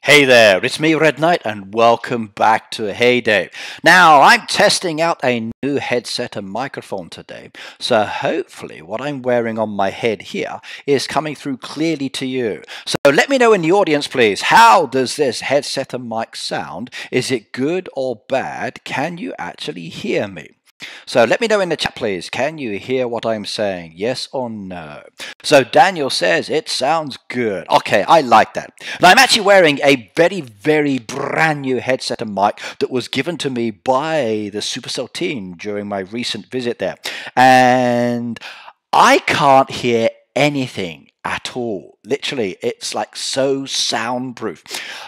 Hey there, it's me Red Knight and welcome back to Hey Dave. Now I'm testing out a new headset and microphone today, so hopefully what I'm wearing on my head here is coming through clearly to you. So let me know in the audience please, how does this headset and mic sound? Is it good or bad? Can you actually hear me? So let me know in the chat please, can you hear what I'm saying, yes or no? So Daniel says it sounds good. Okay, I like that. And I'm actually wearing a very brand new headset and mic that was given to me by the Supercell team during my recent visit there. And I can't hear anything at all. Literally, it's like so soundproof.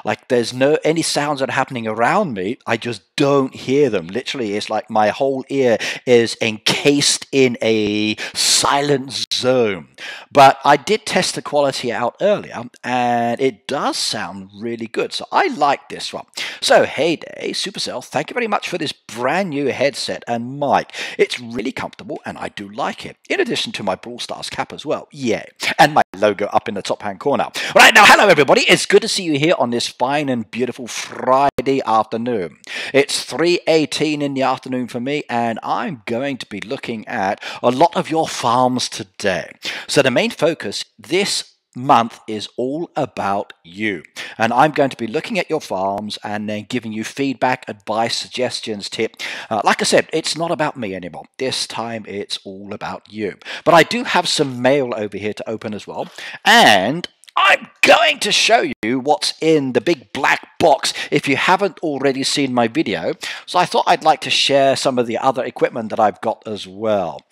Like there's no any sounds that are happening around me. I just don't hear them. Literally, it's like my whole ear is encased in a silent zone. But I did test the quality out earlier and it does sound really good. So I like this one. So hey day, Supercell, thank you very much for this brand new headset and mic. It's really comfortable and I do like it. In addition to my Brawl Stars cap as well. Yeah. And my logo up in the top hand corner. Right now, hello everybody. It's good to see you here on this fine and beautiful Friday afternoon. It's 3:18 in the afternoon for me and I'm going to be looking at a lot of your farms today. So the main focus this month is all about you, and I'm going to be looking at your farms and then giving you feedback, advice, suggestions, tip. Like I said, it's not about me anymore. This time it's all about you. But I do have some mail over here to open as well, and I'm going to show you what's in the big black box if you haven't already seen my video. So I thought I'd like to share some of the other equipment that I've got as well.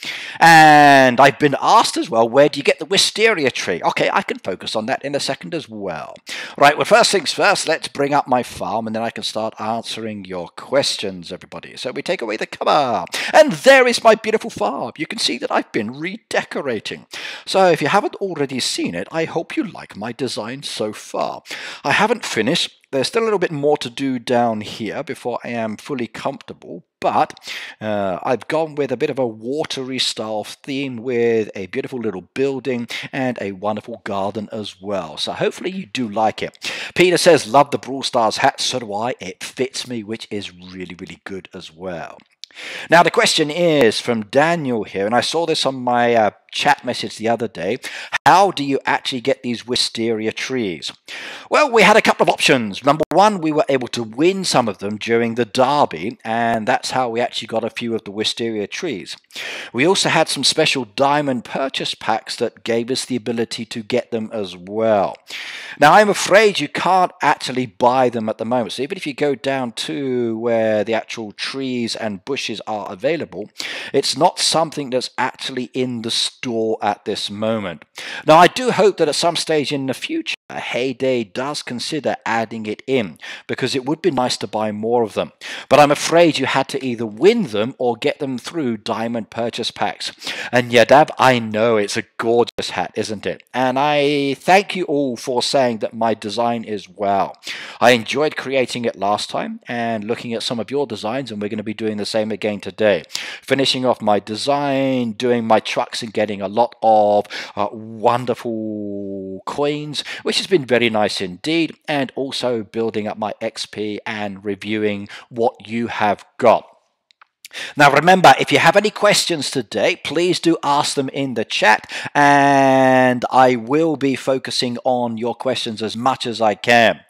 And I've been asked as well, where do you get the wisteria tree? Okay, I can focus on that in a second as well. Right, well, first things first, let's bring up my farm and then I can start answering your questions, everybody. So we take away the cover. And there is my beautiful farm. You can see that I've been redecorating. So if you haven't already seen it, I hope you like my design so far. I haven't finished. There's still a little bit more to do down here before I am fully comfortable, but I've gone with a bit of a watery style theme with a beautiful little building and a wonderful garden as well. So hopefully you do like it. Peter says, love the Brawl Stars hat. So do I. It fits me, which is really good as well. Now the question is from Daniel here, and I saw this on my chat message the other day. How do you actually get these wisteria trees? Well, we had a couple of options. Number one, we were able to win some of them during the derby, and that's how we actually got a few of the wisteria trees. We also had some special diamond purchase packs that gave us the ability to get them as well. Now, I'm afraid you can't actually buy them at the moment. So even if you go down to where the actual trees and bushes are available, it's not something that's actually in the store at this moment. Now, I do hope that at some stage in the future, Hey Day does consider adding it in, because it would be nice to buy more of them. But I'm afraid you had to either win them or get them through diamond purchase packs. And yeah, Dab, I know it's a gorgeous hat, isn't it? And I thank you all for saying that my design is wow. I enjoyed creating it last time and looking at some of your designs, and we're going to be doing the same again today. Finishing off my design, doing my trucks and getting a lot of wonderful coins, which has been very nice indeed, and also building up my XP and reviewing what you have got. Now remember, if you have any questions today, please do ask them in the chat and I will be focusing on your questions as much as I can.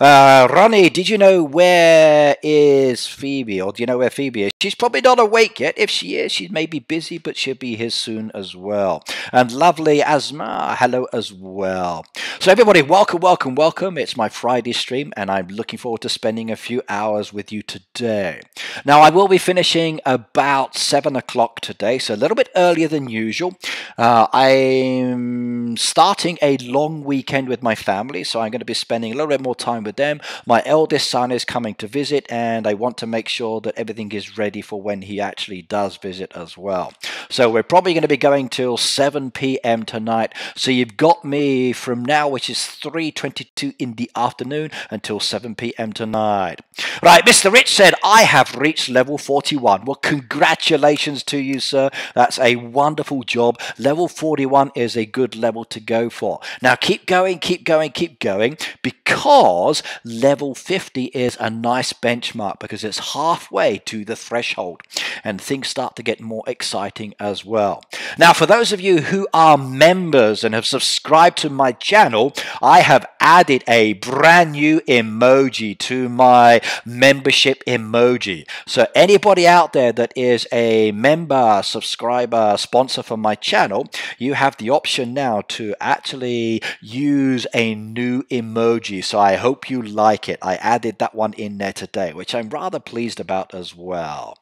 Ronnie, did you know where is Phoebe, or do you know where Phoebe is? She's probably not awake yet. If she is, she may be busy, but she'll be here soon as well. And lovely Asma, hello as well. So everybody, welcome. It's my Friday stream and I'm looking forward to spending a few hours with you today. Now I will be finishing about 7 o'clock today, so a little bit earlier than usual. I'm starting a long weekend with my family, so I'm going to be spending a little bit more time with them. My eldest son is coming to visit and I want to make sure that everything is ready for when he actually does visit as well. So we're probably going to be going till 7 p.m. tonight. So you've got me from now, which is 3:22 in the afternoon, until 7 p.m. tonight. Right, Mr. Rich said, I have reached level 41. Well, congratulations to you, sir. That's a wonderful job. Level 41 is a good level to go for. Now keep going, keep going, keep going, because level 50 is a nice benchmark because it's halfway to the threshold and things start to get more exciting as well. Now, for those of you who are members and have subscribed to my channel, I have added a brand new emoji to my membership emoji. So anybody out there that is a member, subscriber, sponsor for my channel, you have the option now to actually use a new emoji. So I hope you like it. I added that one in there today, which I'm rather pleased about as well.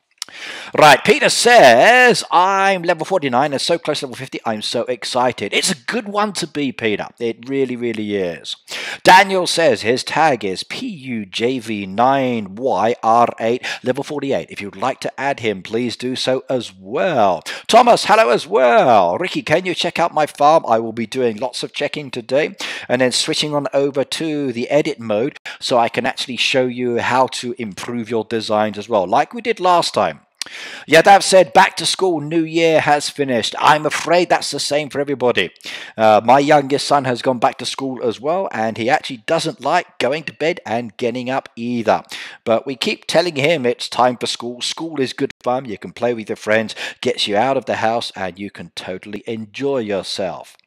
Right, Peter says, I'm level 49 and so close to level 50, I'm so excited. It's a good one to be, Peter. It really, really is. Daniel says his tag is PUJV9YR8, level 48. If you'd like to add him, please do so as well. Thomas, hello as well. Ricky, can you check out my farm? I will be doing lots of checking today and then switching on over to the edit mode so I can actually show you how to improve your designs as well, like we did last time. Yadav said, back to school, new year has finished. I'm afraid that's the same for everybody. My youngest son has gone back to school as well, and he actually doesn't like going to bed and getting up either. But we keep telling him it's time for school. School is good fun. You can play with your friends, gets you out of the house, and you can totally enjoy yourself.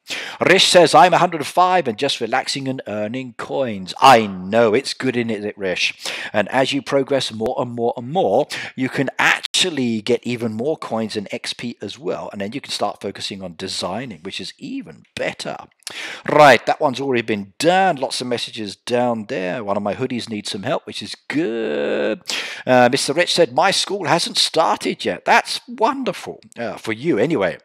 Rish says, I'm 105 and just relaxing and earning coins. I know, it's good, isn't it, Rish? And as you progress more and more and more, you can actually get even more coins and XP as well. And then you can start focusing on designing, which is even better. Right, that one's already been done. Lots of messages down there. One of my hoodies needs some help, which is good. Mr. Rich said, my school hasn't started yet. That's wonderful. For you, anyway.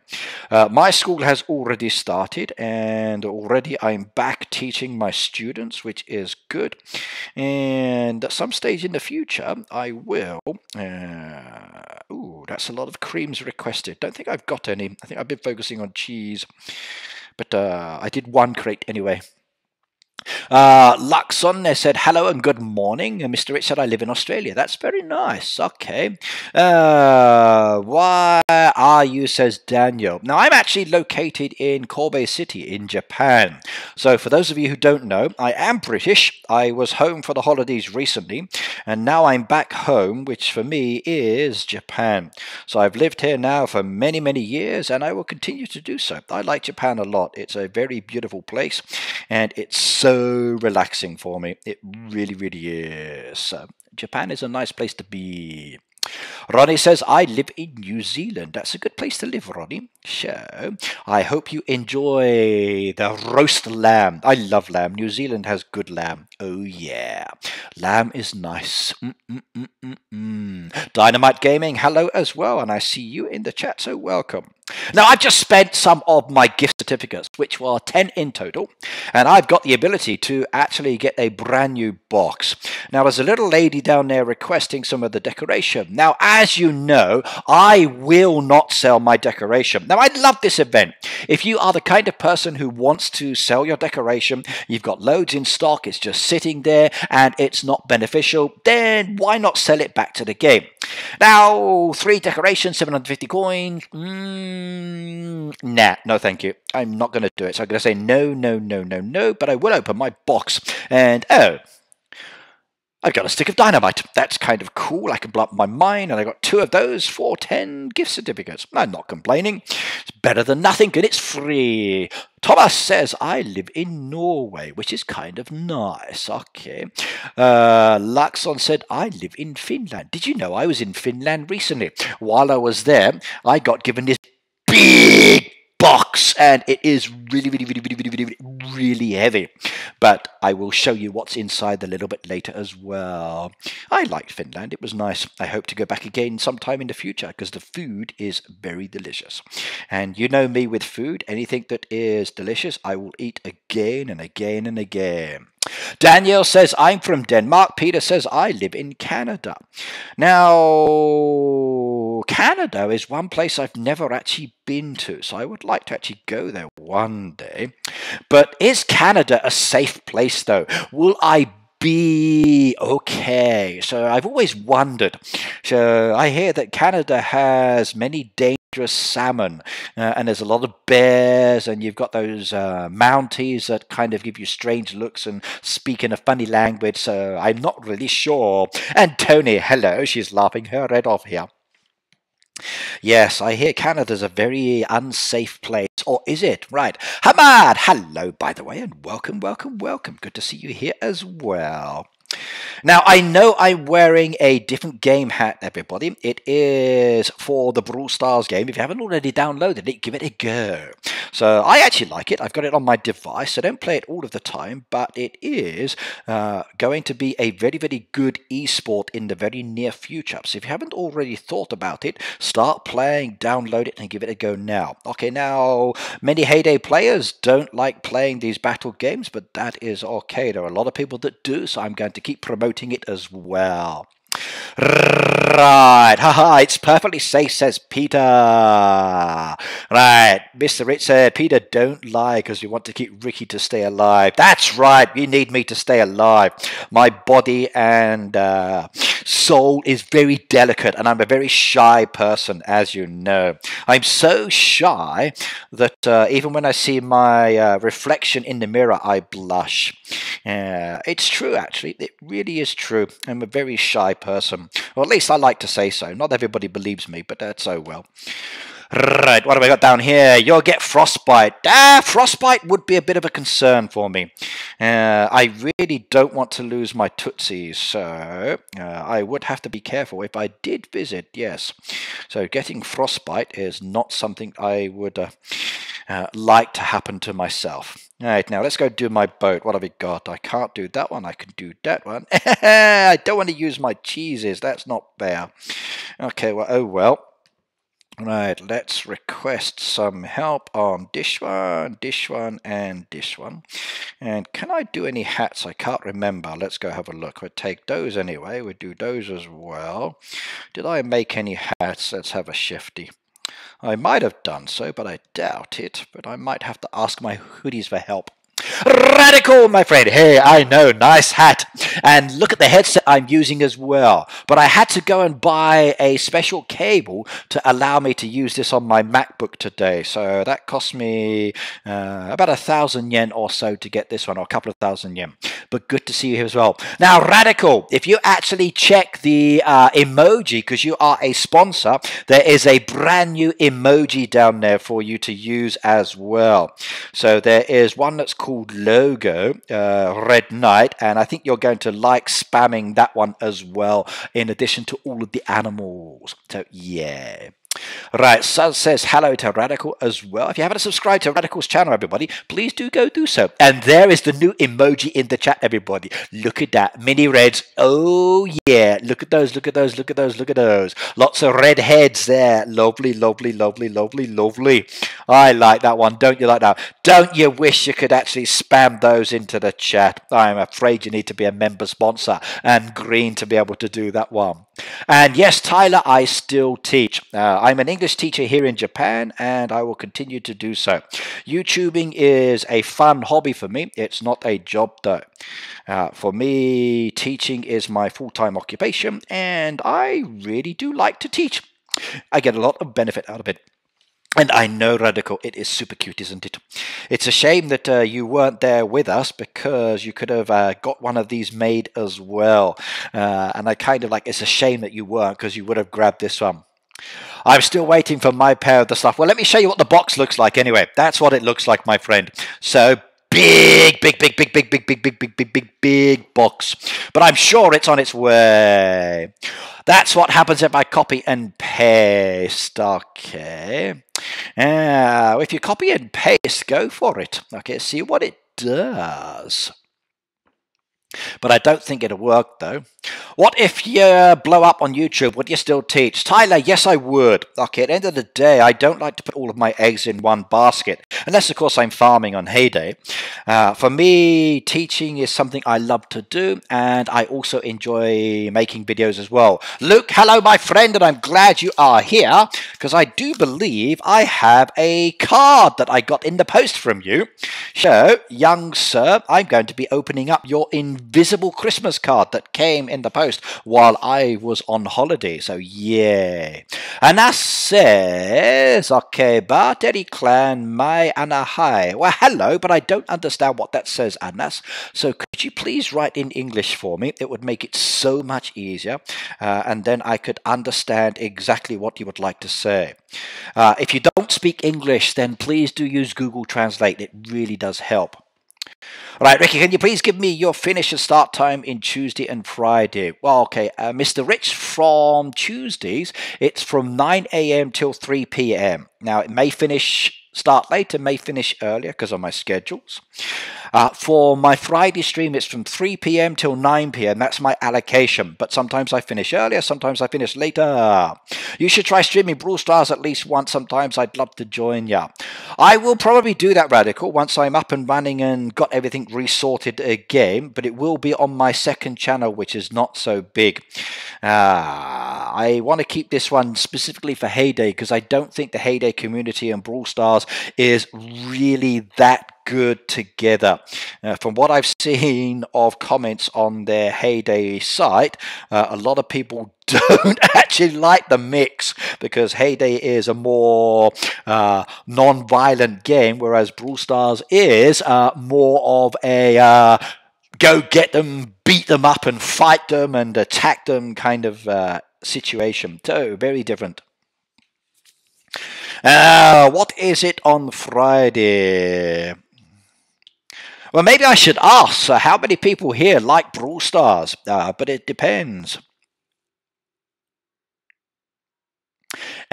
My school has already started, and already I'm back teaching my students, which is good. And at some stage in the future, I will... ooh, that's a lot of creams requested. Don't think I've got any. I think I've been focusing on cheese. But I did one crate anyway. Luxon said, hello and good morning. Mr. Rich said, I live in Australia. That's very nice. Okay. Why are you, says Daniel. Now, I'm actually located in Kobe City in Japan. So for those of you who don't know, I am British. I was home for the holidays recently, and now I'm back home, which for me is Japan. So I've lived here now for many, many years, and I will continue to do so. I like Japan a lot. It's a very beautiful place, and it's so relaxing for me. It really, really is. So Japan is a nice place to be. Ronnie says, I live in New Zealand. That's a good place to live, Ronnie. So, I hope you enjoy the roast lamb. I love lamb. New Zealand has good lamb. Oh, yeah. Lamb is nice. Dynamite Gaming, hello as well. And I see you in the chat, so welcome. Now, I've just spent some of my gift certificates, which were 10 in total, and I've got the ability to actually get a brand new box. Now, there's a little lady down there requesting some of the decoration. Now, as you know, I will not sell my decoration. Now, I love this event. If you are the kind of person who wants to sell your decoration, you've got loads in stock, it's just sitting there, and it's not beneficial, then why not sell it back to the game? Now, 3 decorations, 750 coins. Nah, no thank you. I'm not going to do it. So I'm going to say no, no, no, no, no. But I will open my box. And, oh, I've got a stick of dynamite. That's kind of cool. I can blow up my mine. And I got 2 of those for 10 gift certificates. I'm not complaining. It's better than nothing, and it's free. Thomas says, I live in Norway, which is kind of nice. Okay. Luxon said, I live in Finland. Did you know I was in Finland recently? While I was there, I got given this big box, and it is really, really, really, really, really, really, really heavy. But I will show you what's inside a little bit later as well. I liked Finland. It was nice. I hope to go back again sometime in the future because the food is very delicious. And you know me with food. Anything that is delicious, I will eat again and again and again. Daniel says, I'm from Denmark. Peter says, I live in Canada. Now, Canada is one place I've never actually been to, so I would like to actually go there one day. But is Canada a safe place, though? Will I be okay? So I've always wondered. So I hear that Canada has many dangerous salmon, and there's a lot of bears, and you've got those Mounties that kind of give you strange looks and speak in a funny language, so I'm not really sure. And Tony, hello, she's laughing her head off here. Yes, I hear Canada's a very unsafe place. Or is it? Right. Hamad, hello, by the way, and welcome, welcome, welcome. Good to see you here as well. Now, I know I'm wearing a different game hat, everybody. It is for the Brawl Stars game. If you haven't already downloaded it, give it a go. So I actually like it. I've got it on my device. I don't play it all of the time, but it is going to be a very, very good esport in the very near future. So if you haven't already thought about it, start playing, download it, and give it a go now. Okay, now, many Heyday players don't like playing these battle games, but that is okay. There are a lot of people that do, so I'm going to keep promoting it as well. Right, haha, it's perfectly safe, says Peter. Right, Mr. Rich said, Peter, don't lie because you want to keep Ricky to stay alive. That's right, you need me to stay alive. My body and soul is very delicate, and I'm a very shy person, as you know. I'm so shy that even when I see my reflection in the mirror, I blush. It's true, actually. It really is true. I'm a very shy person. Or at least I like to say so. Not everybody believes me, but that's oh well. Right, what have I got down here? You'll get frostbite. Frostbite would be a bit of a concern for me. I really don't want to lose my tootsies, so I would have to be careful if I did visit, yes. So getting frostbite is not something I would like to happen to myself. Alright, now let's go do my boat. What have we got? I can't do that one. I can do that one. I don't want to use my cheeses. That's not fair. Okay, well, oh well. Right, let's request some help on this one, and this one. And can I do any hats? I can't remember. Let's go have a look. We'll take those anyway. We'll do those as well. Did I make any hats? Let's have a shifty. I might have done so, but I doubt it. But I might have to ask my hoodies for help. Radical, my friend. Hey, I know, nice hat. And look at the headset I'm using as well. But I had to go and buy a special cable to allow me to use this on my MacBook today. So that cost me about 1,000 yen or so to get this one, or a couple of thousand yen. But good to see you here as well. Now, Radical, if you actually check the emoji, because you are a sponsor, there is a brand new emoji down there for you to use as well. So there is one that's called Logo, Red Knight, and I think you're going to like spamming that one as well, in addition to all of the animals. So, yeah. Right, Suz says hello to Radical as well. If you haven't subscribed to Radical's channel, everybody, please do go do so. And there is the new emoji in the chat, everybody. Look at that. Mini reds. Oh, yeah. Look at those, look at those, look at those, look at those. Lots of red heads there. Lovely, lovely, lovely, lovely, lovely. I like that one. Don't you like that? Don't you wish you could actually spam those into the chat? I'm afraid you need to be a member sponsor and green to be able to do that one. And yes, Tyler, I still teach. I'm an English teacher here in Japan, and I will continue to do so. YouTubing is a fun hobby for me. It's not a job, though. For me, teaching is my full-time occupation, and I really do like to teach. I get a lot of benefit out of it. And I know, Radical, it is super cute, isn't it? It's a shame that you weren't there with us, because you could have got one of these made as well. And I kind of like, it's a shame that you weren't, because you would have grabbed this one. I'm still waiting for my pair of the stuff. Well, let me show you what the box looks like anyway. That's what it looks like, my friend. So big box. But I'm sure it's on its way. That's what happens if I copy and paste. Okay. If you copy and paste, go for it. Okay, see what it does. But I don't think it'll work, though. What if you blow up on YouTube? Would you still teach? Tyler, yes, I would. Okay, at the end of the day, I don't like to put all of my eggs in one basket. unless of course I'm farming on Heyday. For me, teaching is something I love to do, and I also enjoy making videos as well. Luke, hello my friend, and I'm glad you are here, because I do believe I have a card that I got in the post from you. So, young sir, I'm going to be opening up your invisible Christmas card that came in the post while I was on holiday, so yay. And that says, okay, Bateri clan mai anahai. Well, hello, but I don't understand what that says, Anas. So could you please write in English for me? It would make it so much easier, and then I could understand exactly what you would like to say. If you don't speak English, then please do use Google Translate. It really does help. Right, Ricky, can you please give me your finish and start time in Tuesday and Friday? Well, okay, Mr. Rich, from Tuesdays, it's from 9 a.m. till 3 p.m. Now, it may start later, may finish earlier because of my schedules. For my Friday stream, it's from 3 p.m. till 9 p.m. That's my allocation. But sometimes I finish earlier, sometimes I finish later. You should try streaming Brawl Stars at least once. Sometimes I'd love to join you. I will probably do that, Radical, once I'm up and running and got everything resorted again. But it will be on my second channel, which is not so big. I want to keep this one specifically for Heyday because I don't think the Heyday community and Brawl Stars is really that good together. From what I've seen of comments on their Heyday site, a lot of people don't actually like the mix because Heyday is a more non-violent game, whereas Brawl Stars is more of a go get them, beat them up and fight them and attack them kind of situation. So very different. What is it on Friday? Well, maybe I should ask how many people here like Brawl Stars, but it depends.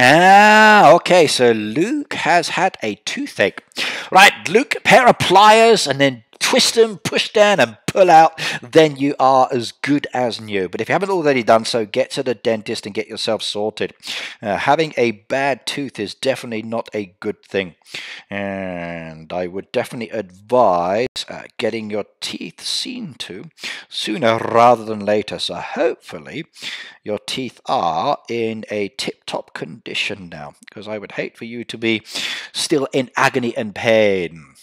Okay, so Luke has had a toothache. Right, Luke, pair of pliers and then twist them, push down and pull out, then you are as good as new. But if you haven't already done so, get to the dentist and get yourself sorted. Having a bad tooth is definitely not a good thing. And I would definitely advise getting your teeth seen to sooner rather than later. So hopefully your teeth are in a tip-top condition now, because I would hate for you to be still in agony and pain.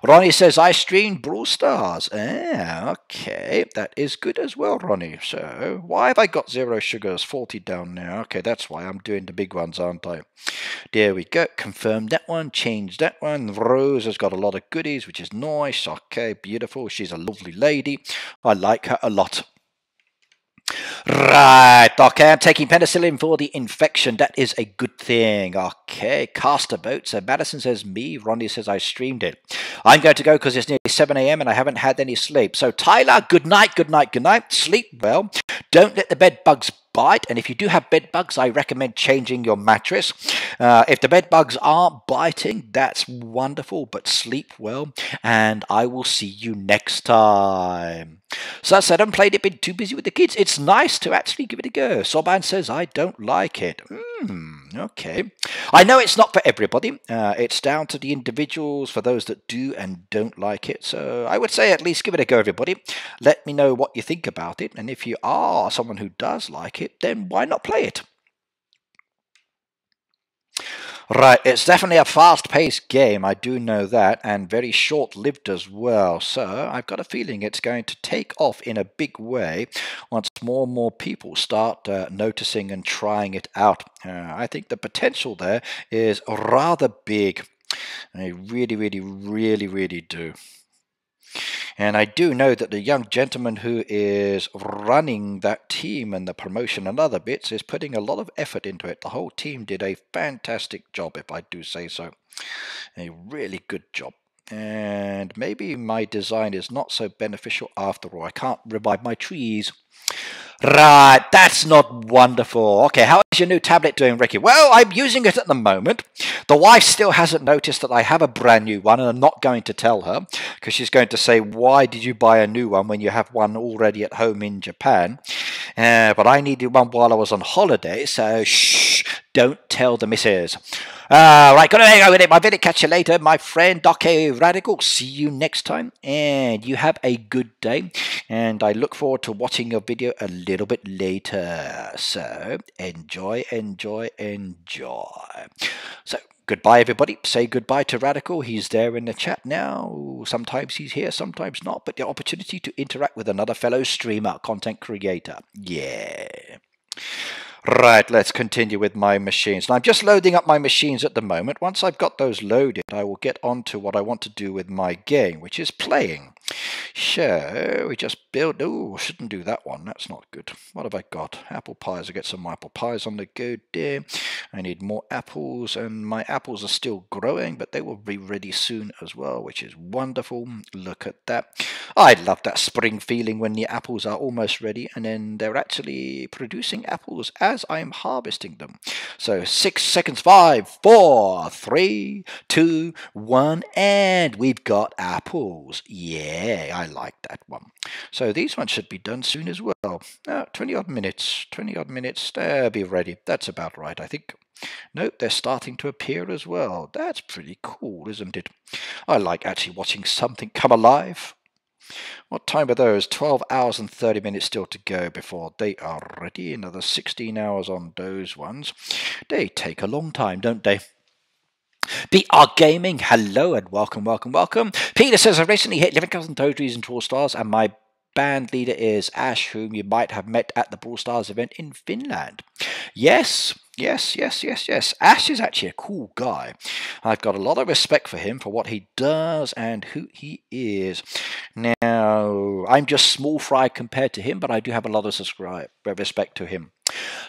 Ronnie says, I streamed Brawl Stars. Okay, that is good as well, Ronnie. So, why have I got 0 sugars? 40 down now. Okay, that's why I'm doing the big ones, aren't I? There we go. Confirm that one. Change that one. Rose has got a lot of goodies, which is nice. Okay, beautiful. She's a lovely lady. I like her a lot. Right, okay, I'm taking penicillin for the infection. That is a good thing. Okay, caster boat. So Madison says me, Ronnie says I streamed it. I'm going to go because it's nearly 7 a.m. and I haven't had any sleep. So Tyler, good night, good night, good night. Sleep well. Don't let the bed bugs bite, and if you do have bed bugs, I recommend changing your mattress. If the bed bugs aren't biting, that's wonderful, but sleep well, and I will see you next time. So I said, I haven't played it, been too busy with the kids. It's nice to actually give it a go. Soban says, I don't like it. Okay. I know it's not for everybody. It's down to the individuals, for those that do and don't like it. So I would say at least give it a go, everybody. Let me know what you think about it, and if you are someone who does like it, then why not play it? Right, it's definitely a fast-paced game, I do know that, and very short-lived as well, so I've got a feeling it's going to take off in a big way once more and more people start noticing and trying it out. I think the potential there is rather big. I really do. And I do know that the young gentleman who is running that team and the promotion and other bits is putting a lot of effort into it. The whole team did a fantastic job, if I do say so. A really good job. And maybe my design is not so beneficial after all. I can't revive my trees. Right, that's not wonderful. Okay, how is your new tablet doing, Ricky? Well, I'm using it at the moment. The wife still hasn't noticed that I have a brand new one, and I'm not going to tell her, because she's going to say, why did you buy a new one when you have one already at home in Japan? But I needed one while I was on holiday, so shh, don't tell the missus. Right, gonna go with it. My video. Catch you later, my friend Doc Radical. See you next time, and you have a good day. And I look forward to watching your video a little bit later. So enjoy, enjoy, enjoy. So goodbye, everybody. Say goodbye to Radical. He's there in the chat now. Sometimes he's here, sometimes not. But the opportunity to interact with another fellow streamer, content creator. Yeah. Right, let's continue with my machines. Now, I'm just loading up my machines at the moment. Once I've got those loaded, I will get on to what I want to do with my game, which is playing. So, we just build... Oh, shouldn't do that one. That's not good. What have I got? Apple pies. I get some apple pies on the go there. I need more apples, and my apples are still growing, but they will be ready soon as well, which is wonderful. Look at that. I love that spring feeling when the apples are almost ready, and then they're actually producing apples as I'm harvesting them. So 6 seconds, 5, 4, 3, 2, 1, and we've got apples. Yeah, I like that one. So these ones should be done soon as well. 20 odd minutes, they'll be ready. That's about right, I think. Nope, they're starting to appear as well. That's pretty cool, isn't it? I like actually watching something come alive. What time are those? 12 hours and 30 minutes still to go before they are ready. Another 16 hours on those ones. They take a long time, don't they? BR Gaming, hello and welcome, welcome, welcome. Peter says, I recently hit 11,000 toads and Brawl Stars, and my band leader is Ash, whom you might have met at the Brawl Stars event in Finland. Yes. Ash is actually a cool guy. I've got a lot of respect for him, for what he does and who he is. Now, I'm just small fry compared to him, but I do have a lot of respect to him.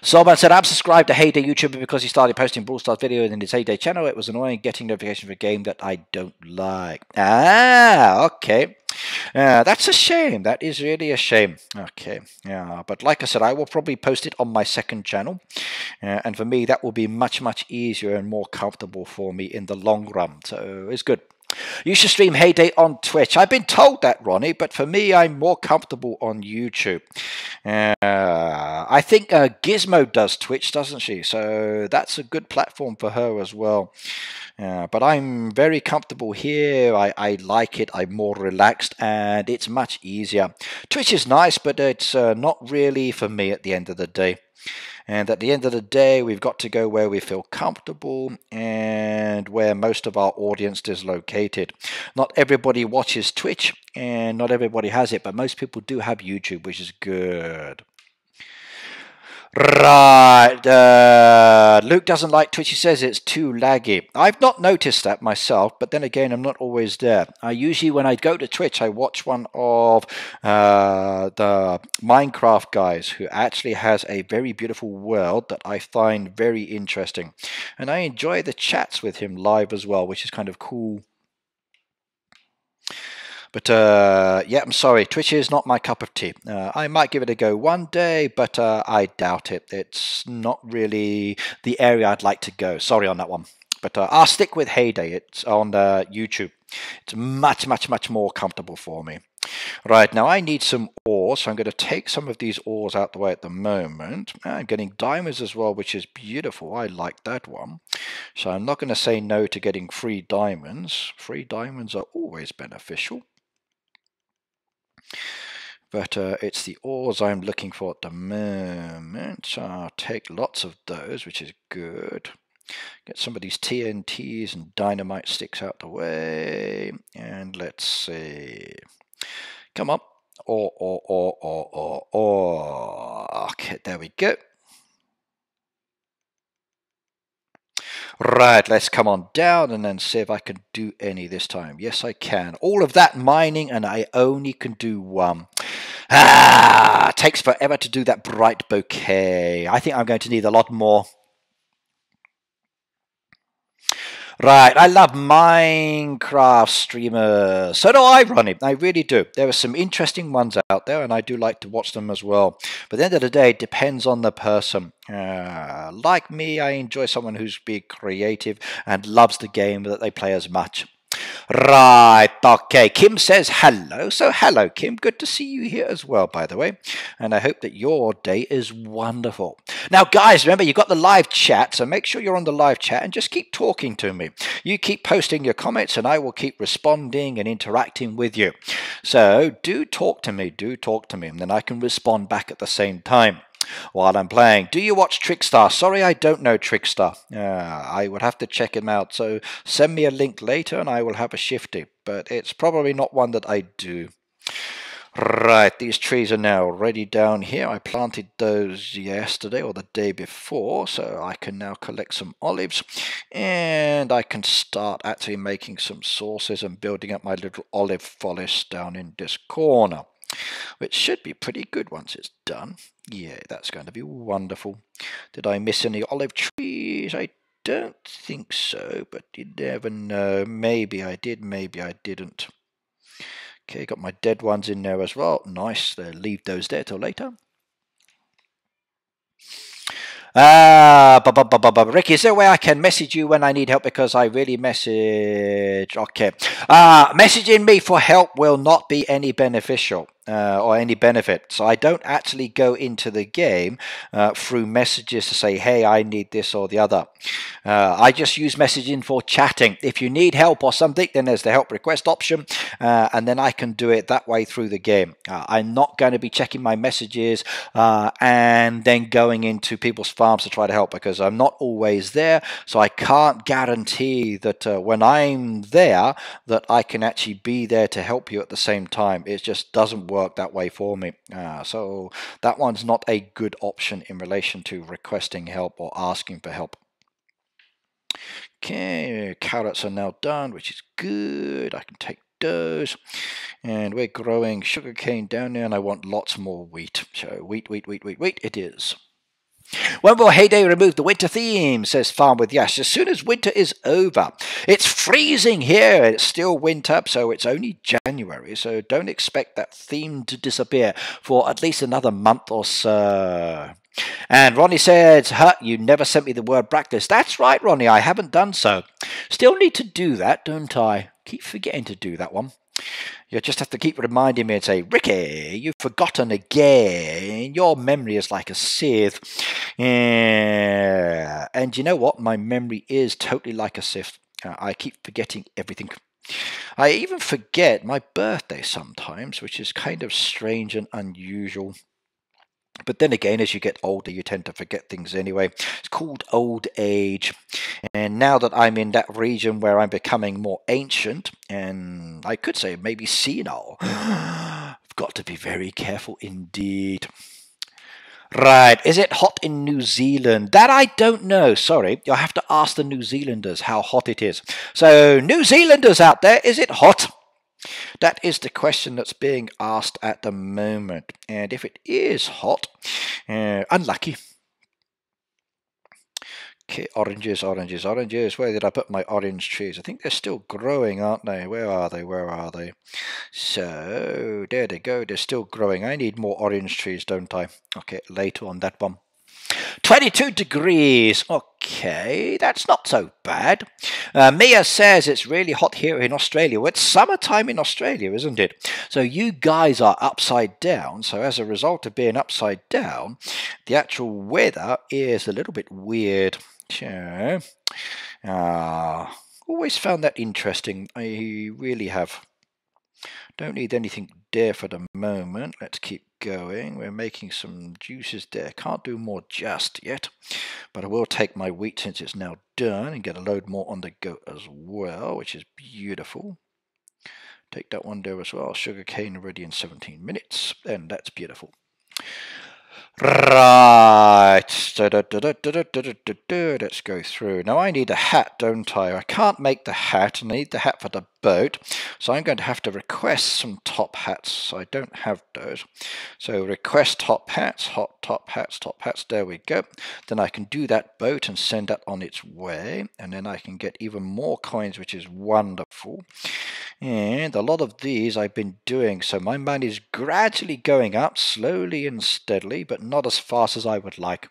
Someone said, I'm subscribed to Heyday YouTuber because he started posting Brawl Stars videos in his Heyday channel. It was annoying getting notification for a game that I don't like. Ah, okay. That's a shame. That is really a shame. Okay, yeah, but like I said, I will probably post it on my second channel, and for me that will be much easier and more comfortable for me in the long run, so it's good. You should stream Heyday on Twitch. I've been told that, Ronnie, but for me, I'm more comfortable on YouTube. I think Gizmo does Twitch, doesn't she? So that's a good platform for her as well. But I'm very comfortable here. I like it. I'm more relaxed, and it's much easier. Twitch is nice, but it's not really for me at the end of the day. And at the end of the day, we've got to go where we feel comfortable and where most of our audience is located. Not everybody watches Twitch, and not everybody has it, but most people do have YouTube, which is good. Right, Luke doesn't like Twitch. He says it's too laggy. I've not noticed that myself, but then again, I'm not always there. I usually, when I go to Twitch, I watch one of the Minecraft guys who actually has a very beautiful world that I find very interesting. And I enjoy the chats with him live as well, which is kind of cool. But yeah, I'm sorry, Twitch is not my cup of tea. I might give it a go one day, but I doubt it. It's not really the area I'd like to go. Sorry on that one. But I'll stick with Heyday. It's on YouTube. It's much more comfortable for me. Right, now I need some ore, so I'm going to take some of these ores out the way at the moment. I'm getting diamonds as well, which is beautiful. I like that one. So I'm not going to say no to getting free diamonds. Free diamonds are always beneficial. But it's the ores I'm looking for at the moment. So I'll take lots of those, which is good. Get some of these TNTs and dynamite sticks out the way. And let's see. Come on. Okay, there we go. Right, let's come on down and then see if I can do any this time. Yes, I can. All of that mining, and I only can do one. Takes forever to do that bright bouquet. I think I'm going to need a lot more. Right, I love Minecraft streamers. So do I, Ronnie. I really do. There are some interesting ones out there, and I do like to watch them as well. But at the end of the day, it depends on the person. Like me, I enjoy someone who's big, creative, and loves the game that they play as much. Right, okay. Kim says hello. So hello, Kim. Good to see you here as well, by the way. And I hope that your day is wonderful. Now, guys, remember, you've got the live chat, so make sure you're on the live chat and just keep talking to me. You keep posting your comments and I will keep responding and interacting with you. So do talk to me, and then I can respond back at the same time while I'm playing. Do you watch Trickstar? Sorry, I don't know Trickstar. I would have to check him out. So send me a link later and I will have a shifty. But it's probably not one that I do. Right, these trees are now ready down here. I planted those yesterday or the day before, so I can now collect some olives and I can start actually making some sauces and building up my little olive forest down in this corner, which should be pretty good once it's done. Yeah, that's going to be wonderful. Did I miss any olive trees? I don't think so, but you never know. Maybe I did, maybe I didn't. Okay, got my dead ones in there as well. Nice. Leave those there till later. Ricky, is there a way I can message you when I need help? Because I really message. Okay. Messaging me for help will not be any beneficial. Or any benefit. So I don't actually go into the game through messages to say, hey, I need this or the other. I just use messaging for chatting. If you need help or something, then there's the help request option, and then I can do it that way through the game. I'm not going to be checking my messages and then going into people's farms to try to help, because I'm not always there, so I can't guarantee that when I'm there that I can actually be there to help you at the same time. It just doesn't work that way for me. So that one's not a good option in relation to requesting help or asking for help. Okay, carrots are now done, which is good. I can take those. And we're growing sugarcane down there, and I want lots more wheat. So wheat it is. When will Heyday remove the winter theme, says Farm with Yash? As soon as winter is over. It's freezing here. It's still winter, so it's only January. So don't expect that theme to disappear for at least another month or so. And Ronnie says, you never sent me the word practice. That's right, Ronnie, I haven't done so. Still need to do that, don't I? Keep forgetting to do that one. You just have to keep reminding me and say, Ricky, you've forgotten again. Your memory is like a sieve. And you know what? My memory is totally like a sieve. I keep forgetting everything. I even forget my birthday sometimes, which is kind of strange and unusual. But then again, as you get older, you tend to forget things anyway. It's called old age. And now that I'm in that region where I'm becoming more ancient, and I could say maybe senile, I've got to be very careful indeed. Right, is it hot in New Zealand? That I don't know, sorry. You'll have to ask the New Zealanders how hot it is. So, New Zealanders out there, is it hot? That is the question that's being asked at the moment. And if it is hot, unlucky. Okay, oranges. Where did I put my orange trees? I think they're still growing, aren't they? Where are they? So, there they go. They're still growing. I need more orange trees, don't I? Okay, later on that one. 22 degrees. Okay, that's not so bad. Mia says it's really hot here in Australia. Well, it's summertime in Australia, isn't it? So you guys are upside down. So as a result of being upside down, the actual weather is a little bit weird. So, always found that interesting. I really have. Don't need anything there for the moment. Let's keep going. We're making some juices there. Can't do more just yet, but I will take my wheat since it's now done and get a load more on the go as well, which is beautiful. Take that one there as well. Sugarcane ready in 17 minutes, and that's beautiful. Right, let's go through. Now I need a hat, don't I? I can't make the hat, and I need the hat for the boat, so I'm going to have to request some top hats. I don't have those. So request top hats, top hats, there we go. Then I can do that boat and send that on its way, and then I can get even more coins, which is wonderful. And a lot of these I've been doing, so my money is gradually going up, slowly and steadily, but not as fast as I would like.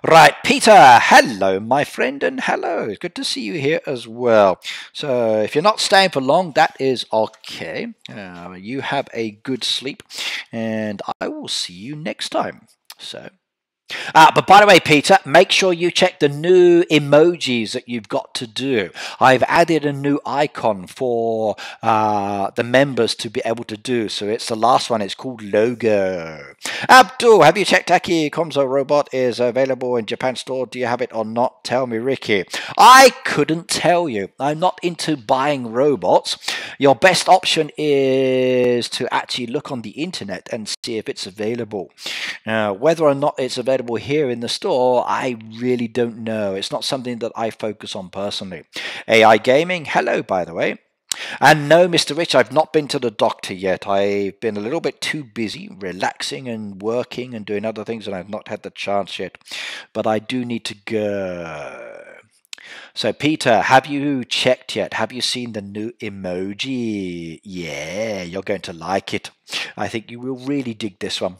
Right, Peter, hello, my friend, and hello. It's good to see you here as well. So, if you're not staying for long, that is okay. You have a good sleep, and I will see you next time. So, but by the way, Peter, make sure you check the new emojis that you've got to do. I've added a new icon for the members to be able to do. So it's the last one. It's called logo. Abdul, have you checked Aki Komzo Robot is available in Japan store? Do you have it or not? Tell me, Ricky. I couldn't tell you. I'm not into buying robots. Your best option is to actually look on the internet and see if it's available. Whether or not it's available here in the store, I really don't know. It's not something that I focus on personally. AI Gaming, hello, by the way. And no, Mr. Rich, I've not been to the doctor yet. I've been a little bit too busy relaxing and working and doing other things, and I've not had the chance yet. But I do need to go. So, Peter, have you checked yet? Have you seen the new emoji? Yeah, you're going to like it. I think you will really dig this one.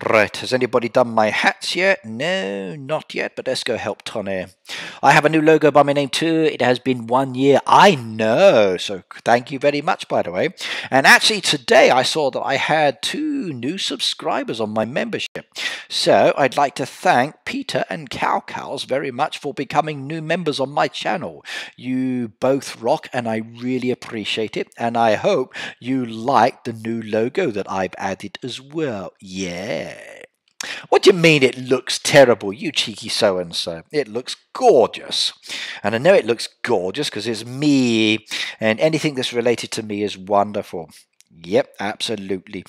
Right, has anybody done my hats yet? No, not yet, but let's go help Tony. I have a new logo by my name too. It has been 1 year. I know, so thank you very much, by the way. And actually today I saw that I had 2 new subscribers on my membership. So I'd like to thank Peter and Cows very much for becoming new members on my channel. You both rock and I really appreciate it. And I hope you like the new logo that I've added as well. Yeah. What do you mean it looks terrible, you cheeky so-and-so? It looks gorgeous. And I know it looks gorgeous because it's me, and anything that's related to me is wonderful. Yep, absolutely.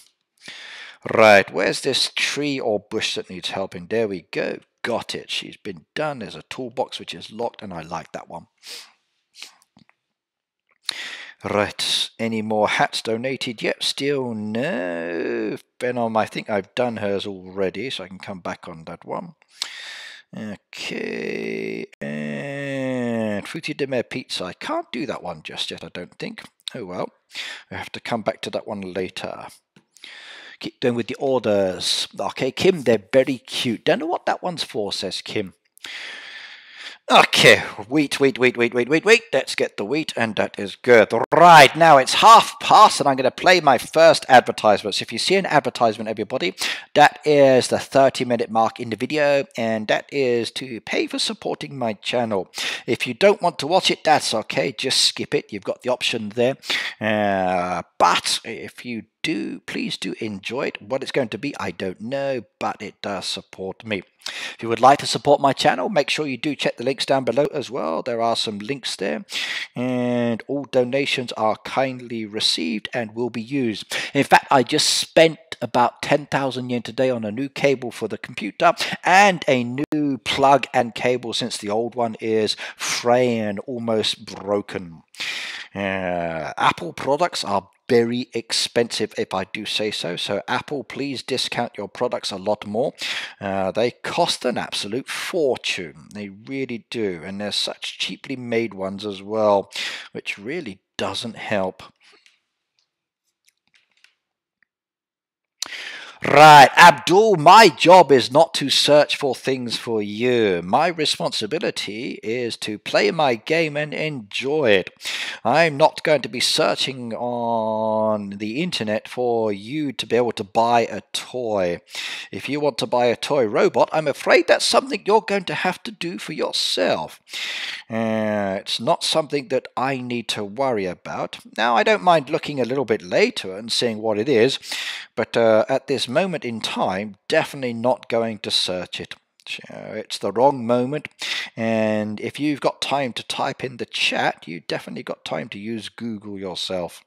Right, where's this tree or bush that needs helping? There we go. Got it. She's been done. There's a toolbox which is locked, and I like that one. Right, any more hats donated yet? Still no. Venom, I think I've done hers already, so I can come back on that one. Okay, and Fruity de Mer Pizza. I can't do that one just yet, I don't think. Oh well, I have to come back to that one later. Keep going with the orders. Okay, Kim, they're very cute. Don't know what that one's for, says Kim. Okay, wheat. Let's get the wheat, and that is good. Right, now it's past, and I'm going to play my first advertisement. So if you see an advertisement, everybody, that is the 30-minute mark in the video, and that is to pay for supporting my channel. If you don't want to watch it, that's okay. Just skip it. You've got the option there. But if you do, please do enjoy it. What it's going to be, I don't know, but it does support me. If you would like to support my channel, make sure you do check the links down below as well. There are some links there, and all donations are kindly received and will be used. In fact, I just spent about 10,000 yen today on a new cable for the computer and a new plug and cable since the old one is fraying and almost broken. Apple products are very expensive, if I do say so. So Apple, please discount your products a lot more. They cost an absolute fortune. They really do. And there's such cheaply made ones as well, which really doesn't help. Right, Abdul, my job is not to search for things for you. My responsibility is to play my game and enjoy it. I'm not going to be searching on the internet for you to be able to buy a toy. If you want to buy a toy robot, I'm afraid that's something you're going to have to do for yourself. It's not something that I need to worry about. Now, I don't mind looking a little bit later and seeing what it is, but at this moment in time, definitely not going to search it. It's the wrong moment, and if you've got time to type in the chat, you definitely got time to use Google yourself.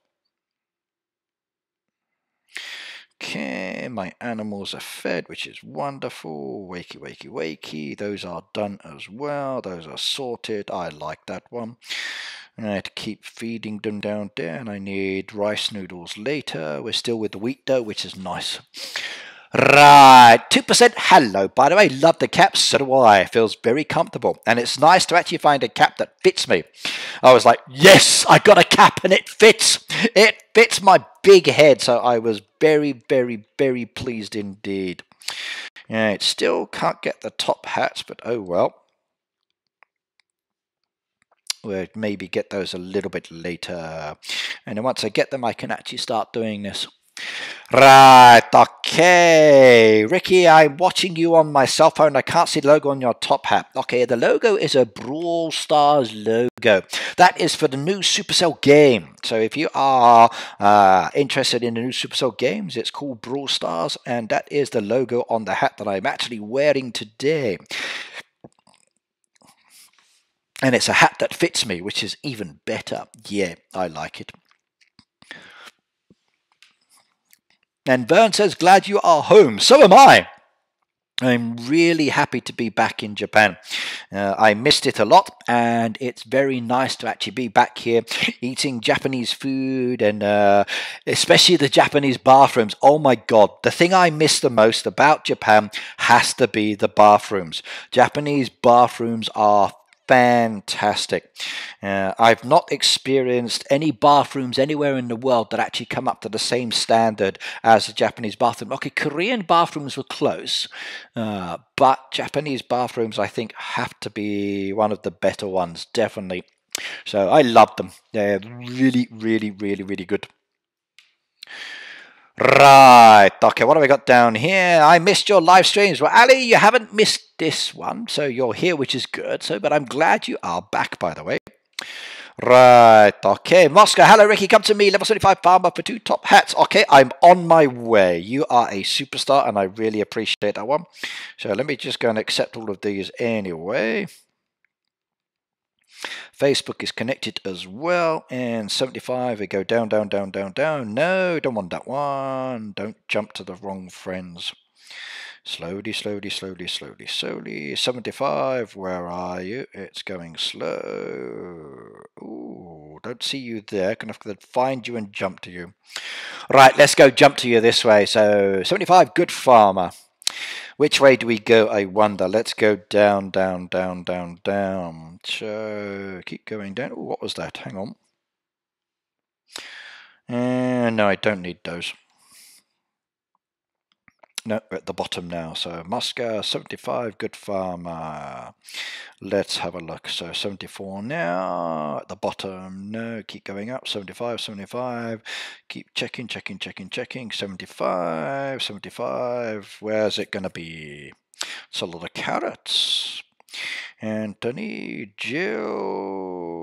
Okay, my animals are fed, which is wonderful. Wakey. Those are done as well. Those are sorted. I like that one. I have to keep feeding them down there, and I need rice noodles later. We're still with the wheat dough, which is nice. Right, 2%. Hello, by the way, love the cap. So do I. It feels very comfortable, and it's nice to actually find a cap that fits me. I was like, yes, I got a cap and it fits. It fits my big head, so I was very pleased indeed. Yeah, it still can't get the top hats, but oh well. We'll maybe get those a little bit later. And then once I get them, I can actually start doing this. Right, okay. Ricky, I'm watching you on my cell phone. I can't see the logo on your top hat. Okay, the logo is a Brawl Stars logo. That is for the new Supercell game. So if you are interested in the new Supercell games, it's called Brawl Stars, and that is the logo on the hat that I'm actually wearing today. And it's a hat that fits me, which is even better. Yeah, I like it. And Vern says, glad you are home. So am I. I'm really happy to be back in Japan. I missed it a lot, and it's very nice to actually be back here eating Japanese food, and especially the Japanese bathrooms. Oh my god, the thing I miss the most about Japan has to be the bathrooms. Japanese bathrooms are fantastic. I've not experienced any bathrooms anywhere in the world that actually come up to the same standard as the Japanese bathroom. Okay, Korean bathrooms were close, but Japanese bathrooms, I think, have to be one of the better ones, definitely. So I love them. They're really, really, really, really good. Right, okay, what have we got down here? I missed your live streams. Well, Ali, you haven't missed this one, so you're here, which is good. So, but I'm glad you are back, by the way. Right, okay, Moscow, hello Ricky, come to me, level 75 farmer for 2 top hats. Okay, I'm on my way. You are a superstar, and I really appreciate that one. So let me just go and accept all of these anyway. Facebook is connected as well, and 75, we go down, down, down, down, down. No, don't want that one. Don't jump to the wrong friends. Slowly, slowly, slowly, slowly, slowly. 75, where are you? It's going slow. Ooh, don't see you there. Gonna have to find you and jump to you. Right, let's go jump to you this way. So, 75, good farmer. Which way do we go, I wonder? Let's go down, down, down, down, down. So, keep going down. Ooh, what was that? Hang on. No, I don't need those. No, we're at the bottom now. So, Moscow, 75, good farmer. Let's have a look. So, 74 now. At the bottom, no. Keep going up. 75, 75. Keep checking, checking, checking, checking. 75, 75. Where's it going to be? It's a lot of carrots. Anthony, Jill,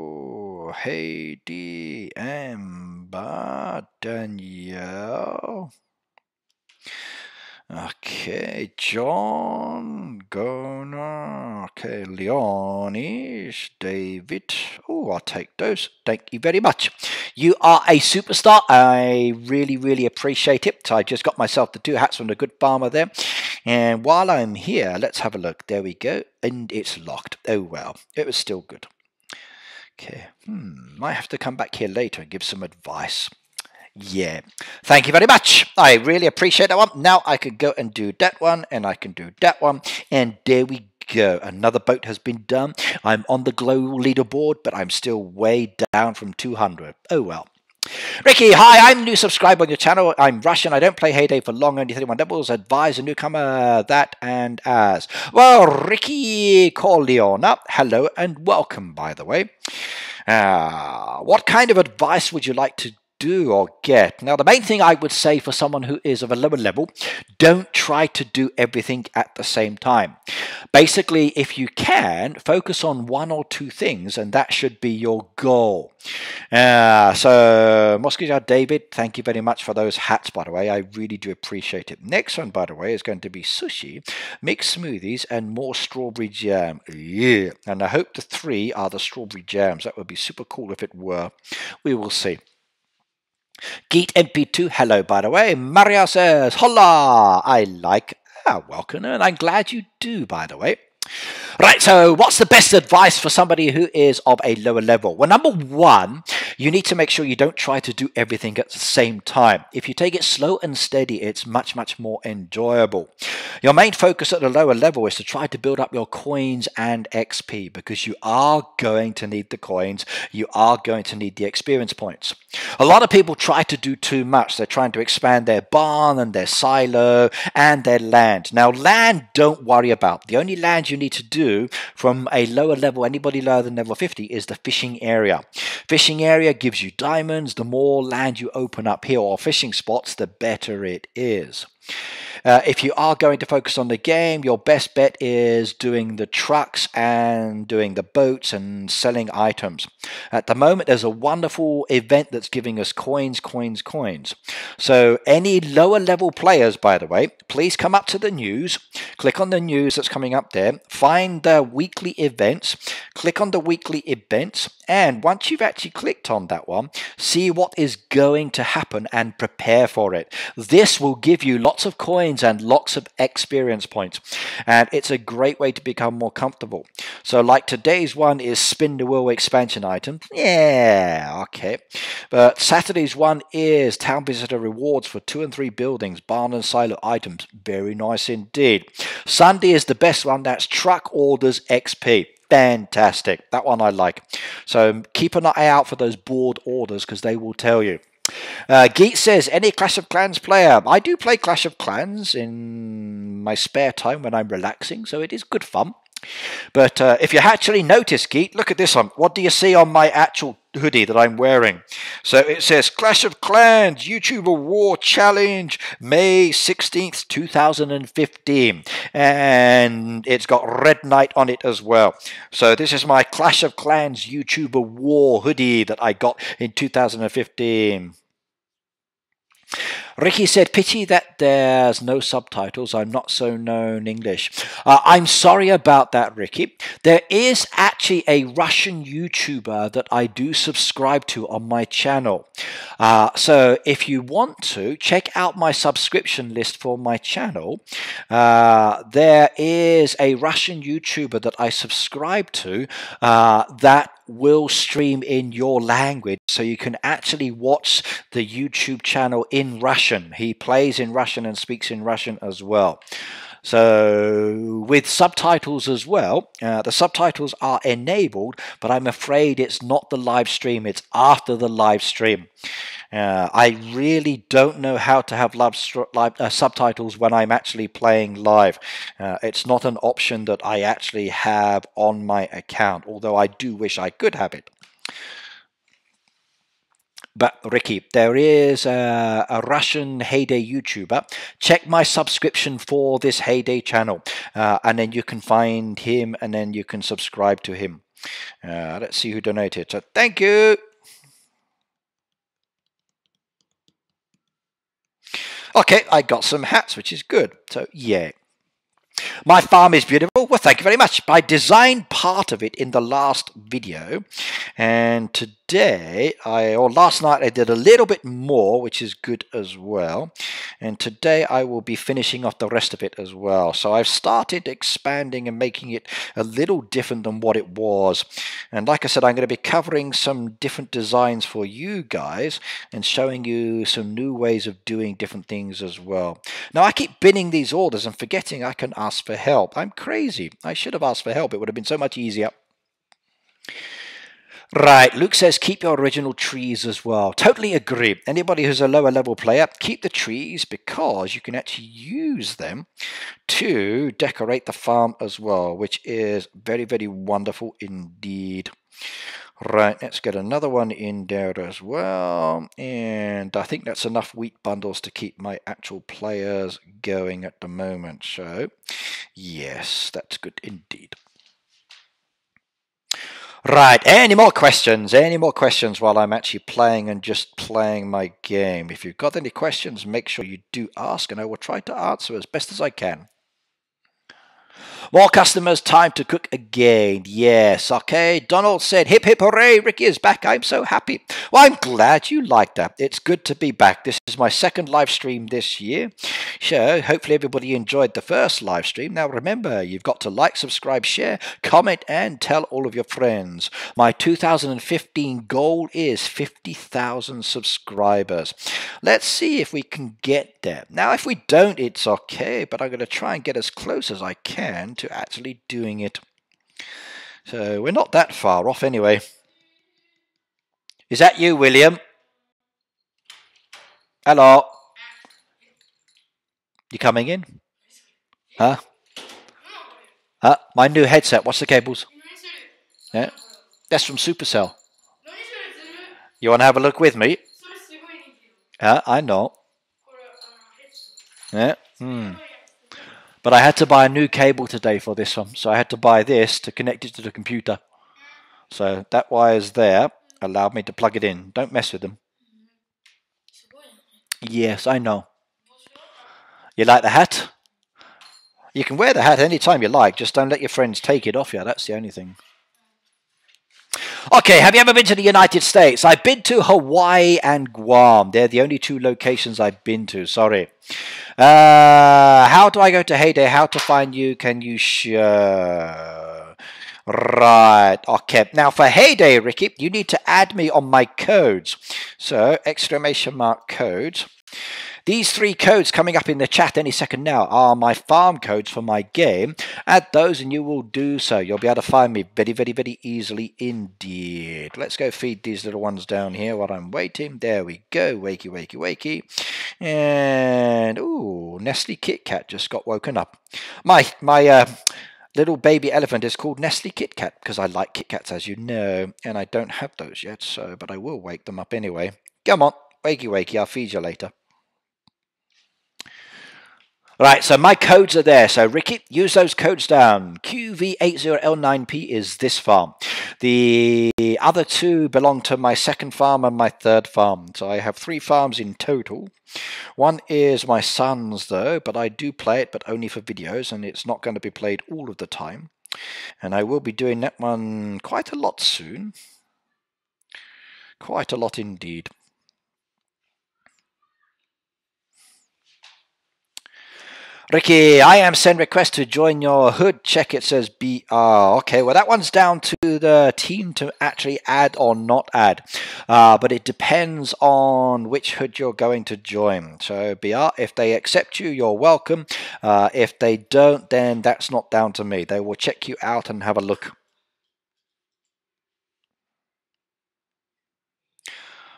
Heidi, Amber, Danielle. Okay, John, Gona, okay, Leonis, David. Oh, I'll take those. Thank you very much. You are a superstar. I really, really appreciate it. So I just got myself the 2 hats from the good farmer there. And while I'm here, let's have a look. There we go. And it's locked. Oh, well, it was still good. Okay, might have to come back here later and give some advice. Yeah, thank you very much. I really appreciate that one. Now I can go and do that one, and I can do that one, and there we go. Another boat has been done. I'm on the global leaderboard, but I'm still way down from 200. Oh well. Ricky, hi, I'm a new subscriber on your channel. I'm Russian. I don't play Heyday for long, only 31 doubles. Advise a newcomer that and as. Well, Ricky Corleona, hello and welcome, by the way. What kind of advice would you like to do or get? Now, the main thing I would say for someone who is of a lower level, don't try to do everything at the same time. Basically, if you can, focus on 1 or 2 things, and that should be your goal. So, Moscow David, thank you very much for those hats, by the way. I really do appreciate it. Next one, by the way, is going to be sushi, mixed smoothies, and more strawberry jam. Yeah. And I hope the 3 are the strawberry jams. That would be super cool if it were. We will see. Geet MP2, hello, by the way. Maria says, hola, I like, welcome, and I'm glad you do, by the way. Right, so what's the best advice for somebody who is of a lower level? Well, number 1, you need to make sure you don't try to do everything at the same time. If you take it slow and steady, it's much, much more enjoyable. Your main focus at the lower level is to try to build up your coins and XP, because you are going to need the coins, you are going to need the experience points. A lot of people try to do too much. They're trying to expand their barn and their silo and their land. Now, land, don't worry about. The only land you need to do from a lower level, anybody lower than level 50, is the fishing area. Fishing area gives you diamonds. The more land you open up here, or fishing spots, the better it is. If you are going to focus on the game, your best bet is doing the trucks and doing the boats and selling items. At the moment, there's a wonderful event that's giving us coins, coins, coins. So any lower level players, by the way, please come up to the news, click on the news that's coming up there, find the weekly events, click on the weekly events, and once you've actually clicked on that one, see what is going to happen and prepare for it. This will give you lots of coins and lots of experience points, and it's a great way to become more comfortable. So like today's one is spin the wheel expansion item. Yeah, okay. But Saturday's one is town visitor rewards for 2 and 3 buildings, barn and silo items. Very nice indeed. Sunday is the best one. That's truck orders XP. Fantastic. That one I like. So keep an eye out for those board orders, because they will tell you. Geet says, any Clash of Clans player? I do play Clash of Clans in my spare time when I'm relaxing, so it is good fun. But if you actually notice, Geet, look at this one. What do you see on my actual hoodie that I'm wearing? So it says Clash of Clans YouTuber War Challenge May 16th 2015, and it's got Red Knight on it as well. So this is my Clash of Clans YouTuber War hoodie that I got in 2015. Ricky said, pity that there's no subtitles. I'm not so known English. I'm sorry about that, Ricky. There is actually a Russian YouTuber that I do subscribe to on my channel. So if you want to, check out my subscription list for my channel. There is a Russian YouTuber that I subscribe to that will stream in your language, so you can actually watch the YouTube channel in Russian. He plays in Russian and speaks in Russian as well. So with subtitles as well, the subtitles are enabled, but I'm afraid it's not the live stream, it's after the live stream. I really don't know how to have subtitles when I'm actually playing live. It's not an option that I actually have on my account, although I do wish I could have it. But Ricky, there is a Russian Heyday YouTuber. Check my subscription for this Heyday channel, and then you can find him, and then you can subscribe to him. Let's see who donated. So thank you. Okay, I got some hats, which is good. So yeah. My farm is beautiful. Well, thank you very much. I designed part of it in the last video, and today, or last night, I did a little bit more, which is good as well. And today, I will be finishing off the rest of it as well. So I've started expanding and making it a little different than what it was. And like I said, I'm going to be covering some different designs for you guys and showing you some new ways of doing different things as well. Now, I keep binning these orders and forgetting I can ask for help. I'm crazy. I should have asked for help. It would have been so much easier. Right, Luke says keep your original trees as well. Totally agree. Anybody who's a lower level player, keep the trees, because you can actually use them to decorate the farm as well, which is very, very wonderful indeed. Right, let's get another one in there as well. And I think that's enough wheat bundles to keep my actual players going at the moment. So, yes, that's good indeed. Right, any more questions? Any more questions while I'm actually playing and just playing my game? If you've got any questions, make sure you do ask, and I will try to answer as best as I can. More customers, time to cook again. Yes, okay. Donald said, hip hip hooray, Ricky is back. I'm so happy. Well, I'm glad you like that. It's good to be back. This is my second live stream this year. So hopefully everybody enjoyed the first live stream. Now remember, you've got to like, subscribe, share, comment, and tell all of your friends. My 2015 goal is 50,000 subscribers. Let's see if we can get there. Now, if we don't, it's okay, but I'm going to try and get as close as I can to actually doing it. So we're not that far off anyway. Is that you, William? Hello? You coming in? Huh? Huh? My new headset. What's the cables? Yeah. That's from Supercell. You want to have a look with me? I know. Yeah. But I had to buy a new cable today for this one. So I had to buy this to connect it to the computer. So that wire's there. Allowed me to plug it in. Don't mess with them. Yes, I know. You like the hat? You can wear the hat anytime you like. Just don't let your friends take it off you. That's the only thing. Okay, have you ever been to the United States? I've been to Hawaii and Guam. They're the only two locations I've been to. Sorry. How do I go to Heyday? How to find you? Can you show? Right. Okay. Now for Heyday, Ricky, you need to add me on my codes. So, exclamation mark codes. These 3 codes coming up in the chat any second now are my farm codes for my game. Add those and you will do so. You'll be able to find me very, very, very easily indeed. Let's go feed these little ones down here while I'm waiting. There we go. Wakey, wakey, wakey. And, ooh, Nestle Kit Kat just got woken up. My little baby elephant is called Nestle Kit Kat because I like Kit Kats, as you know. And I don't have those yet, so but I will wake them up anyway. Come on. Wakey, wakey. I'll feed you later. Right, so my codes are there. So, Ricky, use those codes down. QV80L9P is this farm. The other 2 belong to my second farm and my third farm. So I have 3 farms in total. One is my son's, though, but I do play it, but only for videos, and it's not going to be played all of the time. And I will be doing that one quite a lot soon. Quite a lot indeed. Ricky, I am send request to join your hood. Check it says BR. Okay, well that one's down to the team to actually add or not add. But it depends on which hood you're going to join. So BR, if they accept you, you're welcome. If they don't, then that's not down to me. They will check you out and have a look.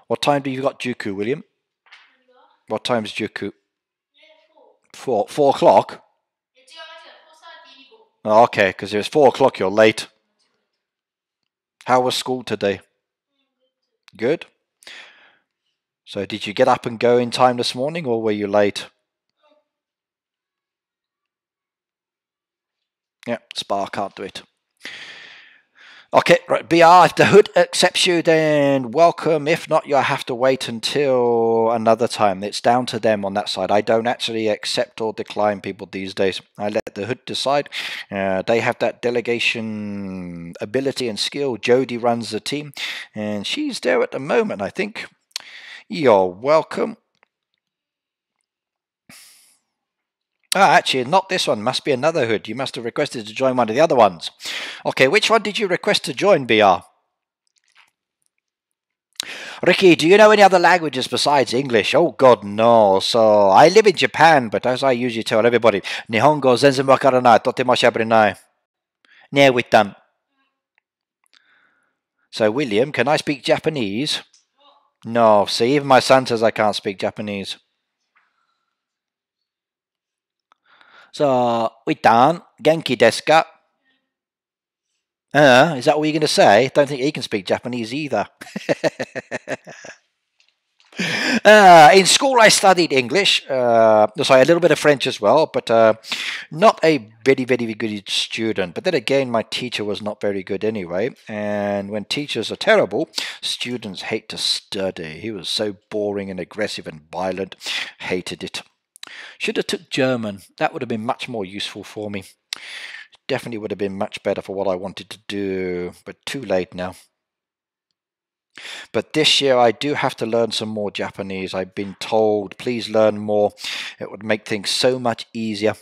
What time do you got Juku, William? What time is Juku? 4 o'clock? Oh, okay, because it was 4 o'clock, you're late. How was school today? Good? So did you get up and go in time this morning, or were you late? Yeah, Spa can't do it. Okay, right, BR, if the hood accepts you, then welcome. If not, you'll have to wait until another time. It's down to them on that side. I don't actually accept or decline people these days. I let the hood decide. They have that delegation ability and skill. Jodie runs the team, and she's there at the moment, I think. You're welcome. Actually, not this one. Must be another hood. You must have requested to join one of the other ones. Okay, which one did you request to join, BR? Ricky, do you know any other languages besides English? Oh, God, no. So, I live in Japan, but as I usually tell everybody, Nihongo zenzen wakaranai, totemo shaburenai. Ne witan. So, William, can I speak Japanese? No. See, even my son says I can't speak Japanese. So, witan, genki desu ka? Is that what you're going to say? Don't think he can speak Japanese either. In school, I studied English. Sorry, a little bit of French as well, but not a very, very good student. But then again, my teacher was not very good anyway. And when teachers are terrible, students hate to study. He was so boring and aggressive and violent. Hated it. Should have took German. That would have been much more useful for me. Definitely would have been much better for what I wanted to do, but too late now. But this year I do have to learn some more Japanese. I've been told, please learn more. It would make things so much easier.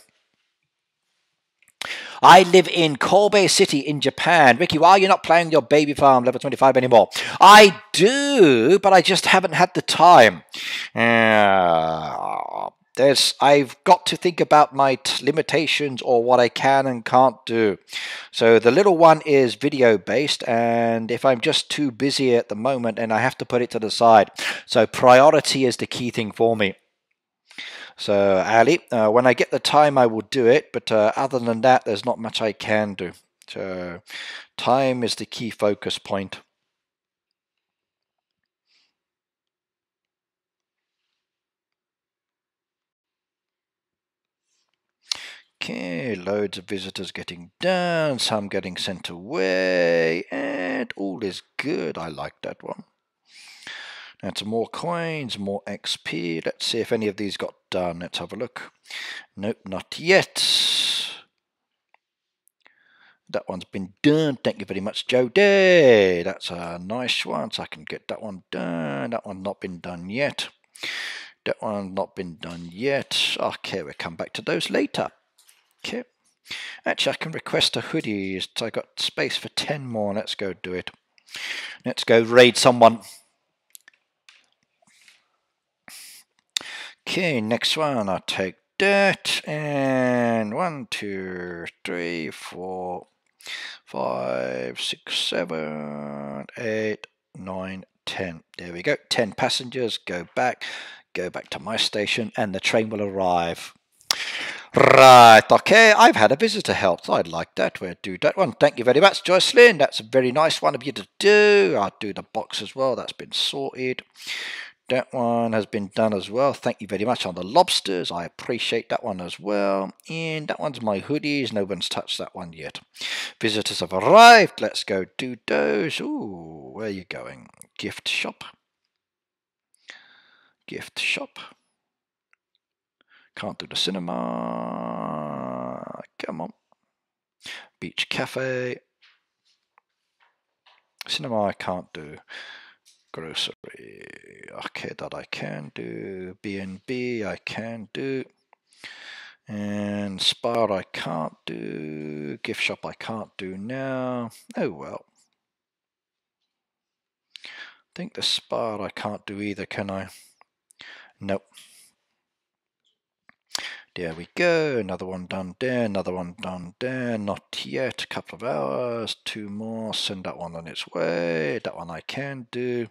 I live in Kobe City in Japan. Ricky, why are you not playing your baby farm level 25 anymore? I do, but I just haven't had the time. I've got to think about my limitations or what I can and can't do. So the little one is video based, and if I'm just too busy at the moment, and I have to put it to the side. So priority is the key thing for me. So Ali, when I get the time I will do it, but other than that there's not much I can do. So time is the key focus point. Okay, loads of visitors getting done, some getting sent away, and all is good. I like that one. That's more coins, more XP. Let's see if any of these got done. Let's have a look. Nope, not yet. That one's been done. Thank you very much, Jody. That's a nice one, so I can get that one done. That one not been done yet. That one not been done yet. Okay, we'll come back to those later. Okay. Actually, I can request a hoodie. So I got space for 10 more. Let's go do it. Let's go raid someone. Okay, next one. I'll take that. And 1, 2, 3, 4, 5, 6, 7, 8, 9, 10. There we go. 10 passengers. Go back to my station, and the train will arrive. Right, okay, I've had a visitor help, so I'd like that. We'll do that one. Thank you very much, Jocelyn. That's a very nice one of you to do. I'll do the box as well. That's been sorted. That one has been done as well. Thank you very much on the lobsters. I appreciate that one as well. And that one's my hoodies. No one's touched that one yet. Visitors have arrived. Let's go do those. Ooh, where are you going? Gift shop. Gift shop. Can't do the cinema. Come on. Beach cafe. Cinema I can't do. Grocery. Okay, that I can do. B&B I can do. And spa I can't do. Gift shop I can't do now. Oh well. I think the spa I can't do either, can I? Nope. There we go, another one done there, another one done there, not yet, a couple of hours, 2 more, send that one on its way, that one I can do,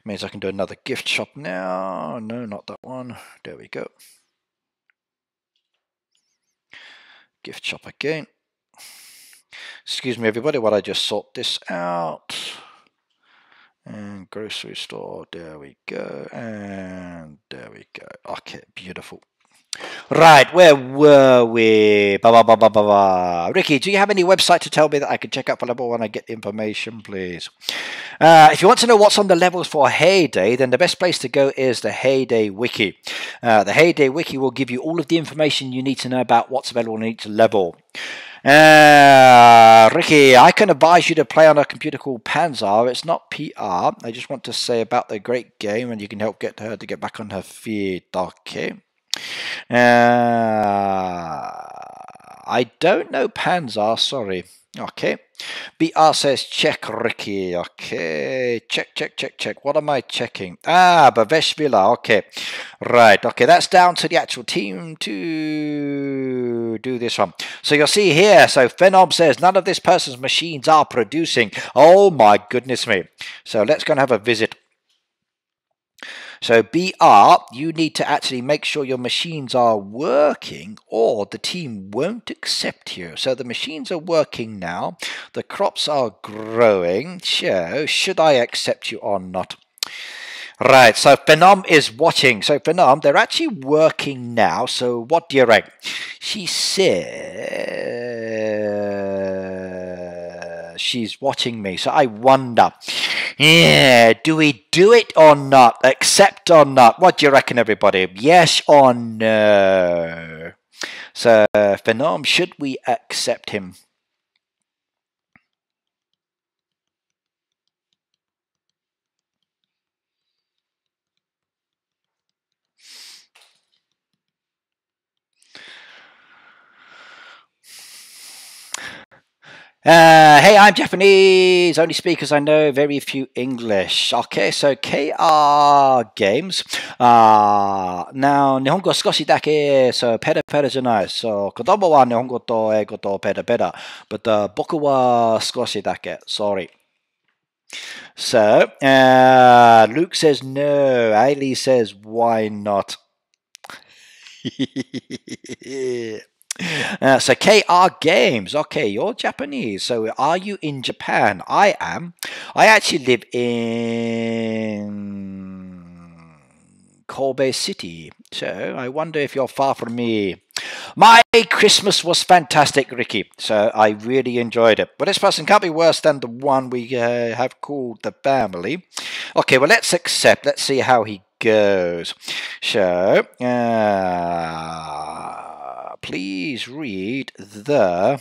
means I can do another gift shop now, no, not that one, there we go, gift shop again, excuse me everybody while I just sort this out, and grocery store, there we go, and there we go, okay, beautiful. Right, where were we? Ricky, do you have any website to tell me that I can check out for level 1 and get the information, please? If you want to know what's on the levels for Heyday, then the best place to go is the Heyday Wiki. The Heyday Wiki will give you all of the information you need to know about what's available on each level. Ricky, I can advise you to play on a computer called Panzer. It's not PR. I just want to say about the great game, and you can help get her to get back on her feet. Okay. I don't know Panzer, sorry. Okay. BR says check, Ricky. Okay. Check. What am I checking? Bavesh Villa. Okay. Right. Okay. That's down to the actual team to do this one. So you'll see here. So Phenom says none of this person's machines are producing. Oh my goodness me. So let's go and have a visit. So BR, you need to actually make sure your machines are working or the team won't accept you. So the machines are working now. The crops are growing. So should I accept you or not? Right, so Phenom is watching. So Phenom, they're actually working now. So what do you rank? She says she's watching me. So I wonder, yeah, do we do it or not? Accept or not? What do you reckon, everybody? Yes or no? So, Phenom, should we accept him? Hey, I'm Japanese. Only speakers I know, very few English. Okay, so KR Games. Now, 日本語少しだけ、so ペラペラじゃない。So 子供は日本語と英語とペラペラ。But 僕は少しだけ。Sorry. So, Luke says no. Ailey says why not? So KR Games, okay, you're Japanese. So are you in Japan? I am. I actually live in Kobe City. So I wonder if you're far from me. My Christmas was fantastic, Ricky. So I really enjoyed it. But this person can't be worse than the one we have called the family. Okay, well, let's accept. Let's see how he goes. So, please read the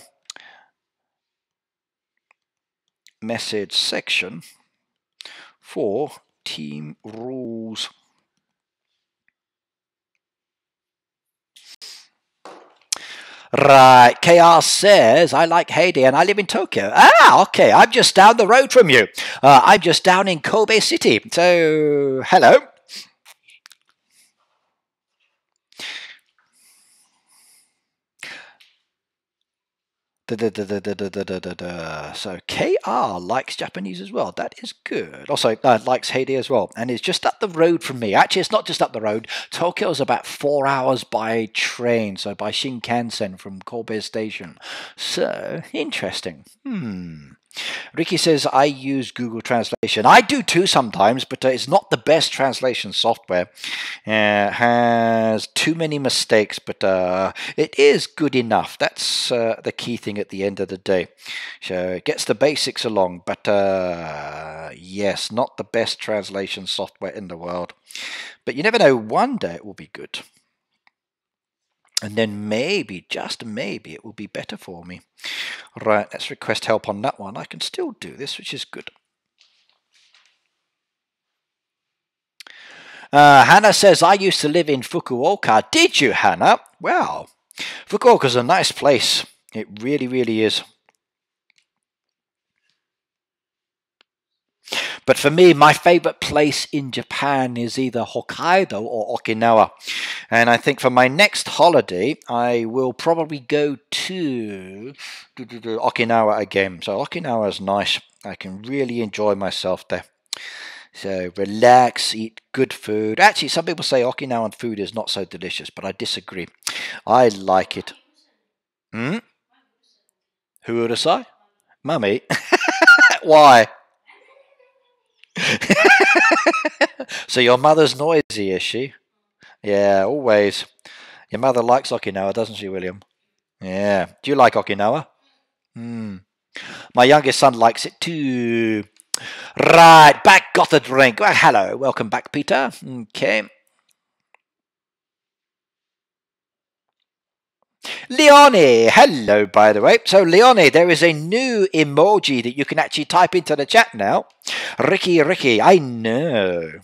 message section for team rules. Right, KR says, I like Heyday and I live in Tokyo. Ah, okay, I'm just down the road from you. I'm just down in Kobe City. So, hello. So KR likes Japanese as well. That is good. Also likes Heidi as well. And it's just up the road from me. Actually, it's not just up the road. Tokyo is about 4 hours by train. So by Shinkansen from Kobe Station. So, interesting. Ricky says, I use Google Translation. I do too sometimes, but it's not the best translation software. Has too many mistakes, but it is good enough. That's the key thing at the end of the day. So it gets the basics along, but yes, not the best translation software in the world. But you never know, one day it will be good. And then maybe, just maybe, it will be better for me. Right, let's request help on that one. I can still do this, which is good. Hannah says, I used to live in Fukuoka. Did you, Hannah? Wow. Fukuoka's a nice place. It really, really is. But for me, my favorite place in Japan is either Hokkaido or Okinawa. And I think for my next holiday, I will probably go to Okinawa again. So Okinawa is nice. I can really enjoy myself there. So relax, eat good food. Actually, some people say Okinawan food is not so delicious, but I disagree. I like it. Who would have said? Mummy? Why? So your mother's noisy, is she? Yeah, always. Your mother likes Okinawa, doesn't she, William? Yeah. Do you like Okinawa? My youngest son likes it too. Right, back got a drink. Well, hello, welcome back, Peter. Okay. Leonie, hello, by the way. So, Leonie, there is a new emoji that you can actually type into the chat now. Ricky, I know.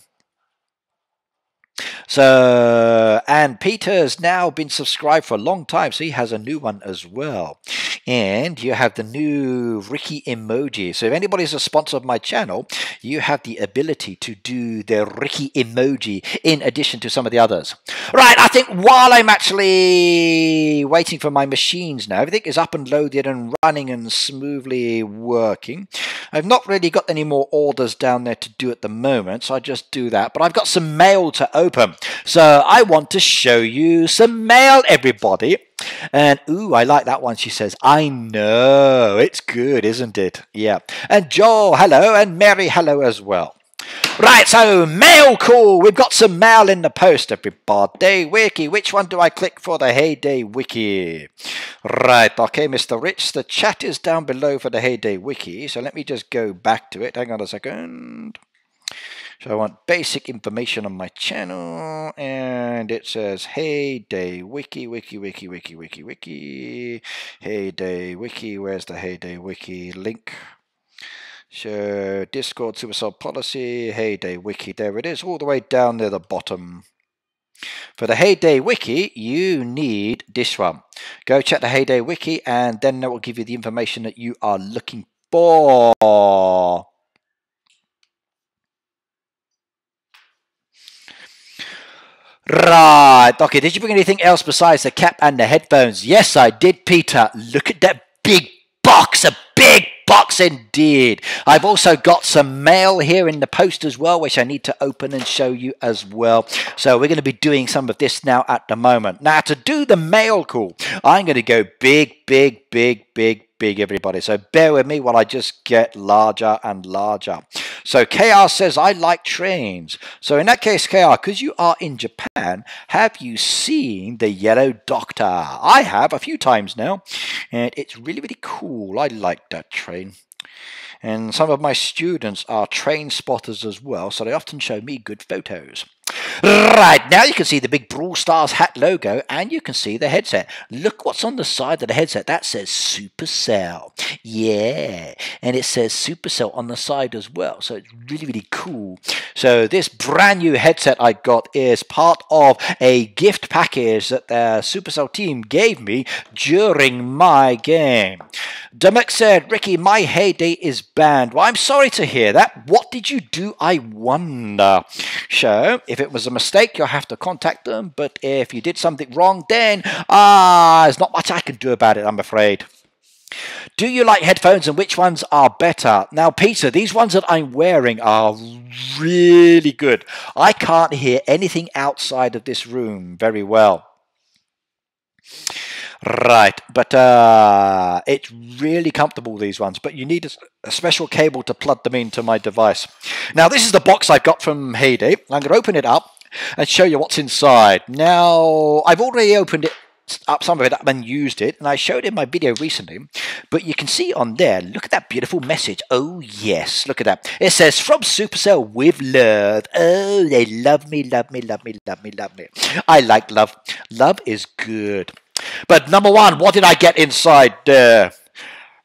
So, and Peter's now been subscribed for a long time, so he has a new one as well. And you have the new Ricky emoji. So if anybody's a sponsor of my channel, you have the ability to do the Ricky emoji in addition to some of the others. Right, I think while I'm actually waiting for my machines now, everything is up and loaded and running and smoothly working. I've not really got any more orders down there to do at the moment, so I just do that. But I've got some mail to open. So I want to show you some mail, everybody. And, ooh, I like that one. She says, I know. It's good, isn't it? Yeah. And Joel, hello. And Mary, hello as well. Right, so mail call. We've got some mail in the post, everybody. Wiki, which one do I click for the Heyday Wiki? Right, okay, Mr. Rich, the chat is down below for the Heyday Wiki. So let me just go back to it. Hang on a second. So I want basic information on my channel, and it says Heyday Wiki, Wiki, Wiki, Wiki, Wiki, Wiki, Heyday Wiki. Where's the Heyday Wiki link? So Discord Supercell policy, Heyday Wiki. There it is, all the way down near the bottom. For the Heyday Wiki, you need this one. Go check the Heyday Wiki, and then that will give you the information that you are looking for. Right, okay, did you bring anything else besides the cap and the headphones? Yes, I did, Peter. Look at that big box, a big box indeed. I've also got some mail here in the post as well, which I need to open and show you as well. So we're going to be doing some of this now at the moment. Now, to do the mail call, I'm going to go big, big, big, big, big, everybody. So bear with me while I just get larger and larger. So KR says, I like trains. So in that case, KR, because you are in Japan, have you seen the Yellow Doctor? I have a few times now, and it's really, really cool. I like that train. And some of my students are train spotters as well, so they often show me good photos. Right, now you can see the big Brawl Stars hat logo, and you can see the headset. Look what's on the side of the headset. That says Supercell. Yeah, and it says Supercell on the side as well, so it's really, really cool. So this brand new headset I got is part of a gift package that the Supercell team gave me during my game. Demek said, Ricky, my Heyday is banned. Well, I'm sorry to hear that. What did you do, I wonder? So, if it was a mistake, you'll have to contact them. But if you did something wrong, then there's not much I can do about it, I'm afraid. Do you like headphones, and which ones are better? Now, Peter, these ones that I'm wearing are really good. I can't hear anything outside of this room very well. Right, but it's really comfortable, these ones, but you need a special cable to plug them into my device. Now, this is the box I've got from Heyday. I'm going to open it up and show you what's inside. Now, I've already opened it up, some of it up, and used it, and I showed it in my video recently, but you can see on there, look at that beautiful message. Oh yes, look at that. It says, from Supercell with love. Oh, they love me, love me, love me, love me, love me. I like love. Love is good. But number one, what did I get inside there?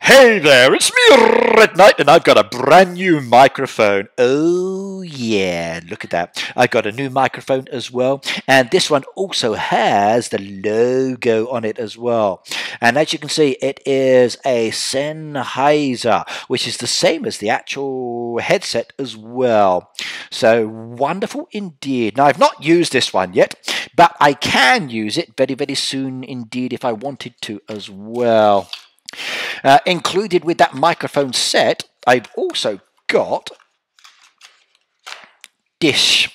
Hey there, it's me, Red Knight, and I've got a brand new microphone. Oh yeah, look at that. I got a new microphone as well, and this one also has the logo on it as well. And as you can see, it is a Sennheiser, which is the same as the actual headset as well. So wonderful indeed. Now, I've not used this one yet, but I can use it very, very soon indeed if I wanted to as well. Included with that microphone set, I've also got dish.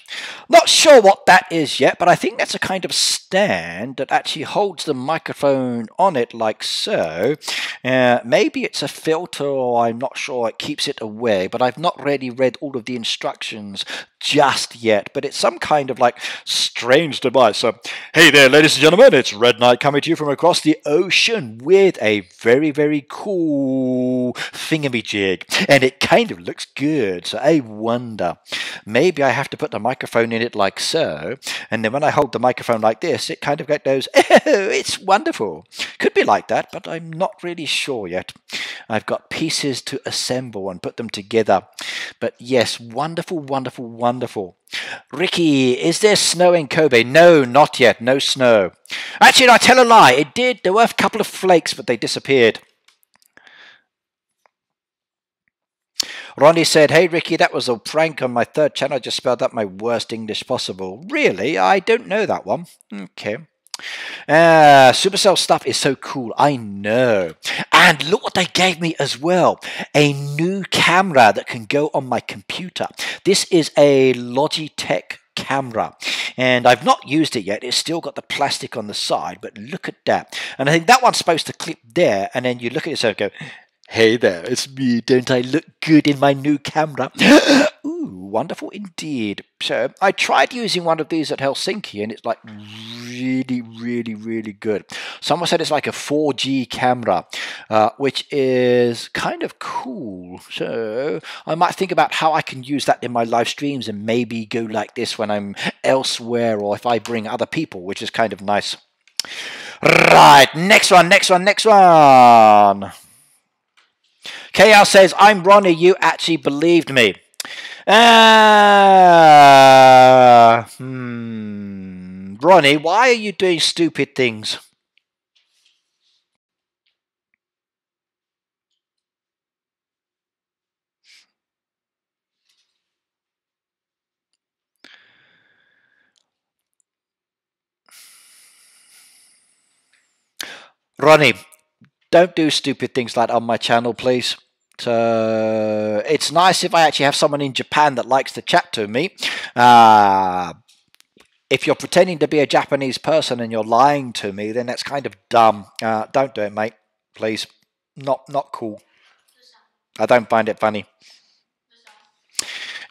Not sure what that is yet, but I think that's a kind of stand that actually holds the microphone on it like so. Maybe it's a filter, or I'm not sure, it keeps it away, but I've not really read all of the instructions just yet, but it's some kind of like strange device. So, hey there, ladies and gentlemen, it's Red Knight coming to you from across the ocean with a very, very cool thingamajig, and it kind of looks good, so I wonder, maybe I have to put the microphone in it like so, and then when I hold the microphone like this, it kind of goes, oh, it's wonderful. Could be like that, but I'm not really sure yet. I've got pieces to assemble and put them together. But yes, wonderful, wonderful, wonderful. Ricky, is there snow in Kobe? No, not yet. No snow. Actually, no, I tell a lie. It did. There were a couple of flakes, but they disappeared. Ronnie said, hey Ricky, that was a prank on my third channel. I just spelled out my worst English possible. Really? I don't know that one. Okay. Supercell stuff is so cool. I know. And look what they gave me as well. A new camera that can go on my computer. This is a Logitech camera, and I've not used it yet. It's still got the plastic on the side, but look at that. And I think that one's supposed to clip there, and then you look at yourself and go, Hey there, it's me. Don't I look good in my new camera? Ooh, wonderful indeed. So, I tried using one of these at Helsinki and it's like really good. Someone said it's like a 4G camera, which is kind of cool. So, I might think about how I can use that in my live streams and maybe go like this when I'm elsewhere or if I bring other people, which is kind of nice. Right, next one. KL says, I'm Ronnie, you actually believed me. Ronnie, why are you doing stupid things? Ronnie, don't do stupid things like that on my channel, please. So it's nice if I actually have someone in Japan that likes to chat to me. If you're pretending to be a Japanese person and you're lying to me, then that's kind of dumb. Don't do it, mate. Please. Not cool. I don't find it funny.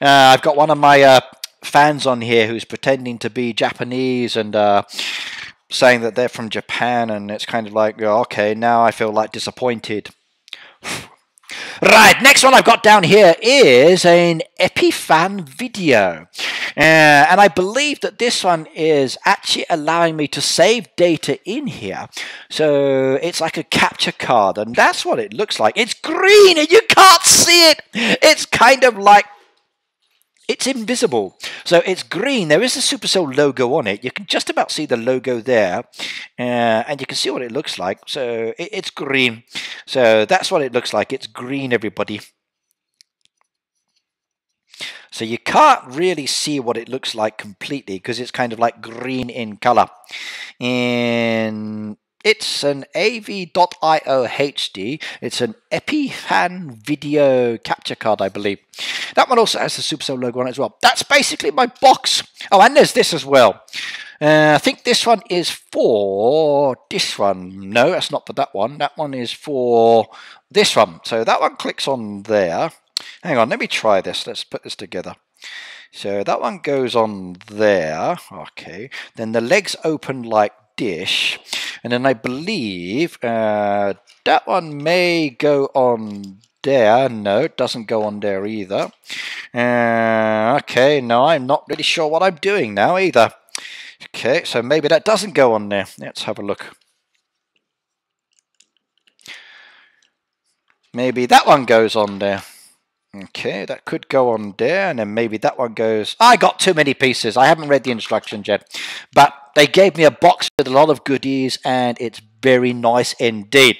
I've got one of my fans on here who's pretending to be Japanese and saying that they're from Japan, and it's kind of like, okay, now I feel like disappointed. Right, next one I've got down here is an EpiFan video. And I believe that this one is actually allowing me to save data in here. So it's like a capture card, and that's what it looks like. It's green and you can't see it. It's kind of like, it's invisible. So it's green. There is a Supercell logo on it. You can just about see the logo there. And you can see what it looks like. So it's green. So that's what it looks like. It's green, everybody. So you can't really see what it looks like completely because it's kind of like green in color. And it's an AV.io HD. It's an EpiFan video capture card, I believe. That one also has the Supercell logo on it as well. That's basically my box. Oh, and there's this as well. I think this one is for this one. No, that's not for that one. That one is for this one. So that one clicks on there. Hang on, let me try this. Let's put this together. So that one goes on there. Okay. Then the legs open like dish. And then I believe that one may go on there. No, it doesn't go on there either. Okay, no, I'm not really sure what I'm doing now either. Okay, so maybe that doesn't go on there. Let's have a look. Maybe that one goes on there. Okay, that could go on there, and then maybe that one goes... I got too many pieces. I haven't read the instructions yet. But they gave me a box with a lot of goodies, and it's very nice indeed.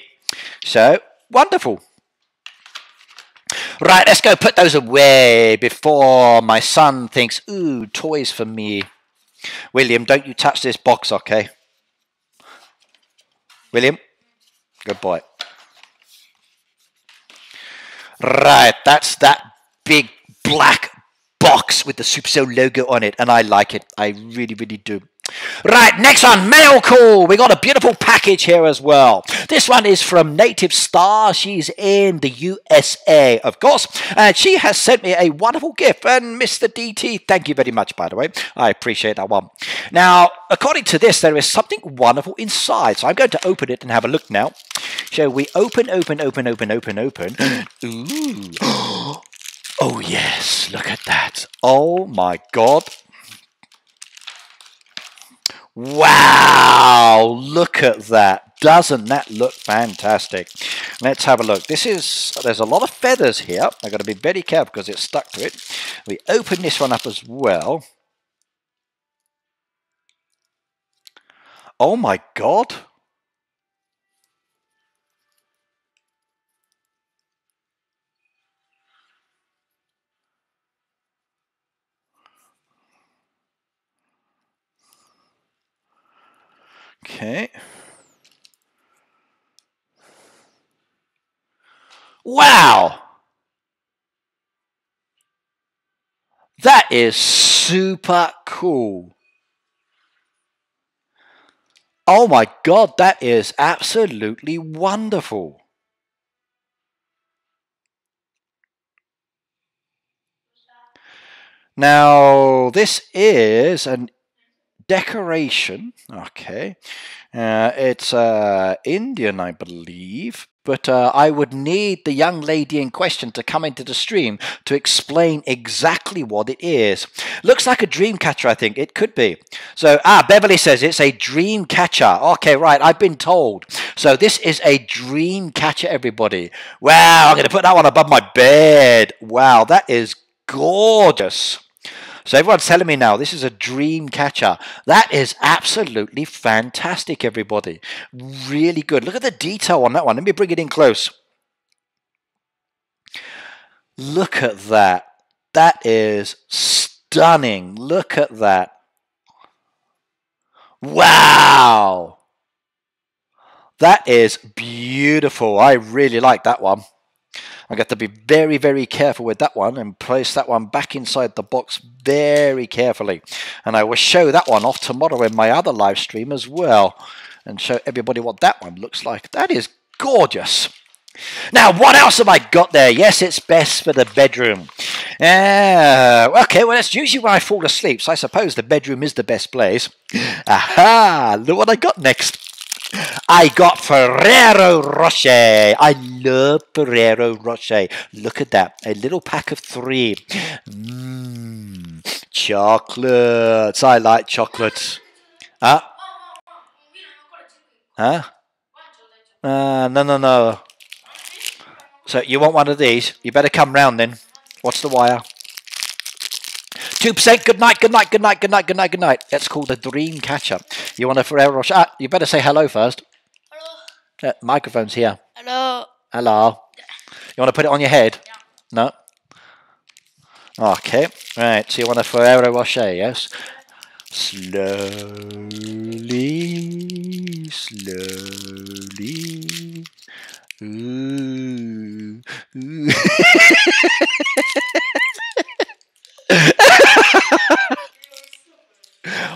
So, wonderful. Right, let's go put those away before my son thinks, ooh, toys for me. William, don't you touch this box, okay? William? Good boy. Right, that's that big black box with the Supercell logo on it, and I like it. I really do. Right, next one, mail call. We got a beautiful package here as well. This one is from Native Star. She's in the USA, of course, and she has sent me a wonderful gift. And Mr. DT, thank you very much, by the way. I appreciate that one. Now, according to this, there is something wonderful inside, so I'm going to open it and have a look now. So we open. Ooh. Oh, yes, look at that. Oh, my God. Wow, look at that. Doesn't that look fantastic? Let's have a look. There's a lot of feathers here. I've got to be very careful because it's stuck to it. We open this one up as well. Oh my God. Okay. Wow. That is super cool. Oh my God, that is absolutely wonderful. Now, this is an decoration. Okay. It's Indian, I believe. But I would need the young lady in question to come into the stream to explain exactly what it is. Looks like a dream catcher, I think. It could be. So, Beverly says it's a dream catcher. Okay, right. I've been told. So this is a dream catcher, everybody. Wow, I'm going to put that one above my bed. Wow, that is gorgeous. So everyone's telling me now this is a dream catcher. That is absolutely fantastic, everybody. Really good. Look at the detail on that one. Let me bring it in close. Look at that. That is stunning. Look at that. Wow. That is beautiful. I really like that one. I got to be very, very careful with that one and place that one back inside the box very carefully. And I will show that one off tomorrow in my other live stream as well and show everybody what that one looks like. That is gorgeous. Now, what else have I got there? Yes, it's best for the bedroom. Okay, well, that's usually when I fall asleep, so I suppose the bedroom is the best place. Aha! Look what I got next. I got Ferrero Rocher. I love Ferrero Rocher. Look at that. A little pack of 3. Chocolates. I like chocolates. Huh? Huh? No. So you want one of these? You better come round then. What's the wire? 2%. Good night, good night, good night, good night, good night, good night. That's called a dream catcher. You want a Ferrero Rocher? You better say hello first. Hello. Microphone's here. Hello. Hello. You want to put it on your head? Yeah. No? Okay. Right. So you want a Ferrero Rocher, yes? Slowly, slowly. Ooh. Ooh.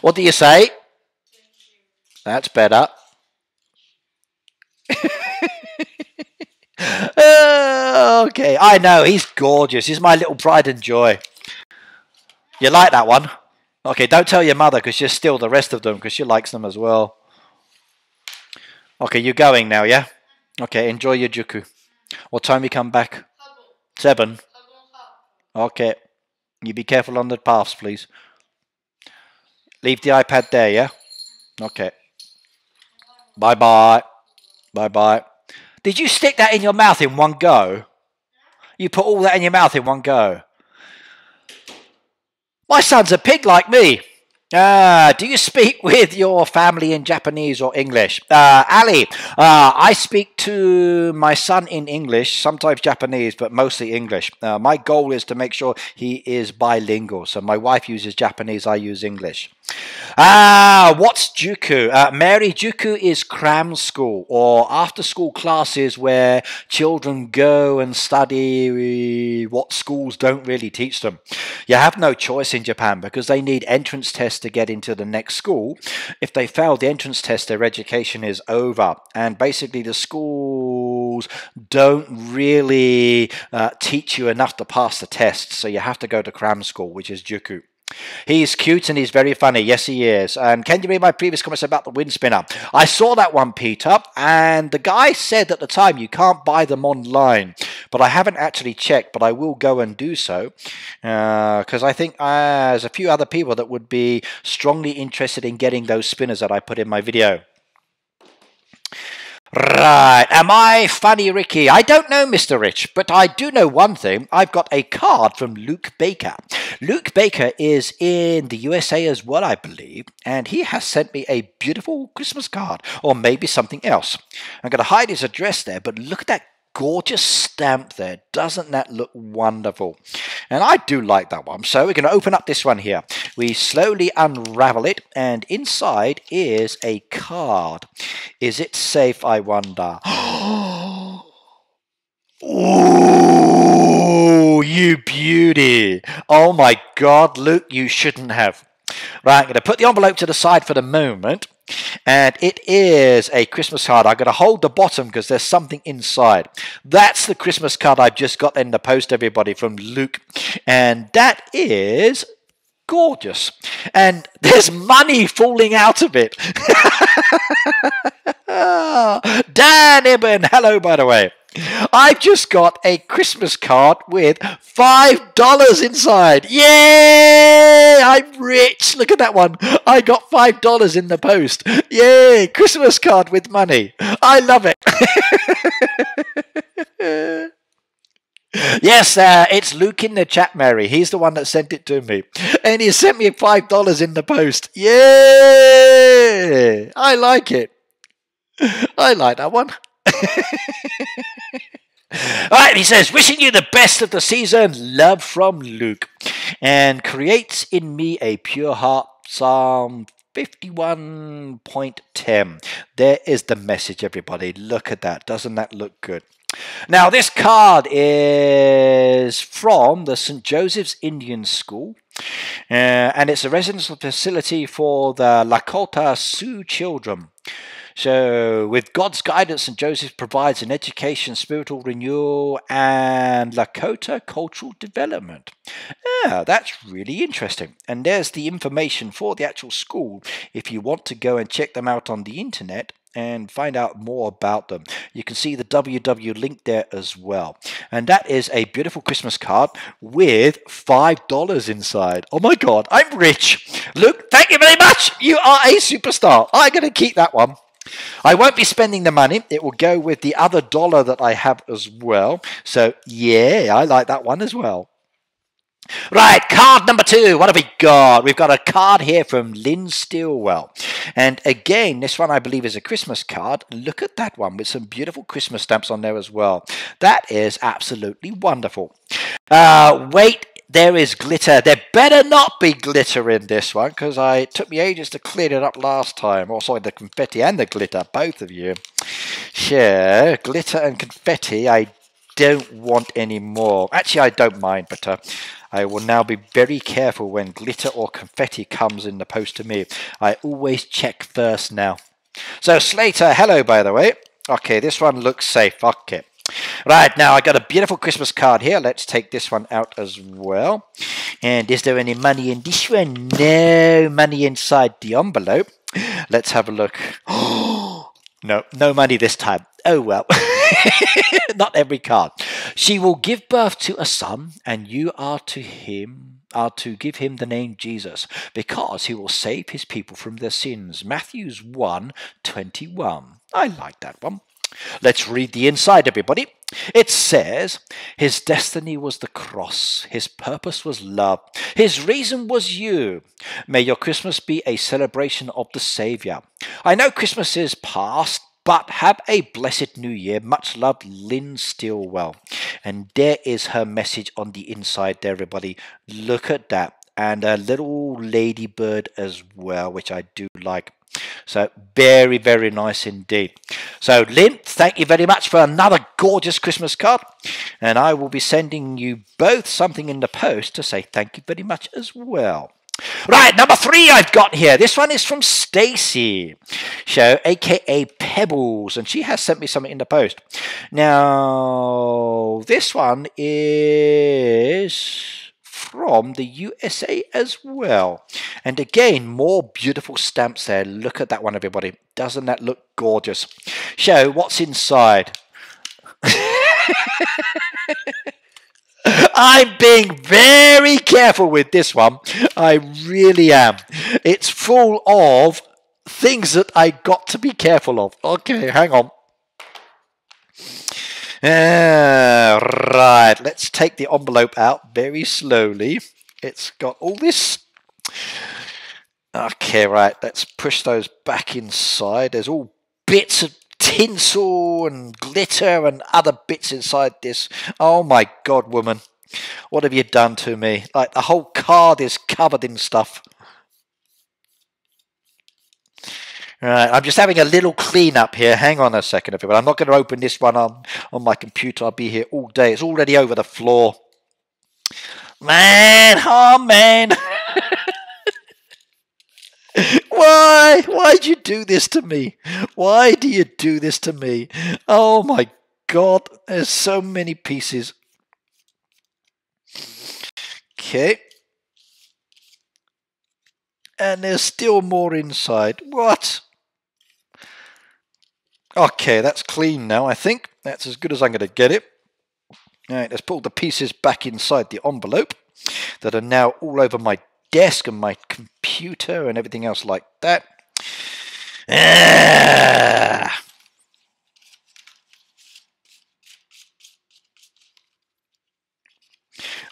What do you say? That's better. Okay, I know, he's gorgeous. He's my little pride and joy. You like that one? Okay, don't tell your mother because she'll steal the rest of them because she likes them as well. Okay, you're going now, yeah? Okay, enjoy your juku. What time you come back? 7? Okay. You be careful on the paths, please. Leave the iPad there, yeah? Okay. Bye-bye. Bye-bye. Did you stick that in your mouth in one go? You put all that in your mouth in one go? My son's a pig like me. Do you speak with your family in Japanese or English? Ali, I speak to my son in English, sometimes Japanese, but mostly English. My goal is to make sure he is bilingual. So my wife uses Japanese, I use English. What's Juku? Mary, Juku is cram school or after school classes where children go and study what schools don't really teach them. You have no choice in Japan because they need entrance tests to get into the next school. If they fail the entrance test, their education is over. And basically the schools don't really teach you enough to pass the test. So you have to go to cram school, which is Juku. He's cute and he's very funny. Yes, he is. And can you read my previous comments about the wind spinner? I saw that one, Peter, and the guy said at the time you can't buy them online. But I haven't actually checked, but I will go and do so because I think there's a few other people that would be strongly interested in getting those spinners that I put in my video. Right, am I funny, Ricky? I don't know, Mr. Rich, but I do know one thing. I've got a card from Luke Baker. Luke Baker is in the USA as well, I believe, and he has sent me a beautiful Christmas card, or maybe something else. I'm going to hide his address there, but look at that gorgeous stamp there. Doesn't that look wonderful? And I do like that one. So we're going to open up this one here. We slowly unravel it, and inside is a card. Is it safe, I wonder? Ooh, you beauty. Oh my God, Luke, you shouldn't have. Right, I'm going to put the envelope to the side for the moment. And it is a Christmas card. I'm going to hold the bottom because there's something inside. That's the Christmas card I've just got in the post, everybody, from Luke. And that is gorgeous. And there's money falling out of it. Dan Ibn, hello, by the way. I've just got a Christmas card with $5 inside. Yay! I'm rich. Look at that one. I got $5 in the post. Yay! Christmas card with money. I love it. Yes, it's Luke in the chat, Mary. He's the one that sent it to me. And he sent me $5 in the post. Yay! I like it. I like that one. Alright, he says, wishing you the best of the season, love from Luke, and creates in me a pure heart. Psalm 51.10. There is the message, everybody. Look at that. Doesn't that look good? Now, this card is from the St. Joseph's Indian School, and it's a residential facility for the Lakota Sioux children. So, with God's guidance, St. Joseph provides an education, spiritual renewal, and Lakota cultural development. Yeah, that's really interesting. And there's the information for the actual school if you want to go and check them out on the internet and find out more about them. You can see the www link there as well. And that is a beautiful Christmas card with $5 inside. Oh my God, I'm rich. Luke, thank you very much. You are a superstar. I'm going to keep that one. I won't be spending the money. It will go with the other dollar that I have as well. So, yeah, I like that one as well. Right, card number 2. What have we got? We've got a card here from Lynn Stilwell. And again, this one I believe is a Christmas card. Look at that one with some beautiful Christmas stamps on there as well. That is absolutely wonderful. Wait. There is glitter. There better not be glitter in this one because it took me ages to clear it up last time. Oh, sorry, the confetti and the glitter, both of you. Yeah, glitter and confetti I don't want anymore. Actually, I don't mind, but I will now be very careful when glitter or confetti comes in the post to me. I always check first now. So, Slater, hello, by the way. Okay, this one looks safe. Okay. Right, now I got a beautiful Christmas card here. Let's take this one out as well. And is there any money in this one? No money inside the envelope. Let's have a look. No, no money this time. Oh well. Not every card. She will give birth to a son, and you are to give him the name Jesus, because he will save his people from their sins. Matthew 1:21. I like that one. Let's read the inside, everybody. It says, his destiny was the cross, his purpose was love, his reason was you. May your Christmas be a celebration of the Saviour. I know Christmas is past, but have a blessed new year. Much love, Lynn Stilwell. And there is her message on the inside there, everybody. Look at that. And a little ladybird as well, which I do like. So very, very nice indeed. So Lynn, thank you very much for another gorgeous Christmas card. And I will be sending you both something in the post to say thank you very much as well. Right, number 3 I've got here. This one is from Stacy, aka Pebbles, and she has sent me something in the post. Now, this one is from the USA as well. And again, more beautiful stamps there. Look at that one, everybody. Doesn't that look gorgeous? So, what's inside? I'm being very careful with this one. I really am. It's full of things that I got to be careful of. Okay, hang on. Right, let's take the envelope out very slowly. It's got all this. Okay, right, let's push those back inside. There's all bits of tinsel and glitter and other bits inside this. Oh my God, woman. What have you done to me? Like, the whole card is covered in stuff. Right, I'm just having a little clean up here. Hang on a second, everyone. I'm not going to open this one on my computer. I'll be here all day. It's already over the floor. Man, oh man. Why? Why'd you do this to me? Why do you do this to me? Oh my God, there's so many pieces. Okay. And there's still more inside. What? Okay, that's clean now, I think. That's as good as I'm going to get it. Alright, let's put all the pieces back inside the envelope that are now all over my desk and my computer and everything else like that.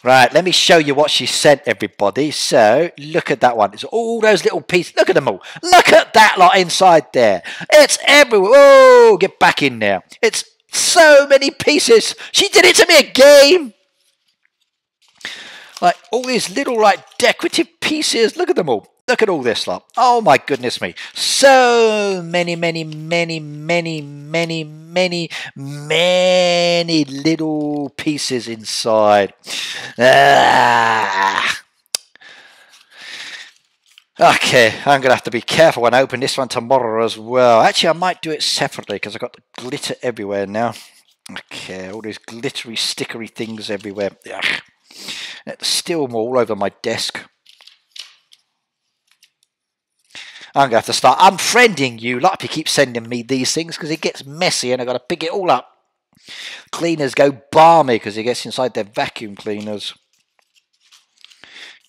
Right, let me show you what she sent, everybody. So, look at that one. It's all those little pieces. Look at them all. Look at that lot inside there. It's everywhere. Oh, get back in there. It's so many pieces. She did it to me again. Like, all these little, like, decorative pieces. Look at them all. Look at all this lot. Oh, my goodness me. So many, many, many, many, many, many, many little pieces inside. Okay, I'm going to have to be careful when I open this one tomorrow as well. Actually, I might do it separately because I've got the glitter everywhere now. Okay, all these glittery, stickery things everywhere. Ugh. There's still more all over my desk. I'm going to have to start unfriending you lot if you keep sending me these things because it gets messy and I've got to pick it all up. Cleaners go balmy because it gets inside their vacuum cleaners.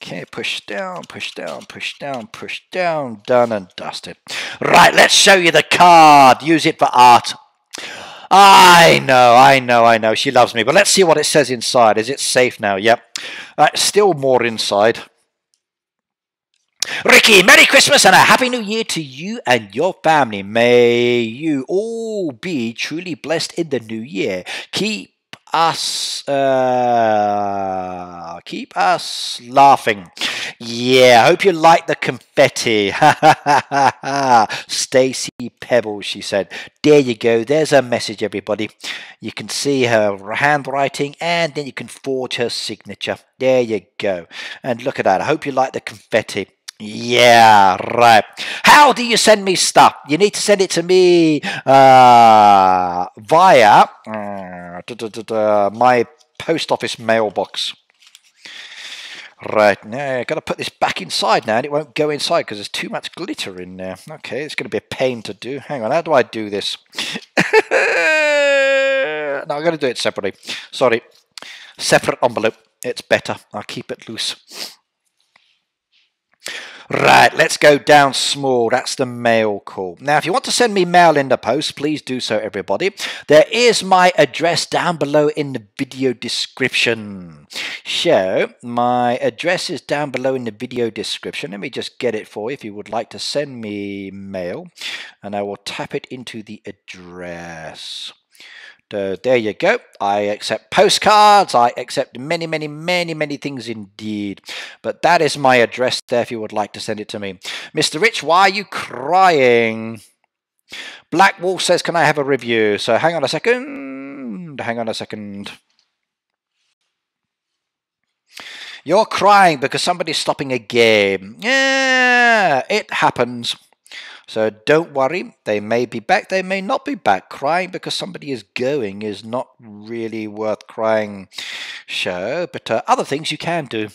Okay, push down, push down, push down, push down, done and dusted. Right, let's show you the card. Use it for art. I know. She loves me. But let's see what it says inside. Is it safe now? Yep. Still more inside. Ricky, Merry Christmas and a Happy New Year to you and your family. May you all be truly blessed in the new year. Keep us laughing. Yeah, I hope you like the confetti. Stacy Pebbles, she said. There you go. There's her message, everybody. You can see her handwriting and then you can forge her signature. There you go. And look at that. I hope you like the confetti. Yeah, right. How do you send me stuff? You need to send it to me via my post office mailbox. Right, now I've got to put this back inside now and it won't go inside because there's too much glitter in there. Okay, it's going to be a pain to do. Hang on, how do I do this? No, I'm going to do it separately. Sorry. Separate envelope. It's better. I'll keep it loose. Right, let's go down small. That's the mail call. Now, if you want to send me mail in the post, please do so, everybody. There is my address down below in the video description. So, my address is down below in the video description. Let me just get it for you if you would like to send me mail. And I will tap it into the address. So there you go. I accept postcards. I accept many, many, many, many things indeed. But that is my address there if you would like to send it to me. Mr. Rich, why are you crying? Black Wolf says, can I have a review? So hang on a second. Hang on a second. You're crying because somebody's stopping a game. Yeah, it happens. So don't worry, they may be back, they may not be back. Crying because somebody is going is not really worth crying, but other things you can do.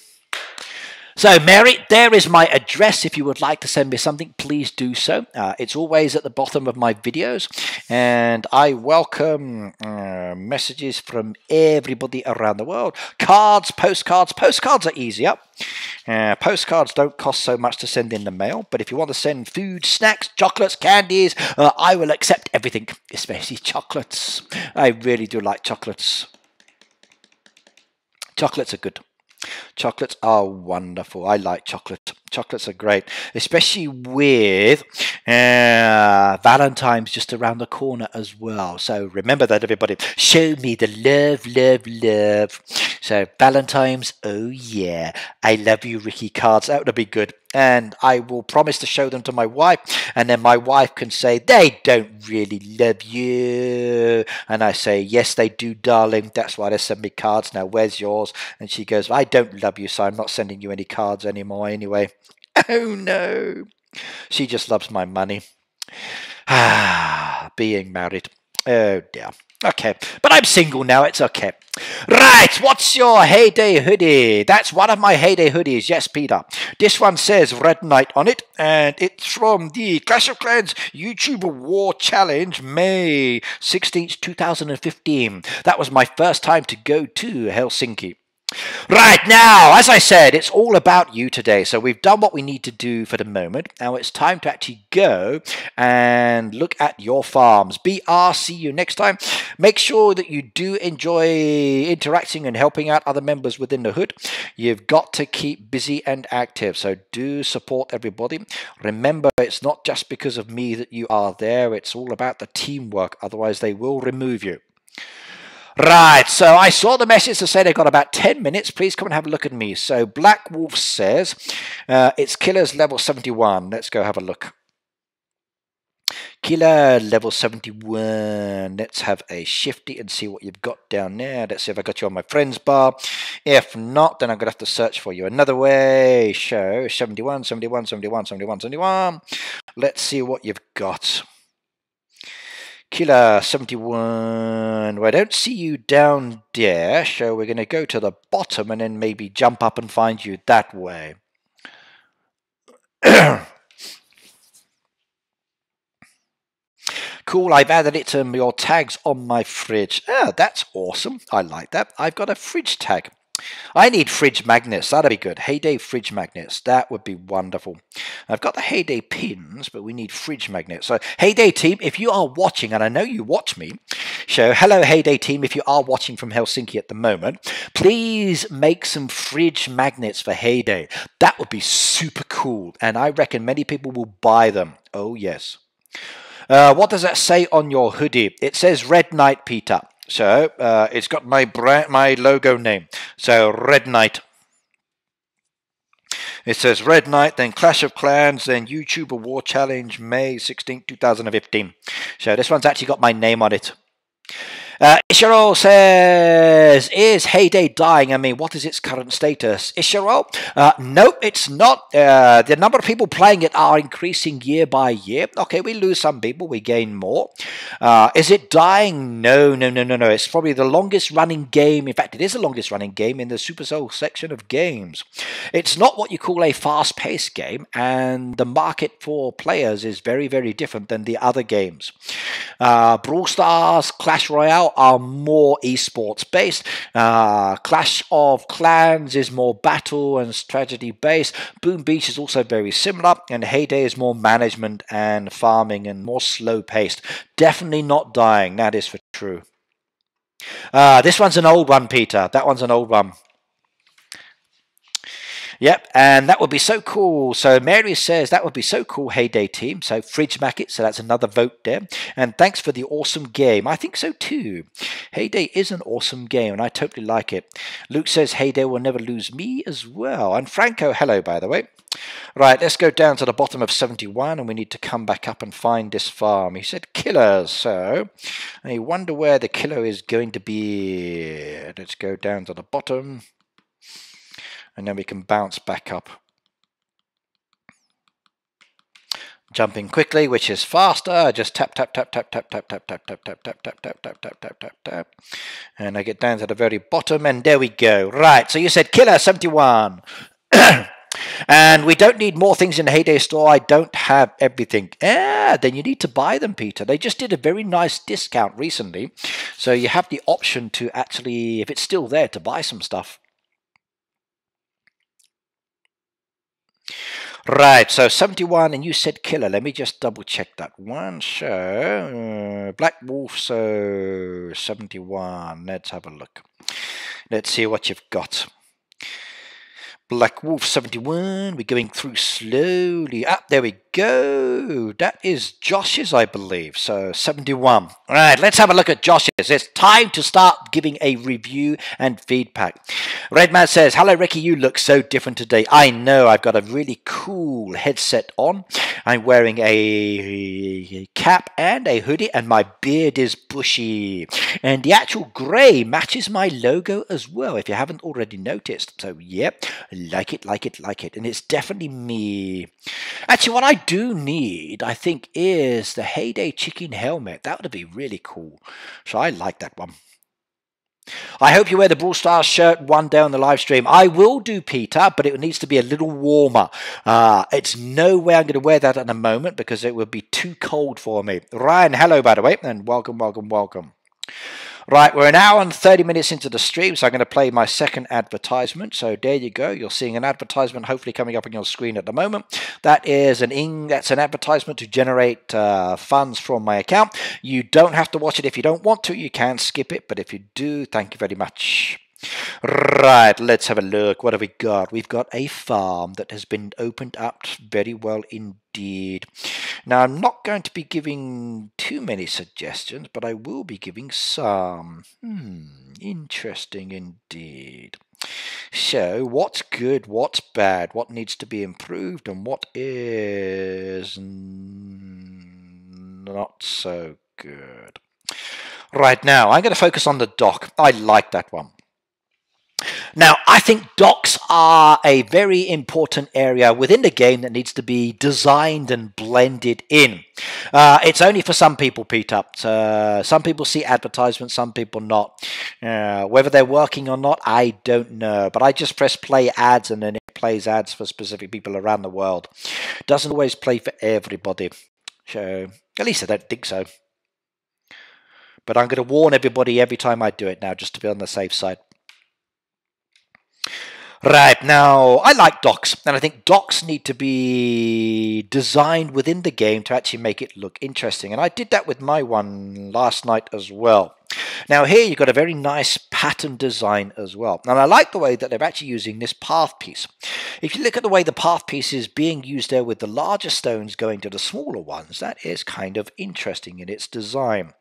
So, Mary, there is my address. If you would like to send me something, please do so. It's always at the bottom of my videos. And I welcome messages from everybody around the world. Cards, postcards. Postcards are easier. Postcards don't cost so much to send in the mail. But if you want to send food, snacks, chocolates, candies, I will accept everything, especially chocolates. I really do like chocolates. Chocolates are good. Chocolates are wonderful. I like chocolate. Chocolates are great, especially with Valentine's just around the corner as well. So remember that, everybody. Show me the love, love, love. So Valentine's, oh yeah. I love you, Ricky cards. That would be good. And I will promise to show them to my wife. And then my wife can say, they don't really love you. And I say, yes, they do, darling. That's why they send me cards. Now, where's yours? And she goes, I don't love you, so I'm not sending you any cards anymore anyway. Oh, no. She just loves my money. Ah, being married. Oh dear. Okay, but I'm single now, it's okay. Right, what's your Heyday hoodie? That's one of my Heyday hoodies, yes, Peter. This one says Red Knight on it, and it's from the Clash of Clans YouTube War Challenge, May 16th, 2015. That was my first time to go to Helsinki. Right, now, as I said, it's all about you today. So we've done what we need to do for the moment. Now it's time to actually go and look at your farms. BR, see you next time. Make sure that you do enjoy interacting and helping out other members within the hood. You've got to keep busy and active. So do support everybody. Remember, it's not just because of me that you are there. It's all about the teamwork. Otherwise, they will remove you. Right, so I saw the message to say they've got about 10 minutes. Please come and have a look at me. So Black Wolf says it's Killer's level 71. Let's go have a look. Killer level 71. Let's have a shifty and see what you've got down there. Let's see if I got you on my friends bar. If not, then I'm going to have to search for you another way. Show 71, 71, 71, 71, 71. Let's see what you've got. Killer 71. Well, I don't see you down there, so we're going to go to the bottom and then maybe jump up and find you that way. Cool, I've added it to your tags on my fridge. Oh, that's awesome. I like that. I've got a fridge tag. I need fridge magnets. That'd be good. Heyday fridge magnets. That would be wonderful. I've got the Heyday pins, but we need fridge magnets. So, Heyday team, if you are watching, and I know you watch me, so hello Heyday team, if you are watching from Helsinki at the moment, please make some fridge magnets for Heyday. That would be super cool, and I reckon many people will buy them. Oh, yes. What does that say on your hoodie? It says Red Knight, Peter. So, it's got my logo name. So, Red Knight. It says Red Knight, then Clash of Clans, then YouTuber War Challenge, May 16, 2015. So, this one's actually got my name on it. Ishiro says, is Heyday dying? I mean, what is its current status? Ishiro? Nope, it's not. The number of people playing it are increasing year by year. Okay, we lose some people, we gain more. Is it dying? No. It's probably the longest running game. In fact, it is the longest running game in the Supercell section of games. It's not what you call a fast-paced game, and the market for players is very, very different than the other games. Brawl Stars, Clash Royale are more esports based. Clash of Clans is more battle and strategy based. Boom Beach is also very similar, and Heyday is more management and farming and more slow paced. Definitely not dying, that is for true. This one's an old one, Peter. That one's an old one. Yep, and that would be so cool. So Mary says that would be so cool, Heyday team. So Fridge Macket, so that's another vote there. And thanks for the awesome game. I think so too. Heyday is an awesome game, and I totally like it. Luke says Heyday will never lose me as well. And Franco, hello, by the way. Right, let's go down to the bottom of 71, and we need to come back up and find this farm. He said killers, so I wonder where the killer is going to be. Let's go down to the bottom. And then we can bounce back up. Jumping quickly, which is faster. Just tap, tap, tap, tap, tap, tap, tap, tap, tap, tap, tap, tap, tap, tap, tap, tap, tap, tap. And I get down to the very bottom, and there we go. Right, so you said Killer 71. And we don't need more things in the Heyday store. I don't have everything. Then you need to buy them, Peter. They just did a very nice discount recently. So you have the option to actually, if it's still there, to buy some stuff. Right, so 71, and you said killer. Let me just double check that one. So, Black Wolf, so 71. Let's have a look. Let's see what you've got. Black Wolf 71. We're going through slowly. Ah, there we go. That is Josh's, I believe. So 71. All right, let's have a look at Josh's. It's time to start giving a review and feedback. Redman says, hello, Ricky. You look so different today. I know. I've got a really cool headset on. I'm wearing a cap and a hoodie, and my beard is bushy. And the actual grey matches my logo as well, if you haven't already noticed. So, yep. Like it. And it's definitely me. Actually, what I do need, I think, is the Heyday Chicken helmet. That would be really cool. So I like that one. I hope you wear the Brawl Stars shirt one day on the live stream. I will do, Peter, but it needs to be a little warmer. It's no way I'm going to wear that at the moment because it would be too cold for me. Ryan, hello, by the way, and welcome, welcome, welcome. Right, we're an hour and 30 minutes into the stream, so I'm going to play my second advertisement. So there you go. You're seeing an advertisement hopefully coming up on your screen at the moment. That's an advertisement to generate funds from my account. You don't have to watch it if you don't want to. You can skip it, but if you do, thank you very much. Right, let's have a look. What have we got? We've got a farm that has been opened up very well indeed. Now, I'm not going to be giving too many suggestions, but I will be giving some. Interesting indeed. So, what's good, what's bad, what needs to be improved, and what is not so good. Right now, I'm going to focus on the dock. I like that one. Now, I think docks are a very important area within the game that needs to be designed and blended in. It's only for some people, Peter. Some people see advertisements, some people not. Whether they're working or not, I don't know. But I just press play ads and then it plays ads for specific people around the world. It doesn't always play for everybody. So, at least I don't think so. But I'm going to warn everybody every time I do it now, just to be on the safe side. Right, now, I like docks, and I think docks need to be designed within the game to actually make it look interesting. And I did that with my one last night as well. Now here you've got a very nice pattern design as well. And I like the way that they're actually using this path piece. If you look at the way the path piece is being used there with the larger stones going to the smaller ones, that is kind of interesting in its design.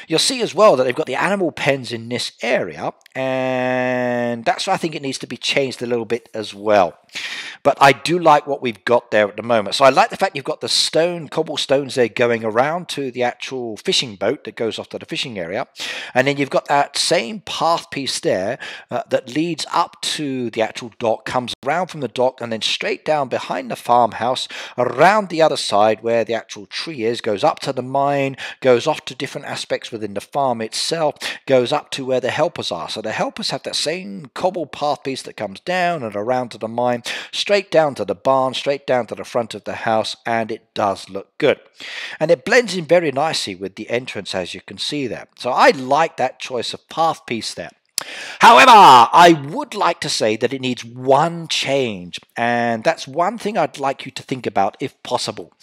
You'll see as well that they've got the animal pens in this area, and that's why I think it needs to be changed a little bit as well. But I do like what we've got there at the moment. So I like the fact you've got the cobblestones there going around to the actual fishing boat that goes off to the fishing area. And then you've got that same path piece there that leads up to the actual dock, comes around from the dock and then straight down behind the farmhouse, around the other side where the actual tree is, goes up to the mine, goes off to different aspects within the farm itself, goes up to where the helpers are. So the helpers have that same cobble path piece that comes down and around to the mine, straight down to the barn, straight down to the front of the house, and it does look good. And it blends in very nicely with the entrance, as you can see there. So I like that choice of path piece there. However, I would like to say that it needs one change, and that's one thing I'd like you to think about if possible.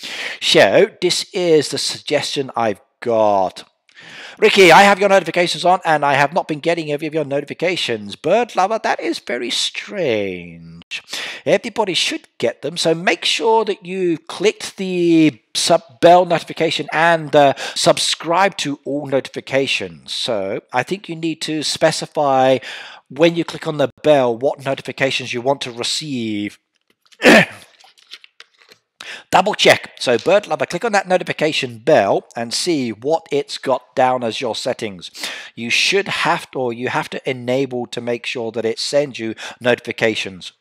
So this is the suggestion I've got. Ricky, I have your notifications on, and I have not been getting any of your notifications. Bird Lover, that is very strange. Everybody should get them, so make sure that you clicked the bell notification and subscribe to all notifications. So I think you need to specify when you click on the bell what notifications you want to receive. Double check. So Bird Lover, click on that notification bell and see what it's got down as your settings. You should have to, or you have to enable to make sure that it sends you notifications.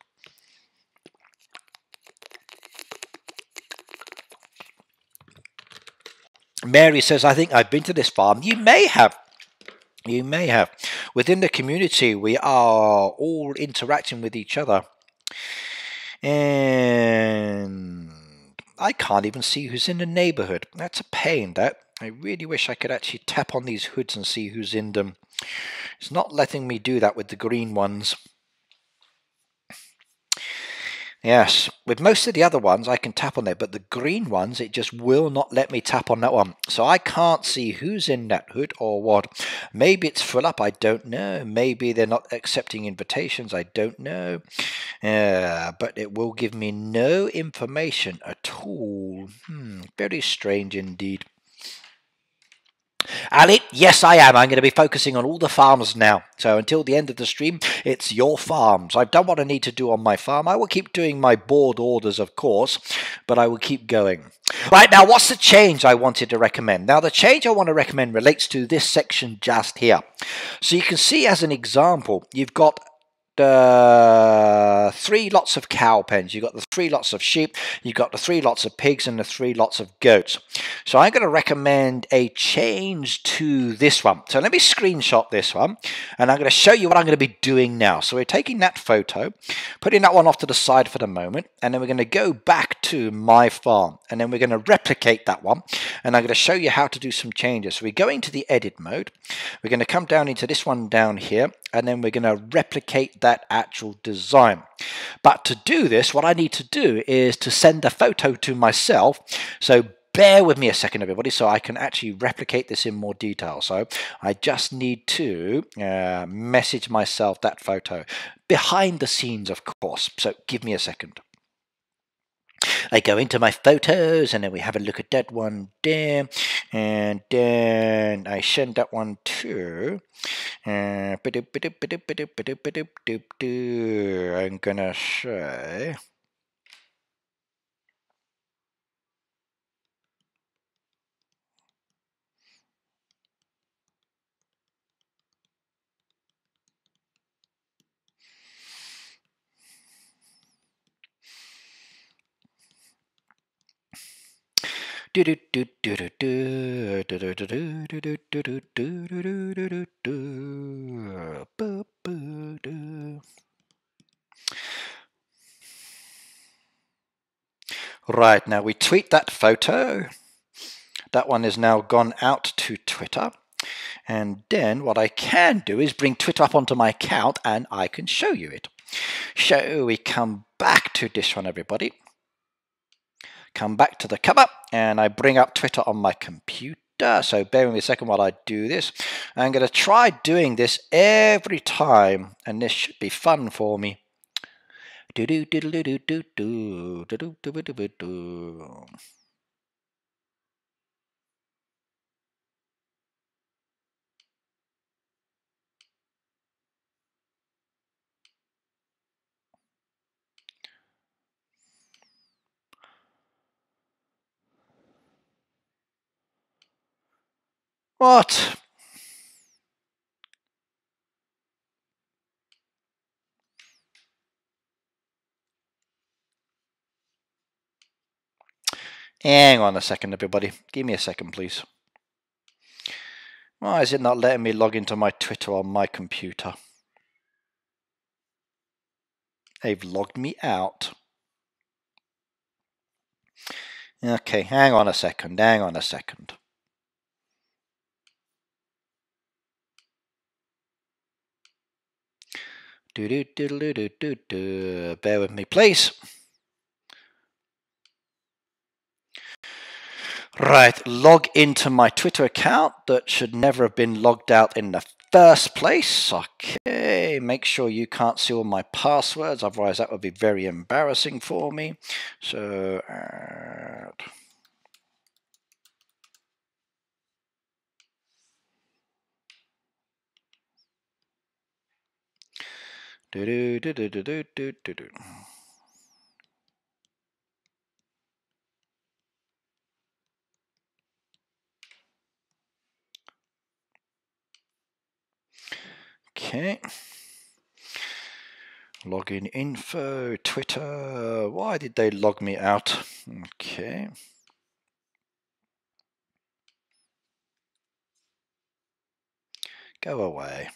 Mary says, I think I've been to this farm. You may have. You may have. Within the community, we are all interacting with each other. And I can't even see who's in the neighborhood. That's a pain, that. I really wish I could actually tap on these hoods and see who's in them. It's not letting me do that with the green ones. Yes, with most of the other ones I can tap on there, but the green ones, it just will not let me tap on that one. So I can't see who's in that hood or what. Maybe it's full up, I don't know. Maybe they're not accepting invitations, I don't know. But it will give me no information at all. Very strange indeed. Ali, yes I am. I'm going to be focusing on all the farms now. So until the end of the stream, it's your farms. I've done what I need to do on my farm. I will keep doing my board orders, of course, but I will keep going. Right, now what's the change I wanted to recommend? Now the change I want to recommend relates to this section just here. So you can see as an example, you've got three lots of cow pens. You've got the three lots of sheep, you've got the three lots of pigs, and the three lots of goats. So I'm going to recommend a change to this one. So let me screenshot this one, and I'm going to show you what I'm going to be doing now. So we're taking that photo, putting that one off to the side for the moment, and then we're going to go back to my farm, and then we're going to replicate that one, and I'm going to show you how to do some changes. So we go into the edit mode, we're going to come down into this one down here, and then we're going to replicate that actual design. But to do this, what I need to do is to send a photo to myself. So bear with me a second, everybody, so I can actually replicate this in more detail. So I just need to message myself that photo behind the scenes, of course. So give me a second. I go into my photos, and then we have a look at that one there, and then I send that one to I'm gonna say right, now we tweet that photo. That one is now gone out to Twitter. And then what I can do is bring Twitter up onto my account, and I can show you it. So we come back to this one, everybody. Come back to the cover, and I bring up Twitter on my computer. So bear with me a second while I do this. I'm going to try doing this every time, and this should be fun for me. What? Hang on a second, everybody. Give me a second, please. Why is it not letting me log into my Twitter on my computer? They've logged me out. Okay, hang on a second. Hang on a second. Bear with me, please. Right, log into my Twitter account that should never have been logged out in the first place. Okay, make sure you can't see all my passwords, otherwise that would be very embarrassing for me. So, okay. Login info, Twitter. Why did they log me out? Okay. Go away.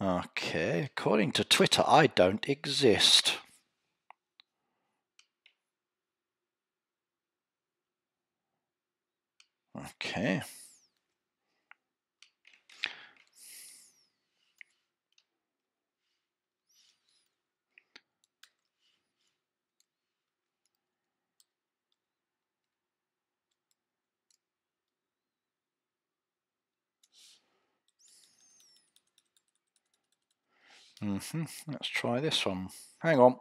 Okay, according to Twitter, I don't exist. Okay. Let's try this one. Hang on.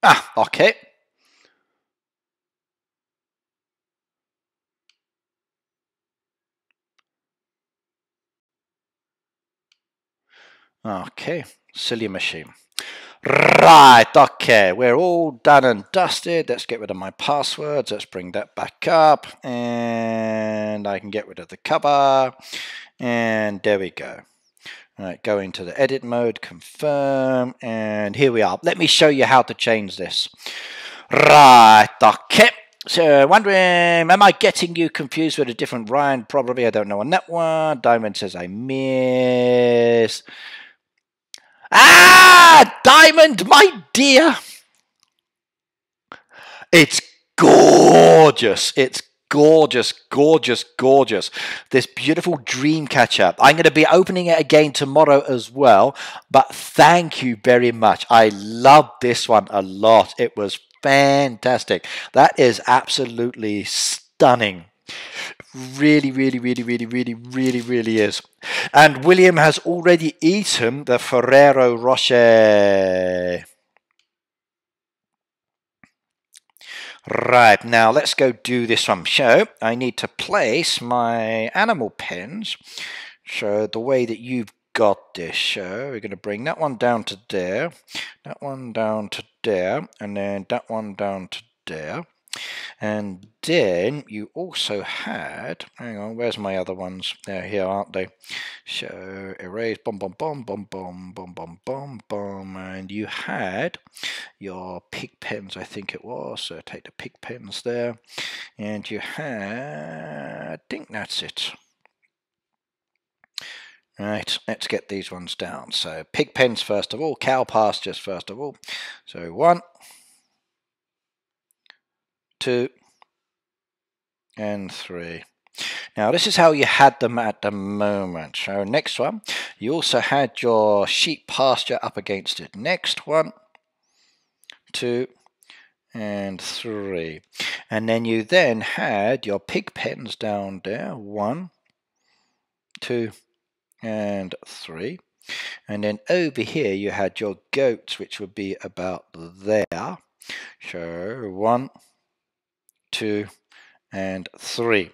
Ah, okay. Okay, silly machine. Right, okay, we're all done and dusted. Let's get rid of my passwords. Let's bring that back up. And I can get rid of the cover. And there we go. All right, go into the edit mode, confirm, and here we are. Let me show you how to change this. Right, okay. So, wondering, am I getting you confused with a different Ryan? Probably, I don't know on that one. Diamond says I miss. Ah, Diamond, my dear. It's gorgeous. It's gorgeous, gorgeous, gorgeous. This beautiful dream catcher. I'm going to be opening it again tomorrow as well. But thank you very much. I love this one a lot. It was fantastic. That is absolutely stunning. Really, really, really, really, really, really, really is. And William has already eaten the Ferrero Rocher. Right, now let's go do this one. So I need to place my animal pens. So the way that you've got this, so we're going to bring that one down to there, that one down to there, and then that one down to there. And then you also had, hang on, where's my other ones? They're here, aren't they? So erase, boom, boom, boom, boom, boom, boom, boom, boom, boom, and you had your pig pens, I think it was. So take the pig pens there, and you had, I think that's it. Right, let's get these ones down. So pig pens first of all, cow pastures first of all. So 1, 2, and 3. Now this is how you had them at the moment. So next one, you also had your sheep pasture up against it. Next, 1, 2, and 3. And then you then had your pig pens down there. 1, 2, and 3. And then over here you had your goats, which would be about there. So 1, 2, and 3.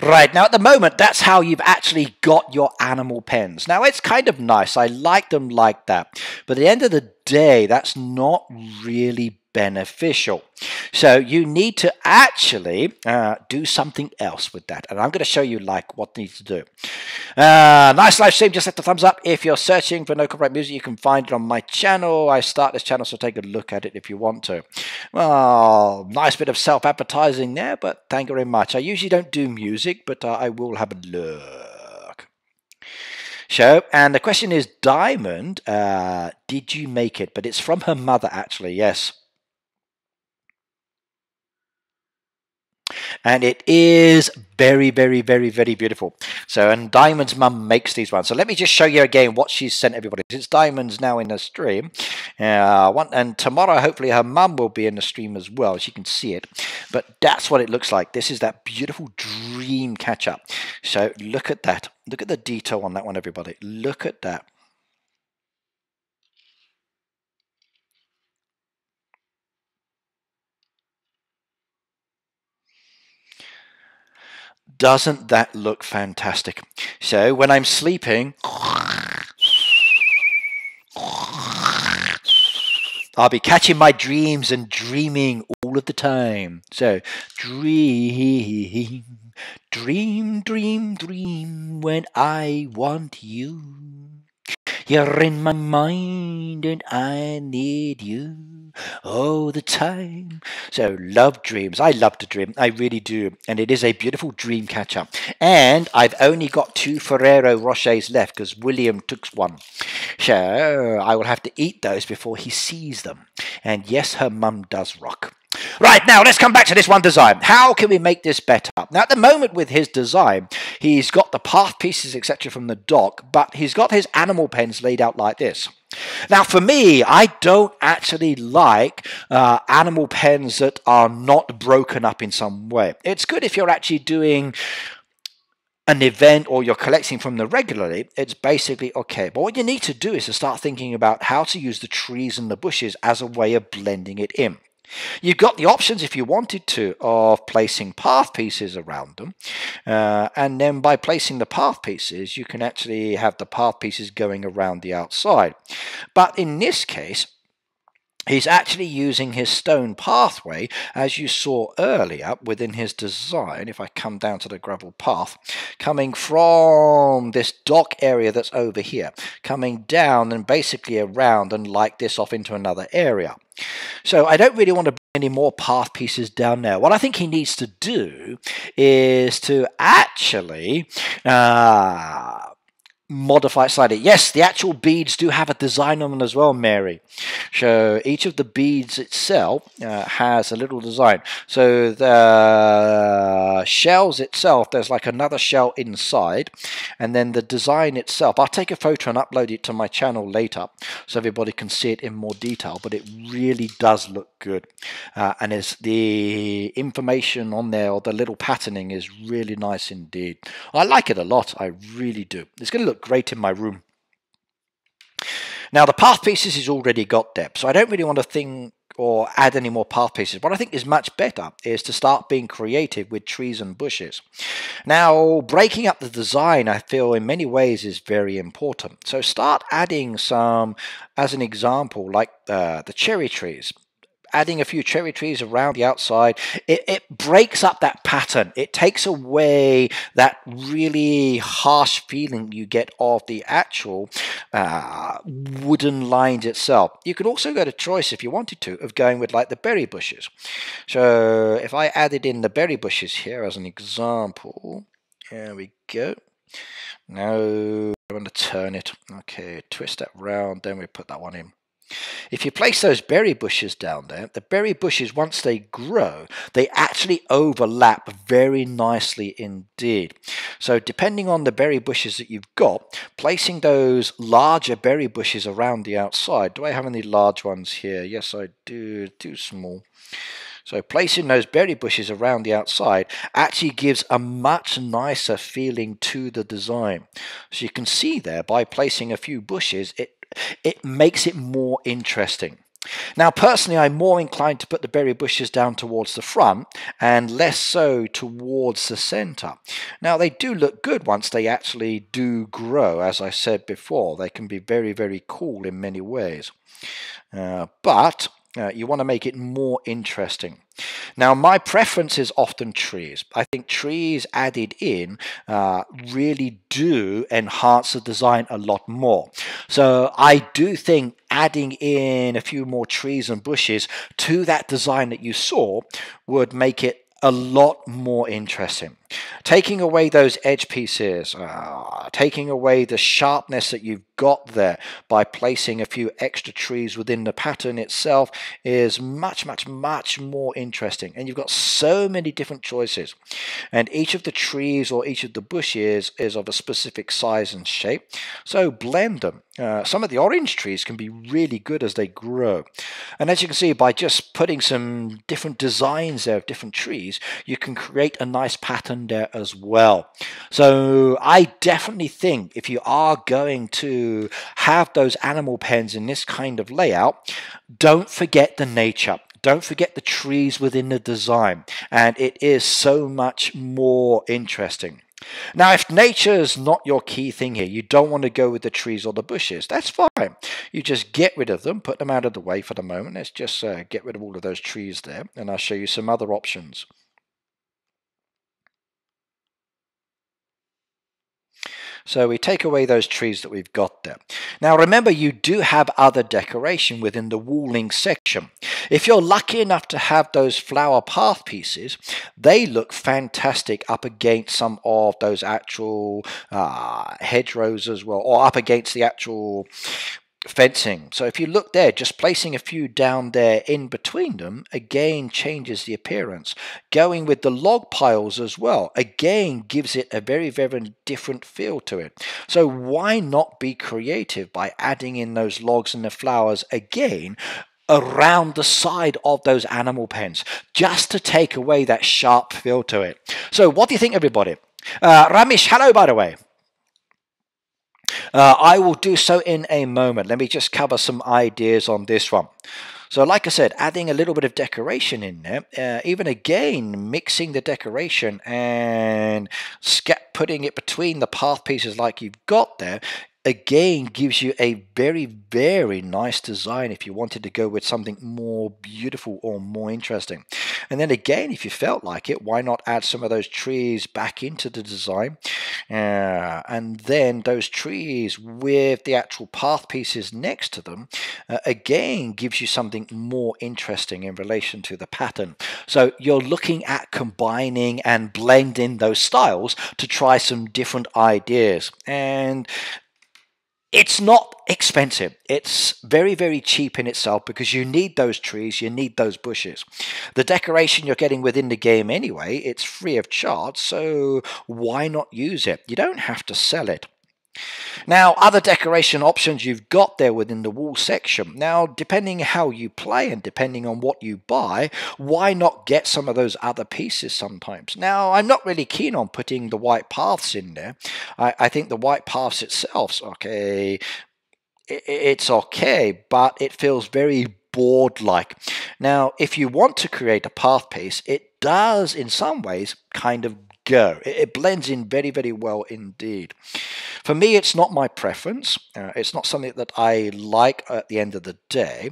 Right, now at the moment, that's how you've actually got your animal pens. Now, it's kind of nice. I like them like that. But at the end of the day, that's not really beneficial. So you need to actually do something else with that. And I'm going to show you like what needs to do. Nice live stream. Just hit the thumbs up. If you're searching for no copyright music, you can find it on my channel. I start this channel, so take a look at it if you want to. Well, nice bit of self-advertising there, but thank you very much. I usually don't do music, but I will have a look. So, and the question is, Diamond, did you make it? But it's from her mother, actually, yes. And it is very, very, very, very beautiful. So, and Diamond's mum makes these ones. So let me just show you again what she's sent everybody. It's Diamond's now in the stream. And tomorrow, hopefully, her mum will be in the stream as well. She can see it. But that's what it looks like. This is that beautiful dream catcher. So look at that. Look at the detail on that one, everybody. Look at that. Doesn't that look fantastic? So when I'm sleeping, I'll be catching my dreams and dreaming all of the time. So dream, dream, dream, dream when I want you. You're in my mind and I need you all the time. So love dreams. I love to dream. I really do. And it is a beautiful dream catcher. And I've only got 2 Ferrero Rochers left because William took one. So I will have to eat those before he sees them. And yes, her mum does rock. Right, now let's come back to this one design. How can we make this better? Now, at the moment with his design, he's got the path pieces, etc. from the dock, but he's got his animal pens laid out like this. Now, for me, I don't actually like animal pens that are not broken up in some way. It's good if you're actually doing an event or you're collecting from them regularly, it's basically okay. But what you need to do is to start thinking about how to use the trees and the bushes as a way of blending it in. You've got the options, if you wanted to, of placing path pieces around them. And then by placing the path pieces, you can actually have the path pieces going around the outside. But in this case, he's actually using his stone pathway, as you saw earlier within his design. If I come down to the gravel path, coming from this dock area that's over here, coming down and basically around and like this off into another area. So I don't really want to bring any more path pieces down there. What I think he needs to do is to actually modify it slightly. Yes, the actual beads do have a design on them as well, Mary. So each of the beads itself has a little design. So the shells itself, there's like another shell inside, and then the design itself, I'll take a photo and upload it to my channel later so everybody can see it in more detail, but it really does look good. And is the information on there, or the little patterning, is really nice indeed. I like it a lot, I really do. It's going to look great in my room. Now the path pieces is already got there, so I don't really want to think or add any more path pieces. What I think is much better is to start being creative with trees and bushes. Now breaking up the design, I feel in many ways is very important. So start adding some, as an example, like the cherry trees. Adding a few cherry trees around the outside, it breaks up that pattern. It takes away that really harsh feeling you get of the actual wooden lines itself. You could also go to choice, if you wanted to, of going with like the berry bushes. So if I added in the berry bushes here as an example, there we go. Now I'm going to turn it. Okay, twist that round, then we put that one in. If you place those berry bushes down there, the berry bushes, once they grow, they actually overlap very nicely indeed. So depending on the berry bushes that you've got, placing those larger berry bushes around the outside. Do I have any large ones here? Yes, I do. Too small. So placing those berry bushes around the outside actually gives a much nicer feeling to the design. So you can see there, by placing a few bushes, it makes it more interesting. Now personally, I'm more inclined to put the berry bushes down towards the front and less so towards the center. Now they do look good once they actually do grow. As I said before, they can be very, very cool in many ways. But you want to make it more interesting. Now my preference is often trees. I think trees added in really do enhance the design a lot more. So I do think adding in a few more trees and bushes to that design that you saw would make it a lot more interesting. Taking away those edge pieces, taking away the sharpness that you've got there by placing a few extra trees within the pattern itself is much, much, much more interesting. And you've got so many different choices. And each of the trees or each of the bushes is of a specific size and shape. So blend them. Some of the orange trees can be really good as they grow. And as you can see, by just putting some different designs there of different trees, you can create a nice pattern there as well. So I definitely think if you are going to have those animal pens in this kind of layout, don't forget the nature. Don't forget the trees within the design, and it is so much more interesting. Now, if nature is not your key thing here, you don't want to go with the trees or the bushes, that's fine. You just get rid of them, put them out of the way for the moment. Let's just get rid of all of those trees there, and I'll show you some other options. So we take away those trees that we've got there. Now remember, you do have other decoration within the walling section. If you're lucky enough to have those flower path pieces, they look fantastic up against some of those actual hedgerows as well, or up against the actual fencing. So if you look there, just placing a few down there in between them again changes the appearance. Going with the log piles as well again gives it a very, very different feel to it. So why not be creative by adding in those logs and the flowers again around the side of those animal pens, just to take away that sharp feel to it. So what do you think, everybody? Ramesh, hello, by the way. I will do so in a moment. Let me just cover some ideas on this one. So like I said, adding a little bit of decoration in there, even again, mixing the decoration and putting it between the path pieces like you've got there, again gives you a very, very nice design if you wanted to go with something more beautiful or more interesting. And then again, if you felt like it, why not add some of those trees back into the design? And then those trees with the actual path pieces next to them, again gives you something more interesting in relation to the pattern. So you're looking at combining and blending those styles to try some different ideas. And it's not expensive. It's very, very cheap in itself because you need those trees, you need those bushes. The decoration you're getting within the game anyway, it's free of charge, so why not use it? You don't have to sell it. Now, other decoration options you've got there within the wall section. Now, depending how you play and depending on what you buy, why not get some of those other pieces sometimes? Now, I'm not really keen on putting the white paths in there. I think the white paths itself, okay, it's okay, but it feels very board-like. Now, if you want to create a path piece, it does in some ways kind of go. It blends in very, very well indeed. For me, it's not my preference. It's not something that I like at the end of the day,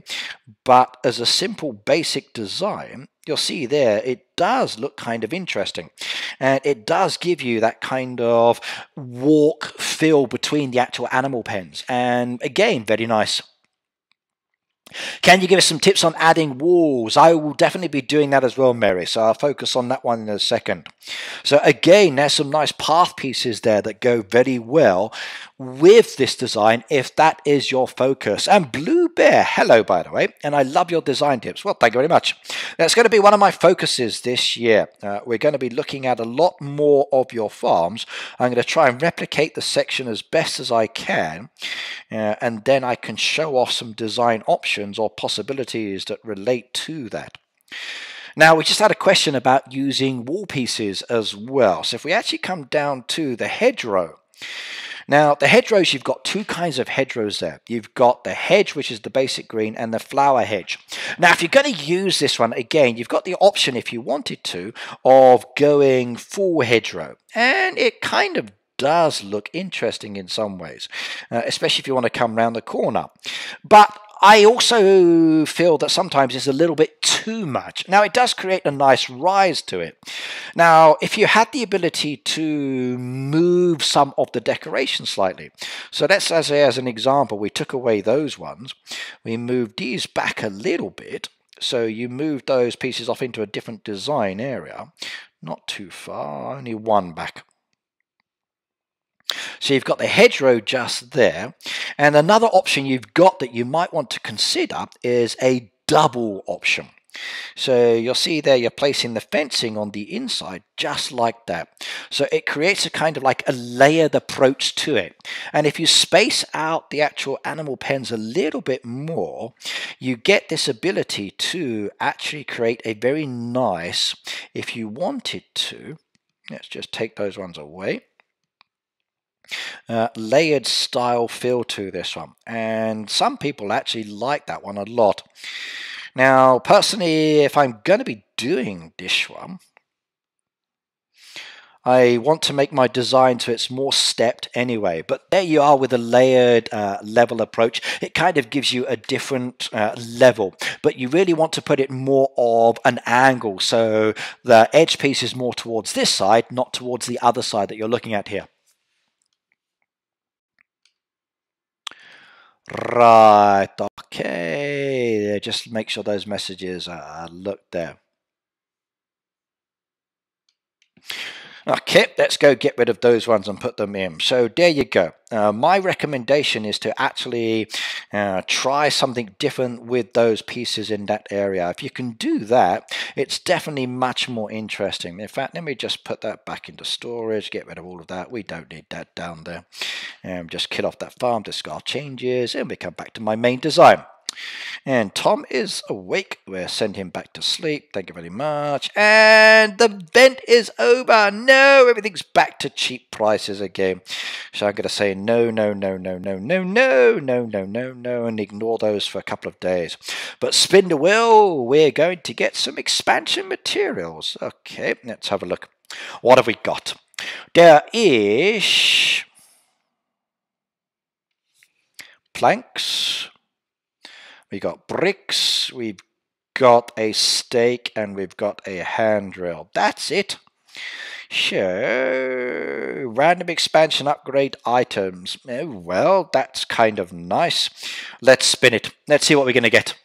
but as a simple basic design, you'll see there, it does look kind of interesting. And it does give you that kind of walk feel between the actual animal pens. And again, very nice. Can you give us some tips on adding walls? I will definitely be doing that as well, Mary, so I'll focus on that one in a second. So again, there's some nice path pieces there that go very well with this design if that is your focus. And Blue Bear, hello, by the way, and I love your design tips. Well, thank you very much. That's going to be one of my focuses this year. We're going to be looking at a lot more of your farms. I'm going to try and replicate the section as best as I can, and then I can show off some design options or possibilities that relate to that. Now, we just had a question about using wall pieces as well. So if we actually come down to the hedgerow, now, the hedgerows, you've got two kinds of hedgerows there. You've got the hedge, which is the basic green, and the flower hedge. Now, if you're going to use this one, again, you've got the option, if you wanted to, of going full hedgerow. And it kind of does look interesting in some ways, especially if you want to come round the corner. But I also feel that sometimes it's a little bit too much. Now, it does create a nice rise to it. Now, if you had the ability to move some of the decoration slightly, so let's say as an example, we took away those ones, we moved these back a little bit, so you move those pieces off into a different design area, not too far, only one back. So you've got the hedgerow just there. And another option you've got that you might want to consider is a double option. So you'll see there you're placing the fencing on the inside just like that. So it creates a kind of like a layered approach to it. And if you space out the actual animal pens a little bit more, you get this ability to actually create a very nice, if you wanted to, let's just take those ones away. Layered style feel to this one, and some people actually like that one a lot. Now, personally, if I'm going to be doing this one, I want to make my design so it's more stepped anyway. But there you are with a layered level approach. It kind of gives you a different level, but you really want to put it more of an angle. So the edge piece is more towards this side, not towards the other side that you're looking at here. Right, okay, just make sure those messages are looked there. Okay, let's go get rid of those ones and put them in. So there you go. My recommendation is to actually try something different with those pieces in that area. If you can do that, it's definitely much more interesting. In fact, let me just put that back into storage, get rid of all of that. We don't need that down there. Just kill off that farm, discard changes, and we come back to my main design. And Tom is awake. We'll send him back to sleep. Thank you very much. And the vent is over. No, everything's back to cheap prices again. So I'm going to say no, no, no, no, no, no, no, no, no, no, no, and ignore those for a couple of days. But spin the wheel. We're going to get some expansion materials. Okay, let's have a look. What have we got? There is planks. We got bricks, we've got a stake, and we've got a handrail. That's it. So, random expansion upgrade items. Oh, well, that's kind of nice. Let's spin it. Let's see what we're going to get.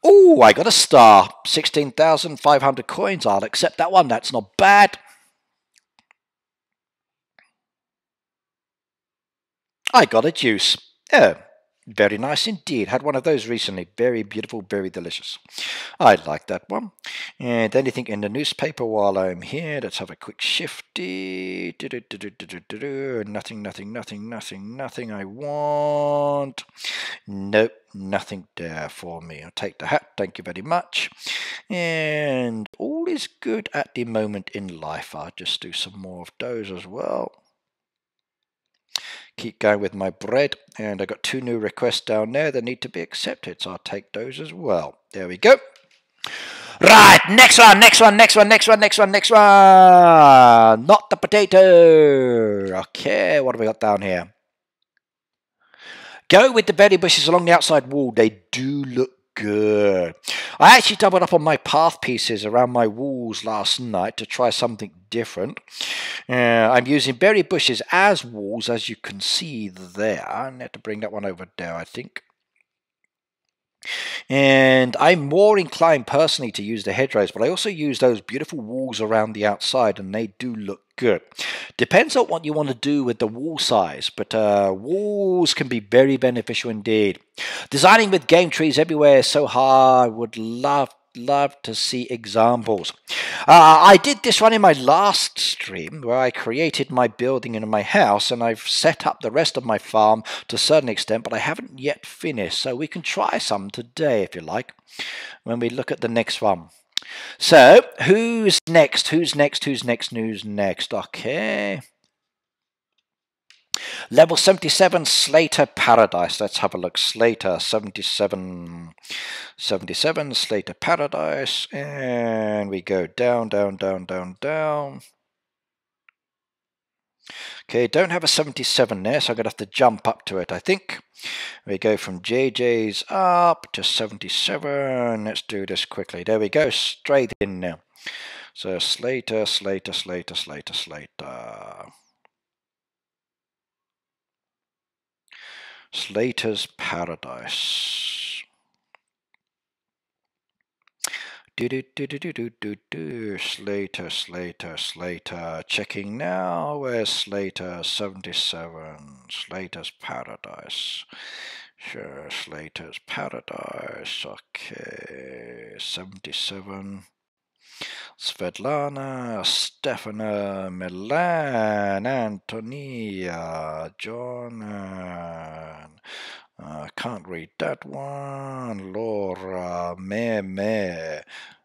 Oh, I got a star. 16,500 coins. I'll accept that one. That's not bad. I got a juice. Oh, very nice indeed. Had one of those recently. Very beautiful, very delicious. I like that one. And anything in the newspaper while I'm here? Let's have a quick shifty. Nothing, nothing, nothing, nothing, nothing I want. Nope, nothing there for me. I'll take the hat. Thank you very much. And all is good at the moment in life. I'll just do some more of those as well. Keep going with my bread, and I got 2 new requests down there that need to be accepted, so I'll take those as well. There we go. Right, next one, next one, next one, next one, next one, next one. Not the potato. Okay, what have we got down here? Go with the berry bushes along the outside wall. They do look good. I actually doubled up on my path pieces around my walls last night to try something different. I'm using berry bushes as walls, as you can see there. I need to bring that one over there, I think. And I'm more inclined personally to use the hedgerows, but I also use those beautiful walls around the outside, and they do look good. Depends on what you want to do with the wall size, but walls can be very beneficial indeed. Designing with game trees everywhere is so hard. Would love to see examples. I did this one in my last stream where I created my building in my house, and I've set up the rest of my farm to a certain extent, but I haven't yet finished, so we can try some today if you like when we look at the next one. So who's next? Who's next? Who's next? Who's next? Okay. Level 77, Slater Paradise. Let's have a look. Slater 77, Slater Paradise. And we go down, down, down, down, down. Okay, don't have a 77 there, so I'm going to have to jump up to it, I think. We go from JJ's up to 77. Let's do this quickly. There we go, straight in now. So Slater, Slater, Slater, Slater, Slater. Slater's Paradise. Slater, Slater, Slater. Checking now. Where's Slater? 77. Slater's Paradise. Sure, Slater's Paradise. Okay. 77. Svetlana, Stefana, Milan, Antonia, John, can't read that one, Laura, Meme,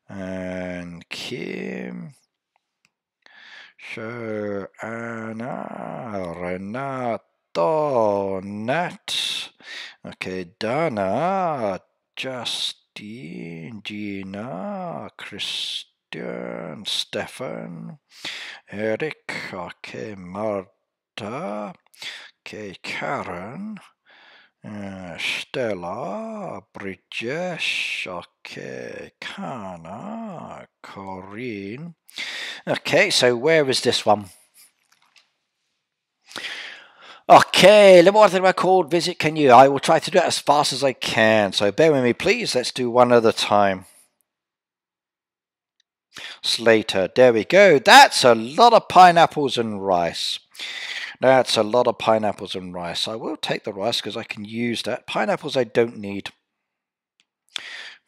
and Kim, sure, Anna, Renato, Nat, okay, Dana, Justine, Gina, Christine, Stefan, Eric, okay, Marta, okay, Karen, Stella, Bridgesh, okay, Kana, Corinne. Okay, so where is this one? Okay, what have I called? Visit, can you? I will try to do it as fast as I can, so bear with me, please. Let's do one at a time. Slater, there we go. That's a lot of pineapples and rice. That's a lot of pineapples and rice. I will take the rice because I can use that. Pineapples I don't need.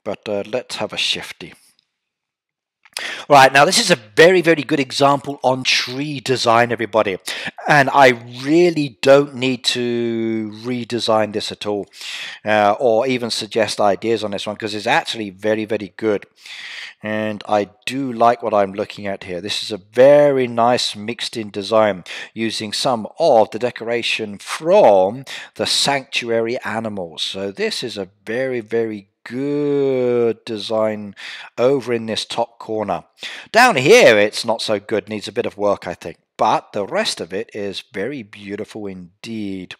But let's have a shifty. Right, now this is a very, very good example on tree design, everybody. And I really don't need to redesign this at all, or even suggest ideas on this one, because it's actually very, very good. And I do like what I'm looking at here. This is a very nice mixed in design using some of the decoration from the sanctuary animals. So this is a very, very good design over in this top corner. Down here it's not so good, needs a bit of work, I think, but the rest of it is very beautiful indeed.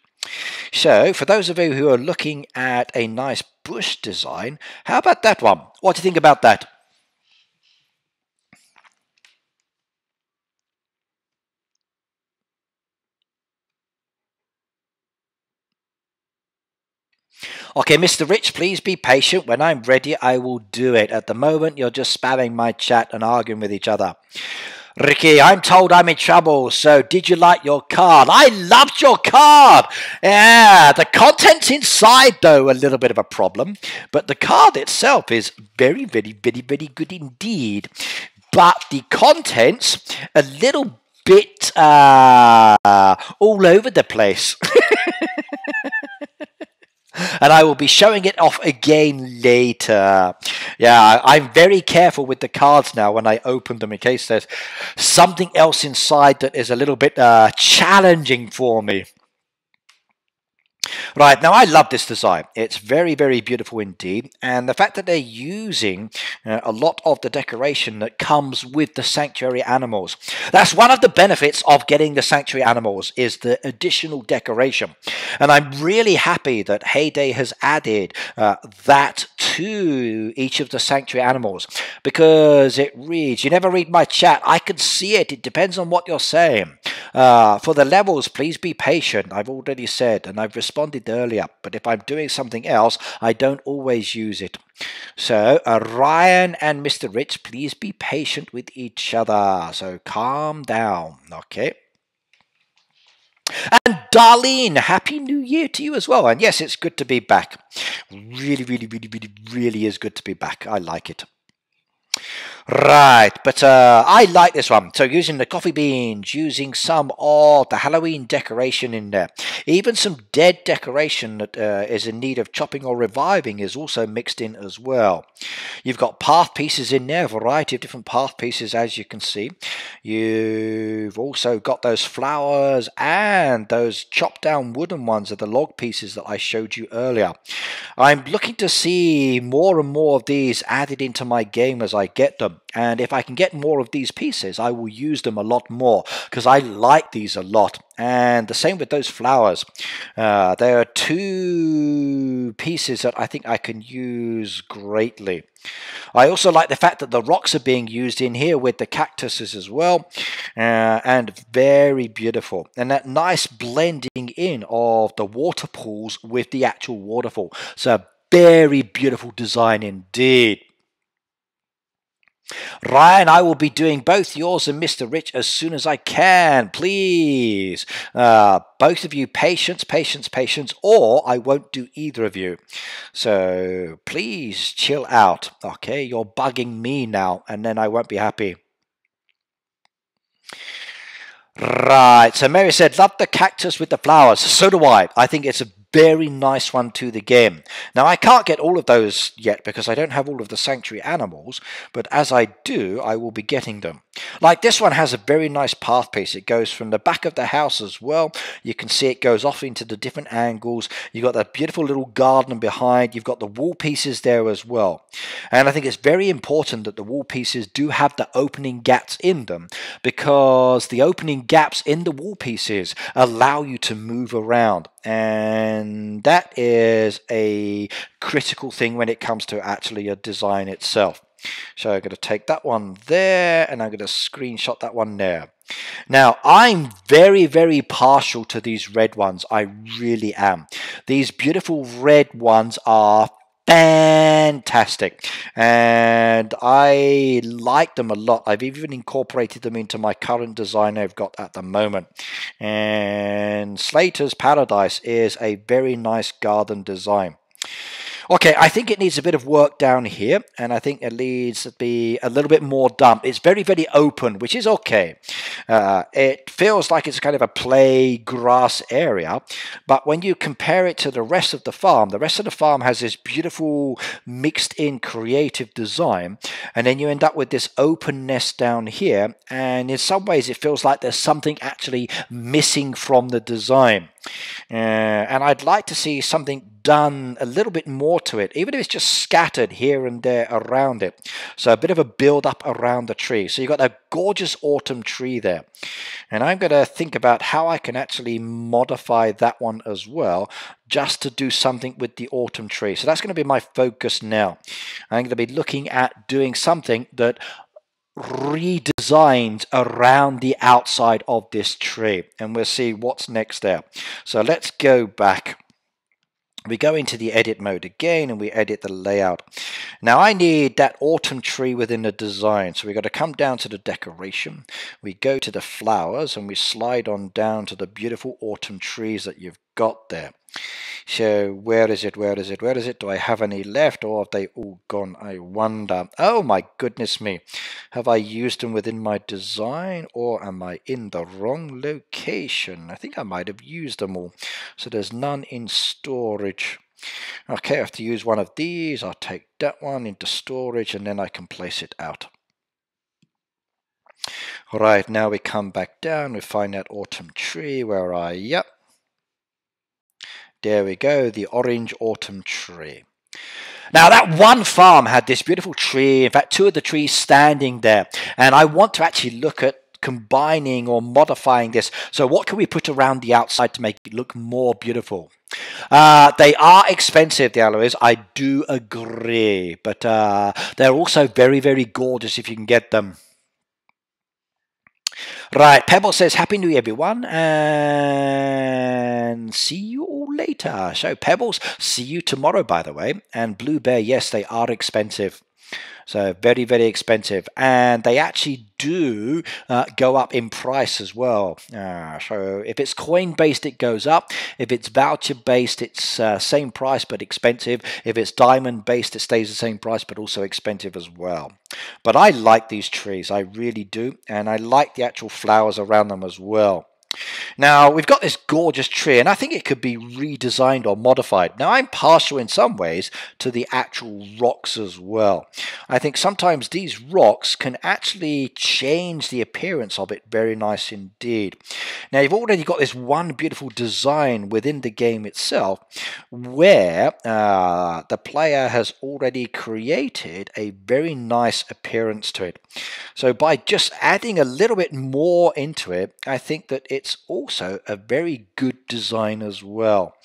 So for those of you who are looking at a nice bush design, how about that one? What do you think about that? Okay, Mr. Rich, please be patient. When I'm ready, I will do it. At the moment, you're just spamming my chat and arguing with each other. Ricky, I'm told I'm in trouble, so did you like your card? I loved your card! Yeah, the contents inside, though, a little bit of a problem, but the card itself is very, very, very, very good indeed. But the contents, a little bit all over the place. And I will be showing it off again later. Yeah, I'm very careful with the cards now when I open them in case there's something else inside that is a little bit challenging for me. Right, now I love this design. It's very, very beautiful indeed. And the fact that they're using a lot of the decoration that comes with the sanctuary animals. That's one of the benefits of getting the sanctuary animals, is the additional decoration. And I'm really happy that Heyday has added that to each of the sanctuary animals, because it reads, you never read my chat, I can see it, it depends on what you're saying. For the levels, please be patient. I've already said, and I've responded earlier, but if I'm doing something else, I don't always use it. So, Ryan and Mr. Rich, please be patient with each other. So, calm down, okay? And Darlene, Happy New Year to you as well. And yes, it's good to be back. Really, really, really, really, really is good to be back. I like it. Right, but I like this one. So using the coffee beans, using some of the Halloween decoration in there. Even some dead decoration that is in need of chopping or reviving is also mixed in as well. You've got path pieces in there, a variety of different path pieces as you can see. You've also got those flowers and those chopped down wooden ones are the log pieces that I showed you earlier. I'm looking to see more and more of these added into my game as I get them. And if I can get more of these pieces, I will use them a lot more because I like these a lot. And the same with those flowers. There are two pieces that I think I can use greatly. I also like the fact that the rocks are being used in here with the cactuses as well, and very beautiful. And that nice blending in of the water pools with the actual waterfall. So very beautiful design indeed. Ryan, I will be doing both yours and Mr. Rich as soon as I can, please. Both of you, patience, patience, patience, or I won't do either of you. So please chill out, okay? You're bugging me now, and then I won't be happy. Right, so Mary said, love the cactus with the flowers. So do I. I think it's a very nice one to the game. Now, I can't get all of those yet because I don't have all of the sanctuary animals, but as I do, I will be getting them. Like this one has a very nice path piece. It goes from the back of the house as well. You can see it goes off into the different angles. You've got that beautiful little garden behind. You've got the wall pieces there as well. And I think it's very important that the wall pieces do have the opening gaps in them, because the opening gaps in the wall pieces allow you to move around. And that is a critical thing when it comes to actually a design itself. So I'm going to take that one there and I'm going to screenshot that one there. Now, I'm very, very partial to these red ones. I really am. These beautiful red ones are fantastic and I like them a lot. I've even incorporated them into my current design I've got at the moment. And Slater's Paradise is a very nice garden design. Okay, I think it needs a bit of work down here, and I think it needs to be a little bit more done. It's very, very open, which is okay. It feels like it's kind of a play grass area, but when you compare it to the rest of the farm has this beautiful mixed in creative design, and then you end up with this openness down here, and in some ways it feels like there's something actually missing from the design. And I'd like to see something done a little bit more to it, even if it's just scattered here and there around it. So a bit of a build up around the tree. So you've got a gorgeous autumn tree there. And I'm going to think about how I can actually modify that one as well, just to do something with the autumn tree. So that's going to be my focus now. I'm going to be looking at doing something that redesigned around the outside of this tree, and we'll see what's next there. So let's go back. We go into the edit mode again and we edit the layout. Now I need that autumn tree within the design, so we've got to come down to the decoration. We go to the flowers and we slide on down to the beautiful autumn trees that you've got there. So where is it? Where is it? Where is it? Do I have any left, or have they all gone? I wonder. Oh my goodness me. Have I used them within my design, or am I in the wrong location? I think I might have used them all. So there's none in storage. Okay, I have to use one of these. I'll take that one into storage and then I can place it out. Alright, now we come back down. We find that autumn tree. Where are you? Yep. There we go, the orange autumn tree. Now that one farm had this beautiful tree, in fact two of the trees standing there, and I want to actually look at combining or modifying this. So what can we put around the outside to make it look more beautiful? They are expensive, the aloes, I do agree, but they're also very, very gorgeous if you can get them. Right, Pebble says, Happy New Year, everyone, and see you all later. So, Pebbles, see you tomorrow, by the way. And Blue Bear, yes, they are expensive. So, very, very expensive. And they actually do go up in price as well. So, if it's coin-based, it goes up. If it's voucher-based, it's same price but expensive. If it's diamond-based, it stays the same price but also expensive as well. But I like these trees, I really do. And I like the actual flowers around them as well. Now, we've got this gorgeous tree, and I think it could be redesigned or modified. Now, I'm partial in some ways to the actual rocks as well. I think sometimes these rocks can actually change the appearance of it very nice indeed. Now, you've already got this one beautiful design within the game itself where the player has already created a very nice appearance to it. So by just adding a little bit more into it, I think that it's also a very good design as well.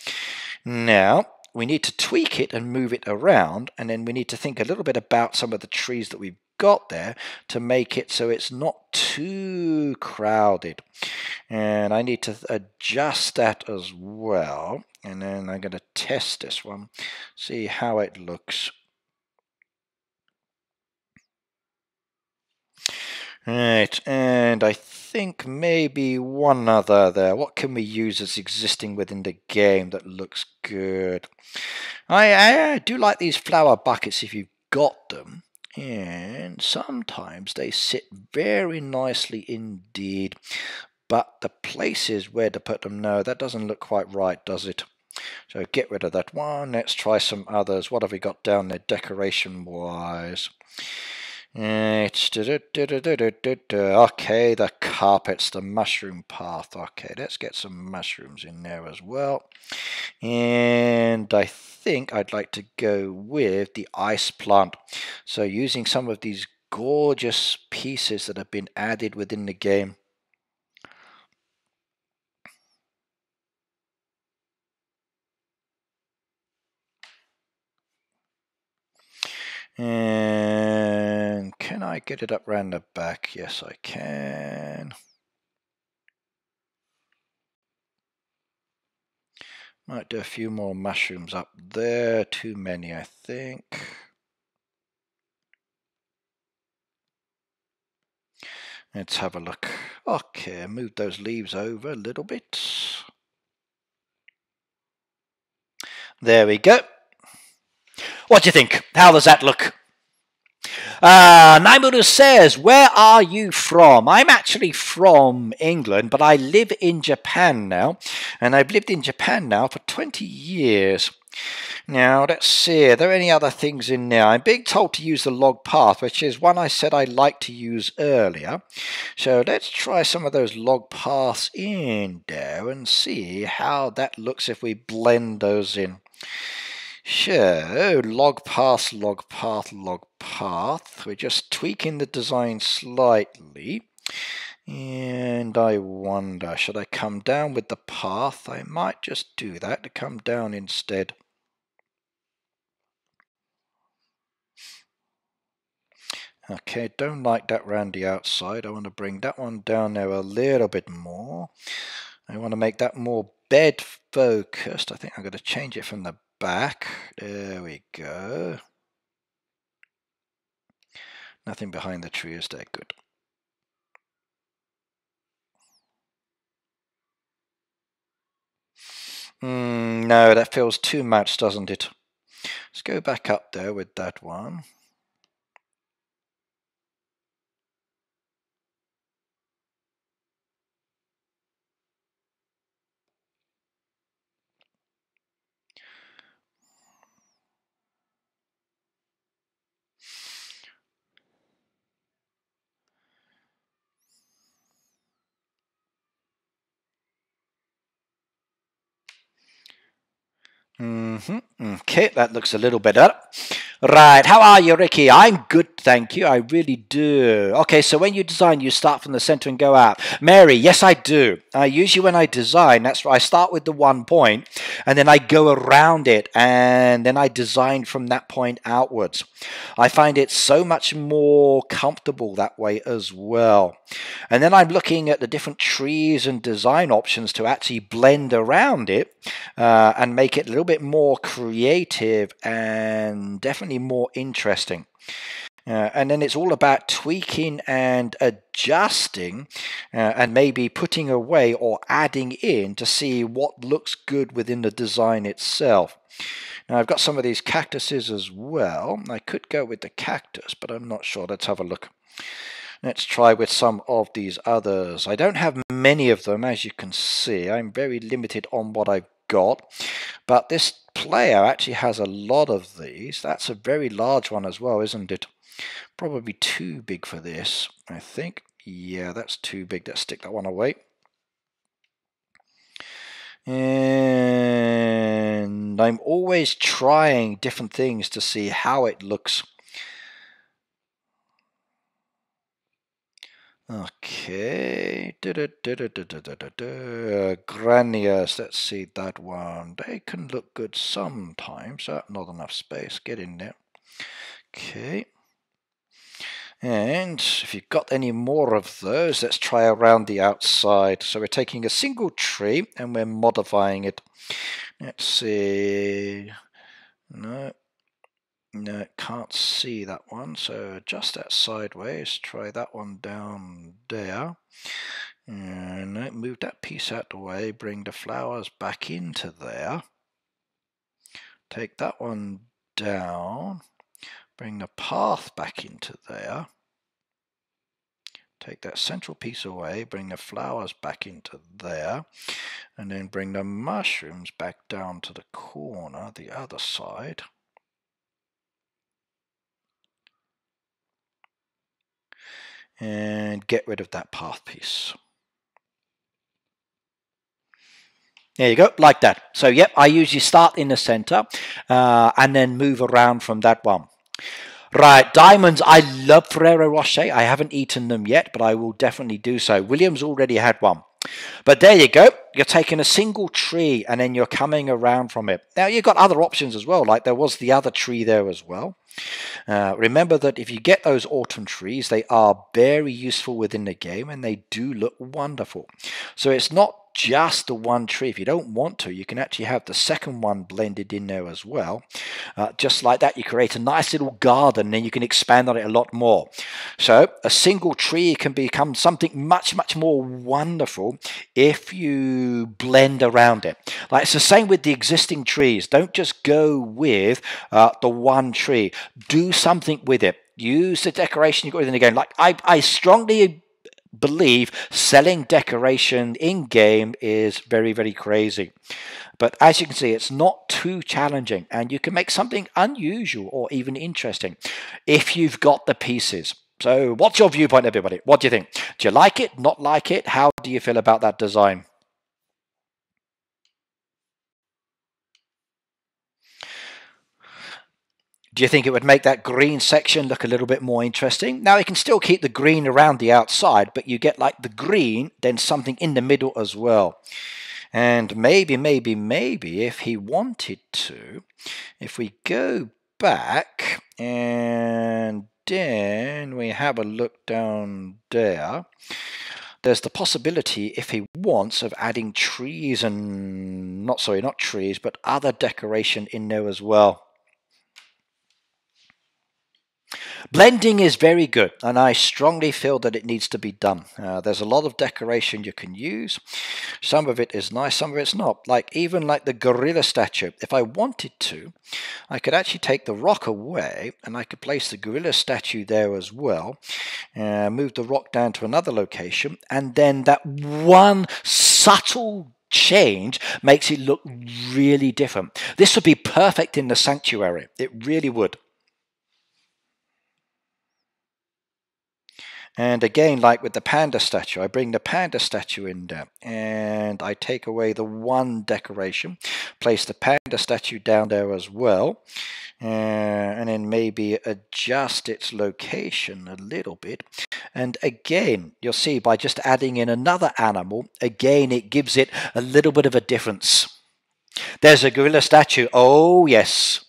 Now, we need to tweak it and move it around, and then we need to think a little bit about some of the trees that we've got there to make it so it's not too crowded. And I need to adjust that as well. And then I'm going to test this one, see how it looks. Right, and I think maybe one other there. What can we use that's existing within the game that looks good? I do like these flower buckets if you've got them. And sometimes they sit very nicely indeed. But the places where to put them, no, that doesn't look quite right, does it? So get rid of that one. Let's try some others. What have we got down there decoration-wise? Okay, the carpets, the mushroom path. Okay, let's get some mushrooms in there as well. And I think I'd like to go with the ice plant. So using some of these gorgeous pieces that have been added within the game. And can I get it up round the back? Yes, I can. Might do a few more mushrooms up there. Too many, I think. Let's have a look. Okay, move those leaves over a little bit. There we go. What do you think? How does that look? Naimuru says, where are you from? I'm actually from England, but I live in Japan now, and I've lived in Japan now for 20 years. Now, let's see, are there any other things in there? I'm being told to use the log path, which is one I said I'd like to use earlier. So let's try some of those log paths in there and see how that looks if we blend those in. So, log path, log path, log path. We're just tweaking the design slightly. And I wonder, should I come down with the path? I might just do that to come down instead. Okay, don't like that round the outside. I want to bring that one down there a little bit more. I want to make that more bed focused. I think I'm going to change it from the back. There we go. Nothing behind the tree, is there? Good. No, that feels too much, doesn't it? Let's go back up there with that one. Okay, that looks a little better. Right, how are you, Ricky? I'm good, thank you. I really do. Okay, so when you design, you start from the center and go out. Mary, yes, I do. Usually when I design, that's right, I start with the 1 point, and then I go around it, and then I design from that point outwards. I find it so much more comfortable that way as well. And then I'm looking at the different trees and design options to actually blend around it and make it a little bit more creative and definitely more interesting. And then it's all about tweaking and adjusting and maybe putting away or adding in to see what looks good within the design itself. Now I've got some of these cactuses as well. I could go with the cactus, but I'm not sure. Let's have a look. Let's try with some of these others. I don't have many of them, as you can see. I'm very limited on what I've got. But this player actually has a lot of these. That's a very large one as well, isn't it? Probably too big for this, I think. Yeah, that's too big. Let's stick that one away. And I'm always trying different things to see how it looks. Okay, Granias, let's see that one. They can look good sometimes. Not enough space, get in there. Okay. And if you've got any more of those, let's try around the outside. So we're taking a single tree and we're modifying it. Let's see. No, can't see that one. So adjust that sideways. Try that one down there. And move that piece out the way. Bring the flowers back into there. Take that one down. Bring the path back into there. Take that central piece away, bring the flowers back into there, and then bring the mushrooms back down to the corner, the other side. And get rid of that path piece. There you go, like that. So yep, I usually start in the center and then move around from that one. Right, diamonds. I love Ferrero Rocher. I haven't eaten them yet, but I will definitely do so. William's already had one. But there you go. You're taking a single tree and then you're coming around from it. Now, you've got other options as well, like there was the other tree there as well. Remember that if you get those autumn trees, they are very useful within the game and they do look wonderful. So it's not just the one tree. If you don't want to, you can actually have the second one blended in there as well. Just like that, you create a nice little garden, and then you can expand on it a lot more. So a single tree can become something much, much more wonderful if you blend around it. Like, it's the same with the existing trees. Don't just go with the one tree. Do something with it. Use the decoration you got within the game. Like, I strongly believe selling decoration in game is very, very crazy, but as you can see, it's not too challenging, and you can make something unusual or even interesting if you've got the pieces. So what's your viewpoint, everybody? What do you think? Do you like it, not like it? How do you feel about that design? Do you think it would make that green section look a little bit more interesting? Now, you can still keep the green around the outside, but you get like the green, then something in the middle as well. And maybe, if he wanted to, if we go back and then we have a look down there, there's the possibility, if he wants, of adding trees and, not trees, but other decoration in there as well. Blending is very good, and I strongly feel that it needs to be done. There's a lot of decoration you can use. Some of it is nice, some of it's not. Like, even like the gorilla statue, if I wanted to, I could actually take the rock away, and I could place the gorilla statue there as well, move the rock down to another location, and then that one subtle change makes it look really different. This would be perfect in the sanctuary. It really would. And again, like with the panda statue, I bring the panda statue in there, and I take away the one decoration, place the panda statue down there as well, and then maybe adjust its location a little bit. And again, you'll see by just adding in another animal, again, it gives it a little bit of a difference. There's a gorilla statue. Oh, yes.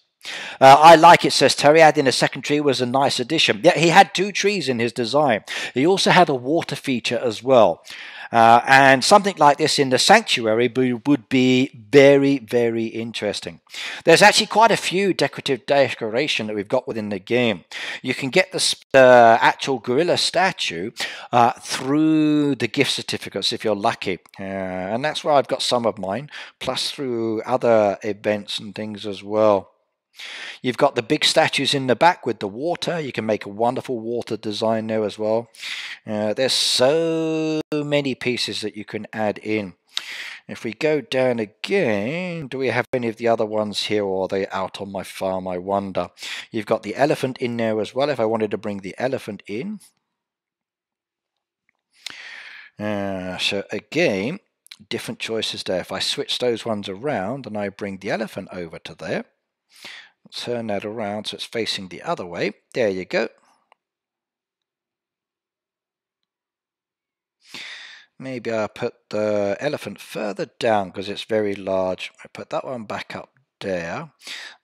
I like it, says Terry. Adding a second tree was a nice addition. Yeah, he had two trees in his design. He also had a water feature as well. And something like this in the sanctuary would be very, very interesting. There's actually quite a few decorative decoration that we've got within the game. You can get the actual gorilla statue through the gift certificates if you're lucky. And that's where I've got some of mine, plus through other events and things as well. You've got the big statues in the back with the water. You can make a wonderful water design there as well. There's so many pieces that you can add in. If we go down again, do we have any of the other ones here, or are they out on my farm, I wonder? You've got the elephant in there as well, if I wanted to bring the elephant in. So again, different choices there. If I switch those ones around and I bring the elephant over to there, turn that around so it's facing the other way. There you go. Maybe I'll put the elephant further down because it's very large. I put that one back up there.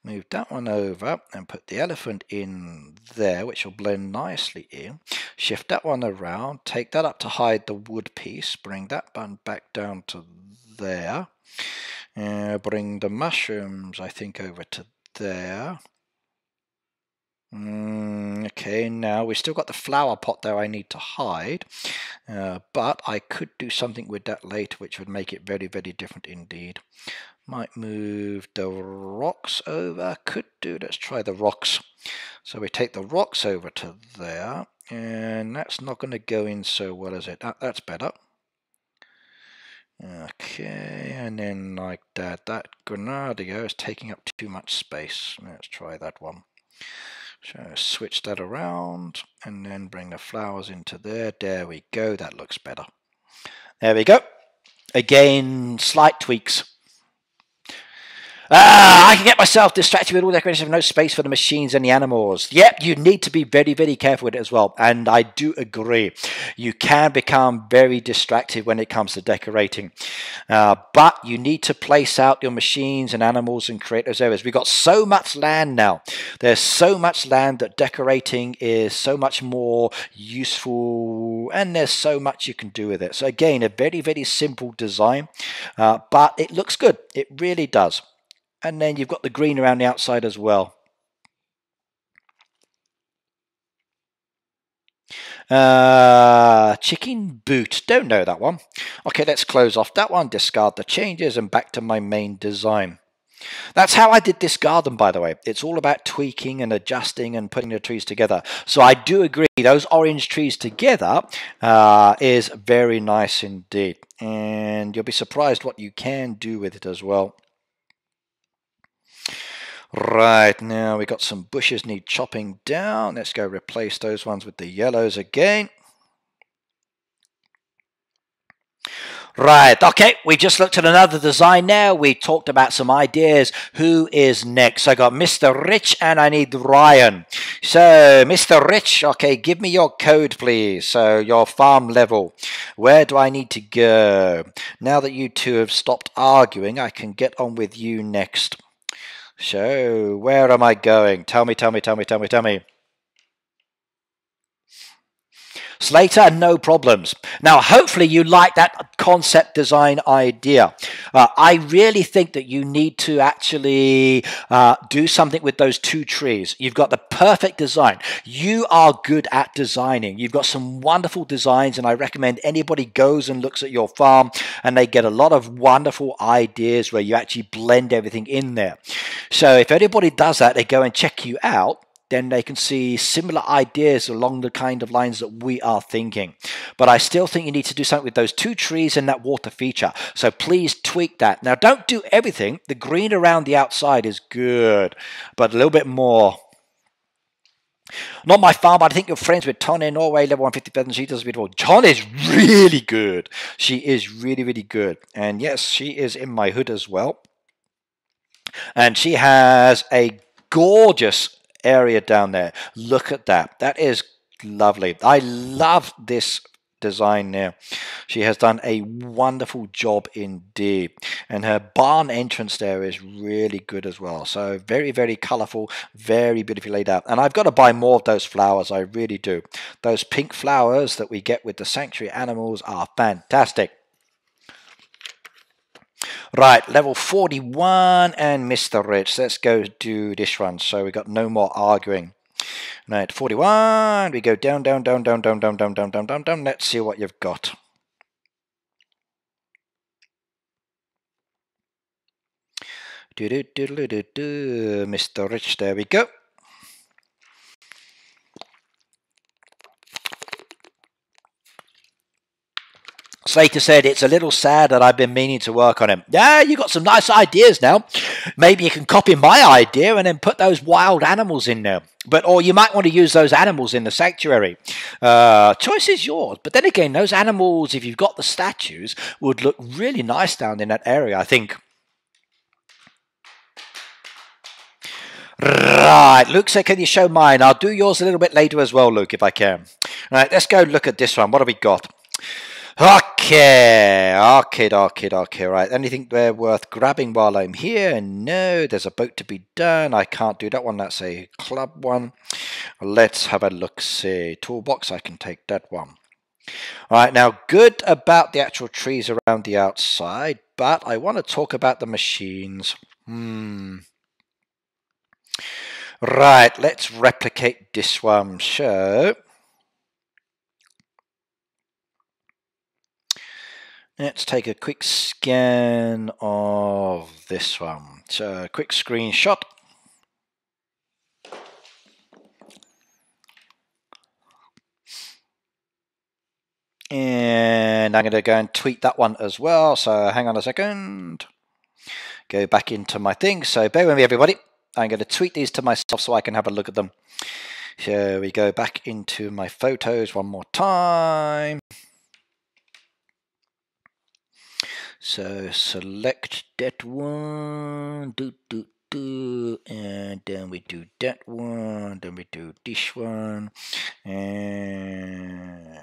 Move that one over and put the elephant in there, which will blend nicely in. Shift that one around. Take that up to hide the wood piece. Bring that one back down to there. Bring the mushrooms, I think, over to there. Okay, now we've still got the flower pot there I need to hide, but I could do something with that later which would make it very, very different indeed. Might move the rocks over. Could do. Let's try the rocks. So we take the rocks over to there, and that's not going to go in so well, is it? That's better. Okay, and then like that. That Grenadier is taking up too much space. Let's try that one. So switch that around and then bring the flowers into there. There we go. That looks better. There we go. Again, slight tweaks. I can get myself distracted with all decorations with no space for the machines and the animals. Yep, you need to be very, very careful with it as well. And I do agree. You can become very distracted when it comes to decorating. But you need to place out your machines and animals and create those areas. We've got so much land now. There's so much land that decorating is so much more useful. And there's so much you can do with it. So again, a very, very simple design. But it looks good. It really does. And then you've got the green around the outside as well. Chicken boot. Don't know that one. Okay, let's close off that one. Discard the changes and back to my main design. That's how I did this garden, by the way. It's all about tweaking and adjusting and putting the trees together. So I do agree. Those orange trees together is very nice indeed. And you'll be surprised what you can do with it as well. Right, now we got some bushes need chopping down. Let's go replace those ones with the yellows again. Right, okay, we just looked at another design now. We talked about some ideas. Who is next? I got Mr. Rich and I need Ryan. So, Mr. Rich, okay, give me your code, please. So, your farm level. Where do I need to go? Now that you two have stopped arguing, I can get on with you next. So, where am I going? Tell me. Slater, no problems. Now, hopefully you like that concept design idea. I really think that you need to actually do something with those two trees. You've got the perfect design. You are good at designing. You've got some wonderful designs, and I recommend anybody goes and looks at your farm and they get a lot of wonderful ideas where you actually blend everything in there. So if anybody does that, they go and check you out, then they can see similar ideas along the kind of lines that we are thinking. But I still think you need to do something with those two trees and that water feature. So please tweak that. Now, don't do everything. The green around the outside is good, but a little bit more. Not my farm, but I think you're friends with Ton in Norway, level 157. She does beautiful. Ton is really good. She is really, really good. And yes, she is in my hood as well. And she has a gorgeous area down there. Look at that. That is lovely. I love this design there. She has done a wonderful job indeed. And her barn entrance there is really good as well. So very, very colourful, very beautifully laid out. And I've got to buy more of those flowers. I really do. Those pink flowers that we get with the sanctuary animals are fantastic. Right, level 41 and Mr. Rich. Let's go do this one. So we got no more arguing. Right, 41. We go down. Let's see what you've got. Mr. Rich, there we go. Slater said, it's a little sad that I've been meaning to work on him. Yeah, you got some nice ideas now. Maybe you can copy my idea and then put those wild animals in there. Or you might want to use those animals in the sanctuary. Choice is yours. But then again, those animals, if you've got the statues, would look really nice down in that area, I think. Right, Luke said, can you show mine? I'll do yours a little bit later as well, Luke, if I can. Right, let's go look at this one. What have we got? Okay, right. Anything there worth grabbing while I'm here? No, there's a boat to be done. I can't do that one. That's a club one. Let's have a look. See, toolbox, I can take that one. All right, now good about the actual trees around the outside, but I want to talk about the machines. Right, let's replicate this one. So let's take a quick scan of this one. So, quick screenshot. And I'm going to go and tweet that one as well. So, hang on a second. Go back into my thing. So, bear with me, everybody. I'm going to tweet these to myself so I can have a look at them. So, we go back into my photos one more time. So select that one, and then we do that one, then we do this one, and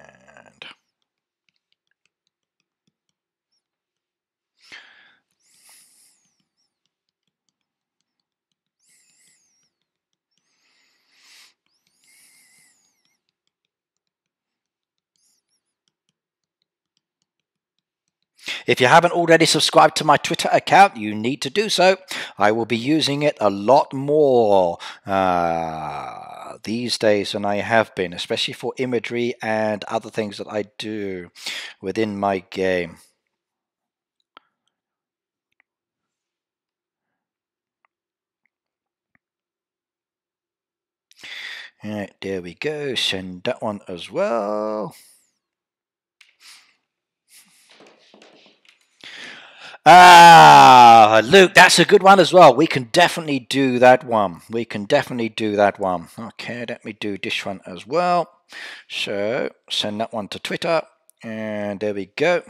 if you haven't already subscribed to my Twitter account, you need to do so. I will be using it a lot more these days than I have been, especially for imagery and other things that I do within my game. Alright, there we go. Send that one as well. Luke, that's a good one as well. We can definitely do that one. We can definitely do that one. Okay, let me do this one as well. So, send that one to Twitter. And there we go.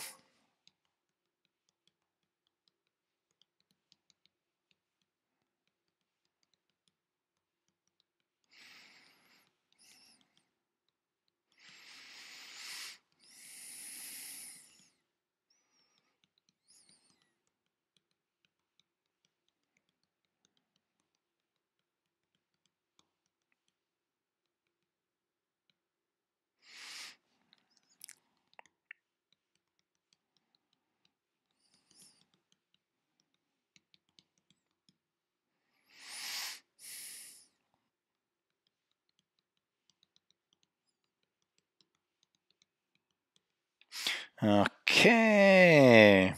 Okay.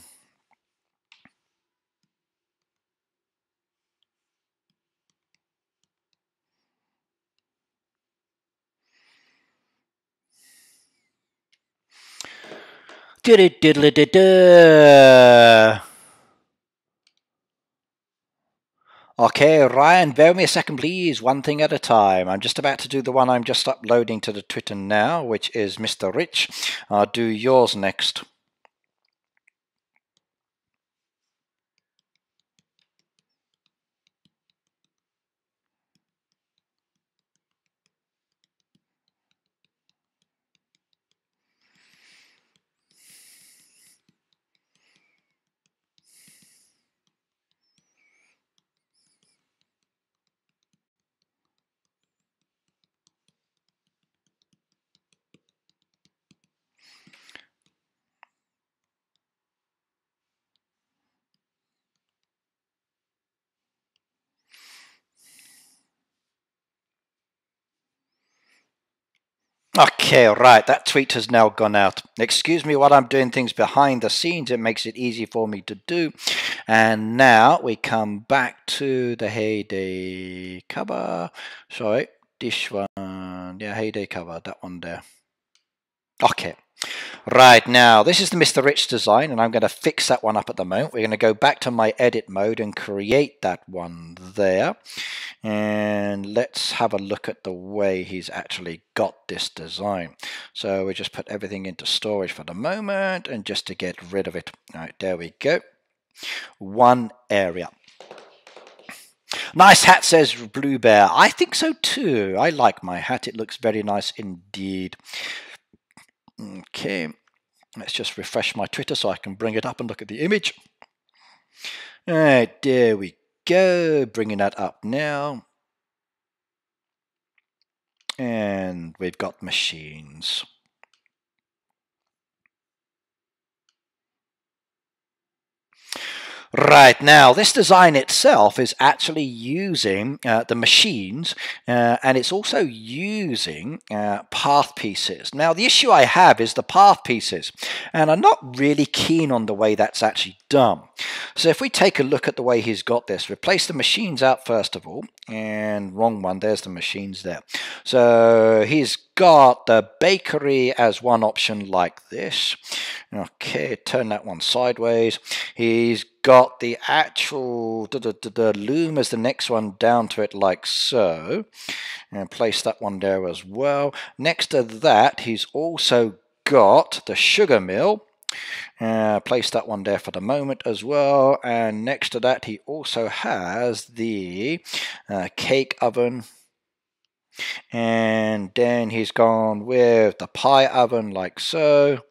Okay, Ryan, bear with me a second, please. One thing at a time. I'm just about to do the one I'm just uploading to the Twitter now, which is Mr. Rich. I'll do yours next. Okay, right, that tweet has now gone out. Excuse me while I'm doing things behind the scenes, it makes it easy for me to do. And now we come back to the Heyday cover. Sorry, this one. Yeah, Heyday cover, that one there. Okay. Right, now this is the Mr. Rich design, and I'm going to fix that one up at the moment. We're going to go back to my edit mode and create that one there. And let's have a look at the way he's actually got this design. So we just put everything into storage for the moment, and just to get rid of it. All right, there we go. One area. Nice hat, says Blue Bear. I think so too. I like my hat. It looks very nice indeed. Okay, let's just refresh my Twitter so I can bring it up and look at the image. Alright, there we go. Bringing that up now. And we've got machines. Right, now this design itself is actually using the machines, and it's also using path pieces. Now the issue I have is the path pieces, and I'm not really keen on the way that's actually done. So if we take a look at the way he's got this, replace the machines out first of all, and wrong one, there's the machines there. So he's got the bakery as one option like this. Okay, turn that one sideways. He's got the actual the loom as the next one down to it like so, and place that one there as well. Next to that, he's also got the sugar mill, Place that one there for the moment as well. And next to that, he also has the cake oven. And then he's gone with the pie oven like so.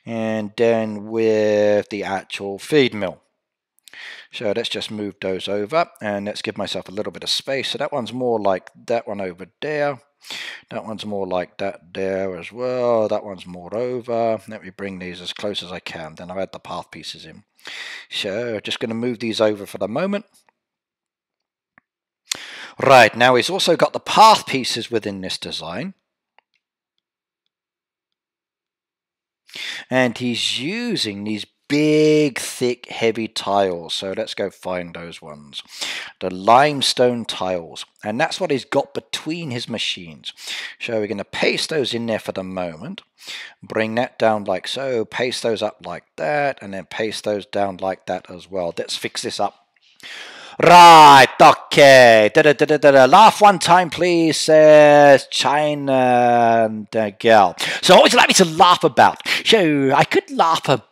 And then with the actual feed mill. So let's just move those over, and let's give myself a little bit of space. So that one's more like that one over there. That one's more like that there as well. That one's more over. Let me bring these as close as I can. Then I'll add the path pieces in. So just going to move these over for the moment. Right, now he's also got the path pieces within this design. And he's using these big, thick, heavy tiles. So let's go find those ones. The limestone tiles. And that's what he's got between his machines. So we're going to paste those in there for the moment. Bring that down like so. Paste those up like that. And then paste those down like that as well. Let's fix this up. Right, okay. Laugh one time, please, says China girl. So what would you like me to laugh about? So I could laugh about...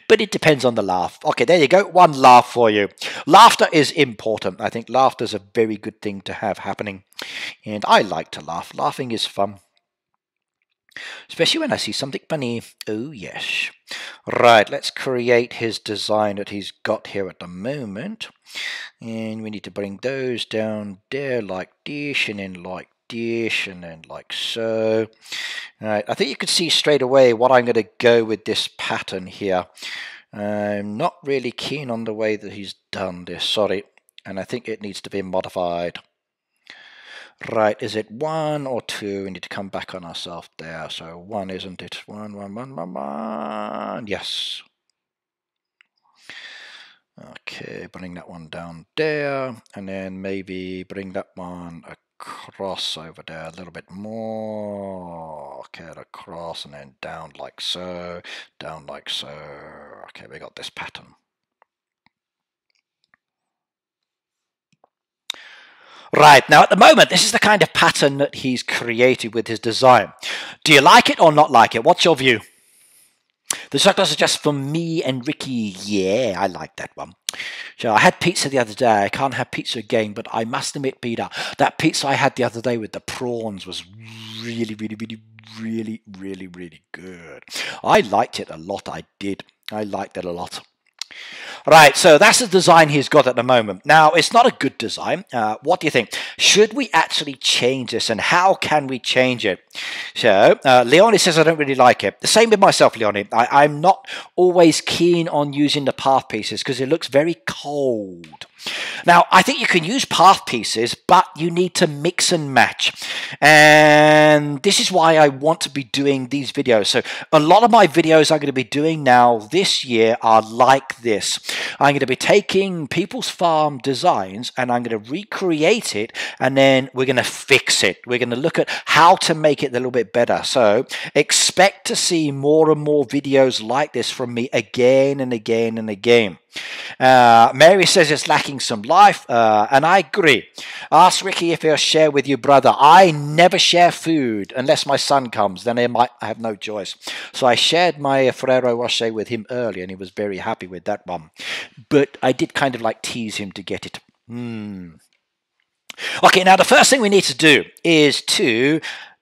But it depends on the laugh. Okay, there you go. One laugh for you. Laughter is important. I think laughter is a very good thing to have happening. And I like to laugh. Laughing is fun. Especially when I see something funny. Oh, yes. Right, let's create his design that he's got here at the moment. And we need to bring those down there like this, and then like this, and then like so. Right, I think you can see straight away what I'm going to go with this pattern here. I'm not really keen on the way that he's done this, sorry. And I think it needs to be modified. Right, is it 1 or 2? We need to come back on ourselves there. So 1, isn't it? 1, 1, 1, 1, 1. Yes. Okay, bring that one down there. And then maybe bring that one across over there a little bit more. Okay, across and then down like so. Down like so. Okay, we got this pattern. Right, now at the moment, this is the kind of pattern that he's created with his design. Do you like it or not like it? What's your view? The chocolates are just for me and Ricky. Yeah, I like that one. So I had pizza the other day. I can't have pizza again, but I must admit, Peter, that pizza I had the other day with the prawns was really good. I liked it a lot. I did. I liked it a lot. Right, so that's the design he's got at the moment. Now, it's not a good design. What do you think? Should we actually change this, and how can we change it? So, Leonie says I don't really like it. The same with myself, Leonie. I'm not always keen on using the path pieces because it looks very cold. Now, I think you can use path pieces, but you need to mix and match. And this is why I want to be doing these videos. So a lot of my videos I'm going to be doing now this year are like this. I'm going to be taking people's farm designs and I'm going to recreate it, and then we're going to fix it. We're going to look at how to make it a little bit better. So expect to see more and more videos like this from me again and again and again. Mary says it's lacking some life, and I agree. Ask Ricky if he'll share with you, brother. I never share food unless my son comes, then I have no choice. So I shared my Ferrero Rocher with him earlier, and he was very happy with that one. But I did kind of like tease him to get it. Okay, now the first thing we need to do is to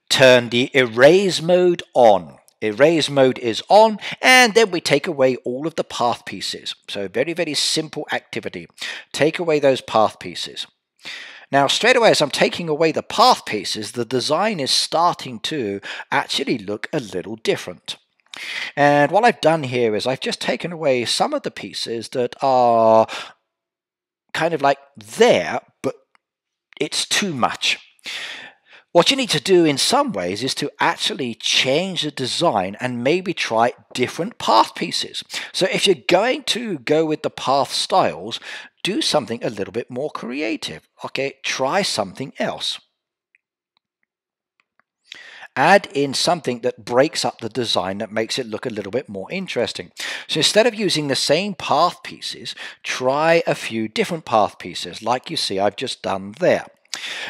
turn the erase mode on. Erase mode is on, and then we take away all of the path pieces. So very simple activity. Take away those path pieces. Now straight away as I'm taking away the path pieces, the design is starting to actually look a little different. And what I've done here is I've just taken away some of the pieces that are kind of like there, but it's too much. What you need to do in some ways is to actually change the design and maybe try different path pieces. So if you're going to go with the path styles, do something a little bit more creative. Okay, try something else. Add in something that breaks up the design that makes it look a little bit more interesting. So instead of using the same path pieces, try a few different path pieces like you see I've just done there.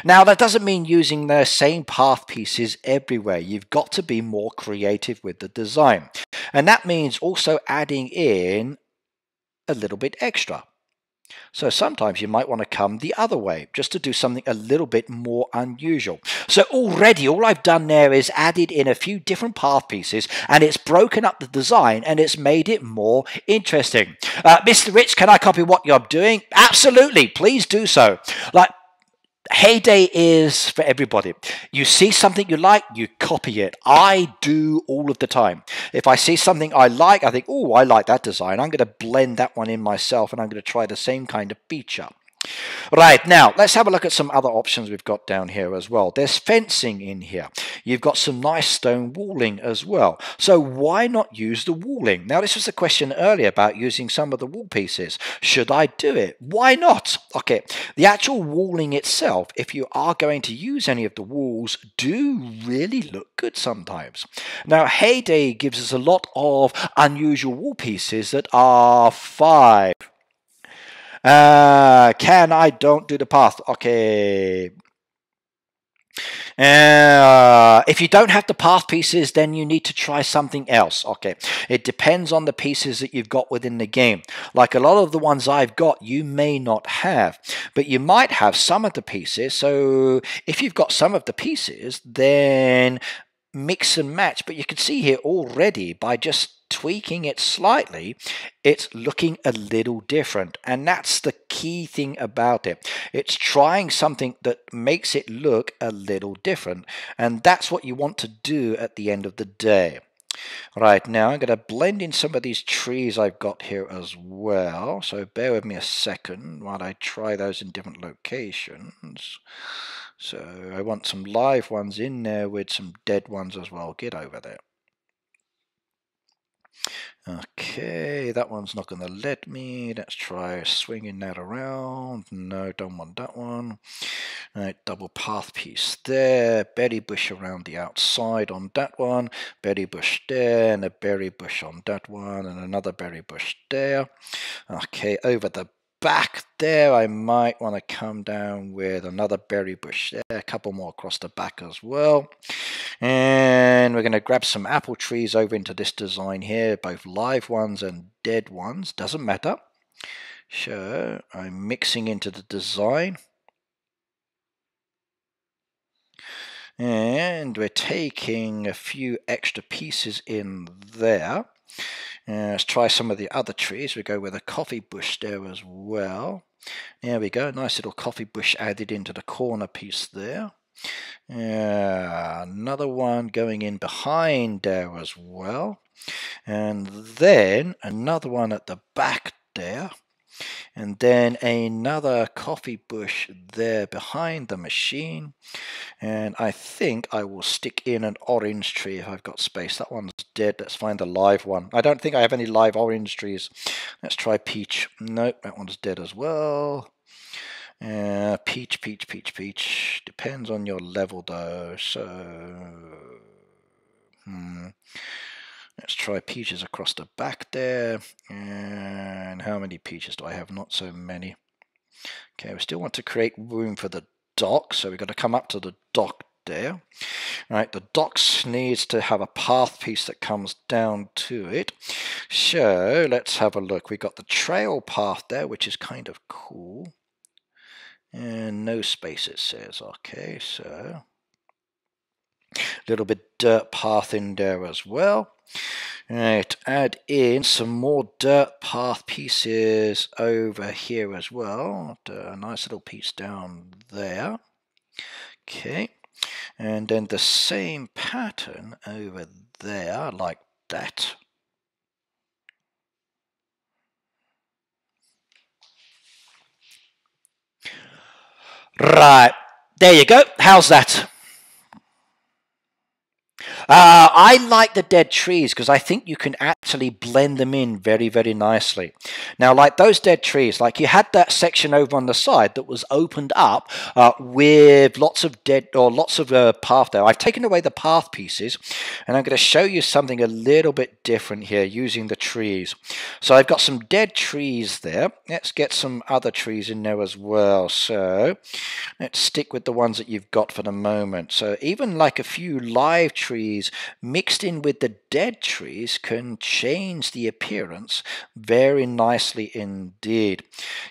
Now, that doesn't mean using the same path pieces everywhere. You've got to be more creative with the design. And that means also adding in a little bit extra. So sometimes you might want to come the other way, just to do something a little bit more unusual. So already all I've done there is added in a few different path pieces, and it's broken up the design and it's made it more interesting. Mr. Rich, can I copy what you're doing? Absolutely, please do so. Like, Heyday is for everybody. You see something you like, you copy it. I do all of the time. If I see something I like, I think, oh, I like that design. I'm going to blend that one in myself, and I'm going to try the same kind of feature. Right, now let's have a look at some other options we've got down here as well. There's fencing in here. You've got some nice stone walling as well. So why not use the walling? Now, this was a question earlier about using some of the wall pieces. Should I do it? Why not? Okay, the actual walling itself, if you are going to use any of the walls, do really look good sometimes. Now, Heyday gives us a lot of unusual wall pieces that are 5. Don't do the path. Okay. If you don't have the path pieces, then you need to try something else. Okay. It depends on the pieces that you've got within the game. Like a lot of the ones I've got, you may not have, but you might have some of the pieces. So if you've got some of the pieces, then mix and match. But you can see here already, by just tweaking it slightly, it's looking a little different, and that's the key thing about it. It's trying something that makes it look a little different, and that's what you want to do at the end of the day. Right, now I'm going to blend in some of these trees I've got here as well, so bear with me a second while I try those in different locations. So I want some live ones in there with some dead ones as well. Get over there. Okay, that one's not going to let me. Let's try swinging that around. No, don't want that one. Right, double path piece there. Berry bush around the outside on that one. Berry bush there, and a berry bush on that one, and another berry bush there. Okay, over the back there, I might want to come down with another berry bush there, a couple more across the back as well. And we're going to grab some apple trees over into this design here, both live ones and dead ones, doesn't matter. So I'm mixing into the design. And we're taking a few extra pieces in there. Let's try some of the other trees. We go with a coffee bush there as well. There we go, nice little coffee bush added into the corner piece there. Another one going in behind there as well. And then another one at the back there. And then another coffee bush there behind the machine. And I think I will stick in an orange tree if I've got space. That one's dead. Let's find a live one. I don't think I have any live orange trees. Let's try peach. Nope, that one's dead as well. Peach. Depends on your level though. So, let's try peaches across the back there. And how many peaches do I have? Not so many. Okay, we still want to create room for the dock, so we've got to come up to the dock there. Right, the docks needs to have a path piece that comes down to it. So let's have a look. We've got the trail path there, which is kind of cool. And no space, it says. Okay, so a little bit dirt path in there as well. Right, add in some more dirt path pieces over here as well. A nice little piece down there. Okay, and then the same pattern over there like that. Right, there you go. How's that? I like the dead trees because I think you can actually blend them in very, very nicely. Now, like those dead trees, like you had that section over on the side that was opened up with lots of lots of path there. I've taken away the path pieces, and I'm going to show you something a little bit different here using the trees. So I've got some dead trees there. Let's get some other trees in there as well. So let's stick with the ones that you've got for the moment. So even like a few live trees mixed in with the dead trees can change the appearance very nicely indeed.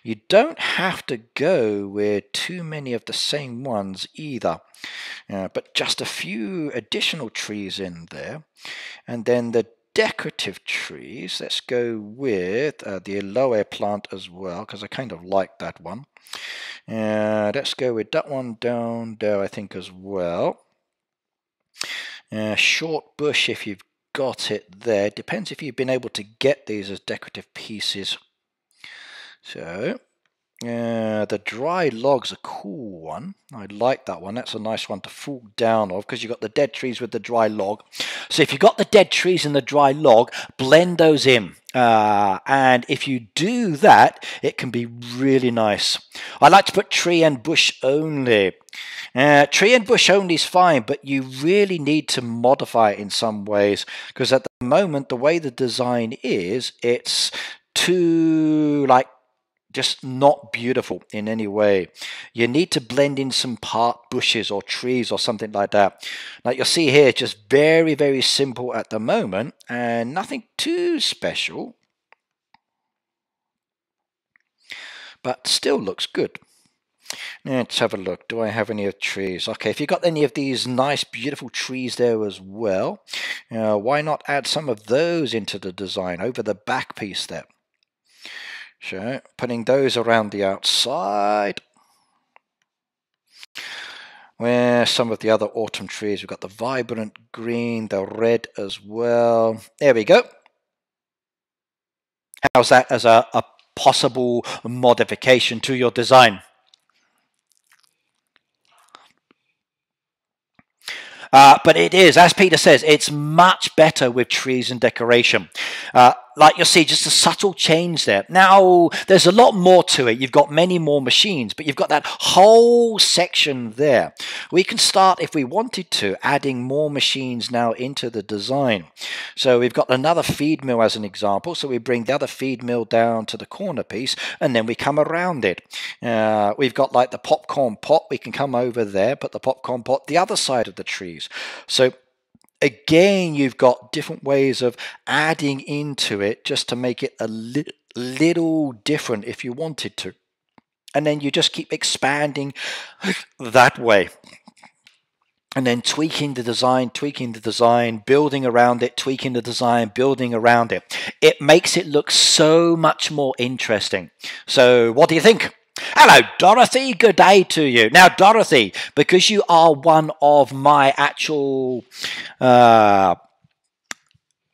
You don't have to go with too many of the same ones either, but just a few additional trees in there. And then the decorative trees, let's go with the aloe plant as well, because I kind of like that one. Let's go with that one down there, I think, as well. Short bush, if you've got it there. Depends if you've been able to get these as decorative pieces. So, the dry log's a cool one. I like that one. That's a nice one to fall down of because you've got the dead trees with the dry log. So if you've got the dead trees and the dry log, blend those in. And if you do that, it can be really nice. I like to put tree and bush only. Tree and bush only is fine, but you really need to modify it in some ways because at the moment, the way the design is, it's too like just not beautiful in any way. You need to blend in some part bushes or trees or something like that. Like you'll see here, just very, very simple at the moment and nothing too special, but still looks good. Let's have a look. Do I have any of trees? Okay, if you've got any of these nice, beautiful trees there as well, why not add some of those into the design over the back piece there? So, putting those around the outside. Where some of the other autumn trees, we've got the vibrant green, the red as well. There we go. How's that as a possible modification to your design? But it is, as Peter says, it's much better with trees and decoration. Like you'll see, just a subtle change there. Now, there's a lot more to it. You've got many more machines, but you've got that whole section there. We can start, if we wanted to, adding more machines now into the design. So we've got another feed mill as an example. So we bring the other feed mill down to the corner piece, and then we come around it. We've got like the popcorn pot. We can come over there, put the popcorn pot the other side of the trees. So again, you've got different ways of adding into it just to make it a little different if you wanted to. And then you just keep expanding that way. And then tweaking the design, building around it, tweaking the design, building around it. It makes it look so much more interesting. So what do you think? Hello, Dorothy. Good day to you. Now, Dorothy, because you are one of my actual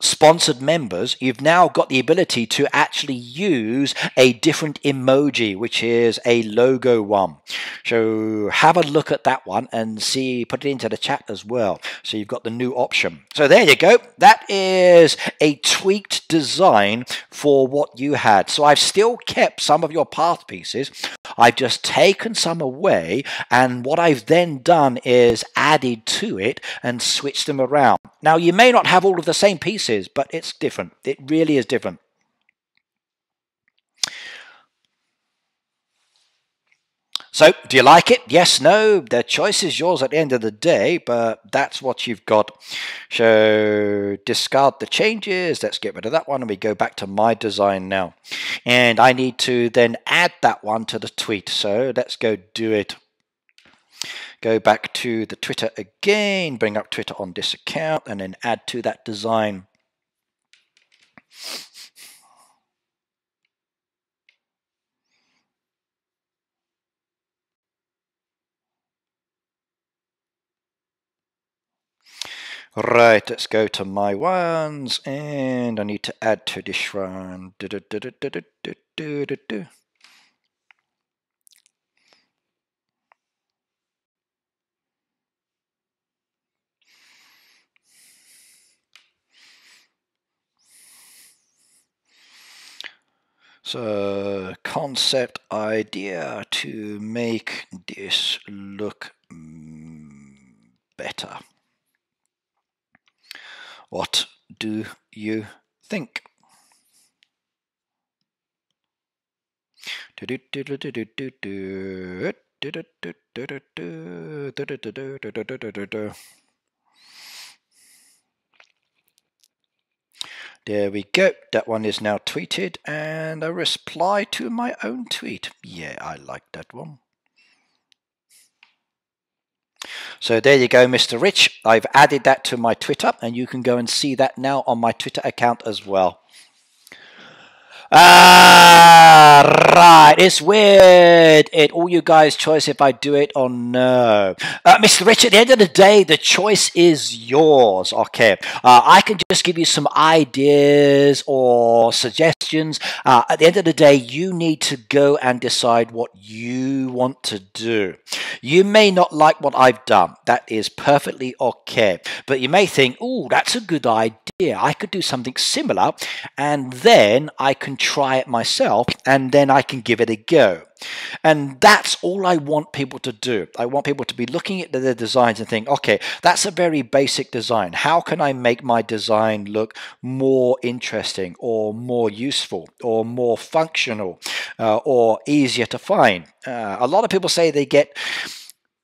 sponsored members, you've now got the ability to actually use a different emoji, which is a logo one. So have a look at that one and see, put it into the chat as well. So you've got the new option. So there you go. That is a tweaked design for what you had. So I've still kept some of your path pieces. I've just taken some away, and what I've then done is added to it and switched them around. Now, you may not have all of the same pieces, but it's different. It really is different. So, do you like it? Yes, no? The choice is yours at the end of the day, but that's what you've got. So, discard the changes. Let's get rid of that one, and we go back to my design now. And I need to then add that one to the tweet. So, let's go do it. Go back to the Twitter again, bring up Twitter on this account, and then add to that design. Right, let's go to my ones, and I need to add to this one. So, concept idea to make this look better. What do you think? There we go. That one is now tweeted, and a reply to my own tweet. Yeah, I like that one. So there you go, Mr. Rich. I've added that to my Twitter, and you can go and see that now on my Twitter account as well. Right. It's weird. All you guys' choice if I do it or no. Mr. Rich, at the end of the day, the choice is yours. Okay. I can just give you some ideas or suggestions. At the end of the day, you need to go and decide what you want to do. You may not like what I've done. That is perfectly okay. But you may think, oh, that's a good idea. I could do something similar, and then I can try it myself, and then I can give it a go. And that's all I want people to do. I want people to be looking at their designs and think, okay, that's a very basic design. How can I make my design look more interesting or more useful or more functional or easier to find? A lot of people say they get,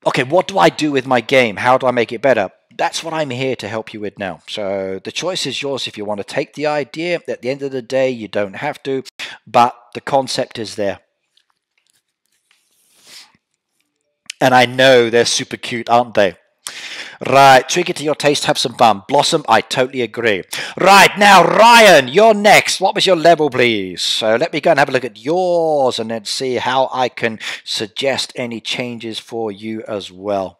okay, what do I do with my game? How do I make it better? That's what I'm here to help you with now. So the choice is yours if you want to take the idea. At the end of the day, you don't have to, but the concept is there. And I know they're super cute, aren't they? Right, tweak it to your taste, have some fun. Blossom, I totally agree. Right, now Ryan, you're next. What was your level, please? So let me go and have a look at yours and then see how I can suggest any changes for you as well.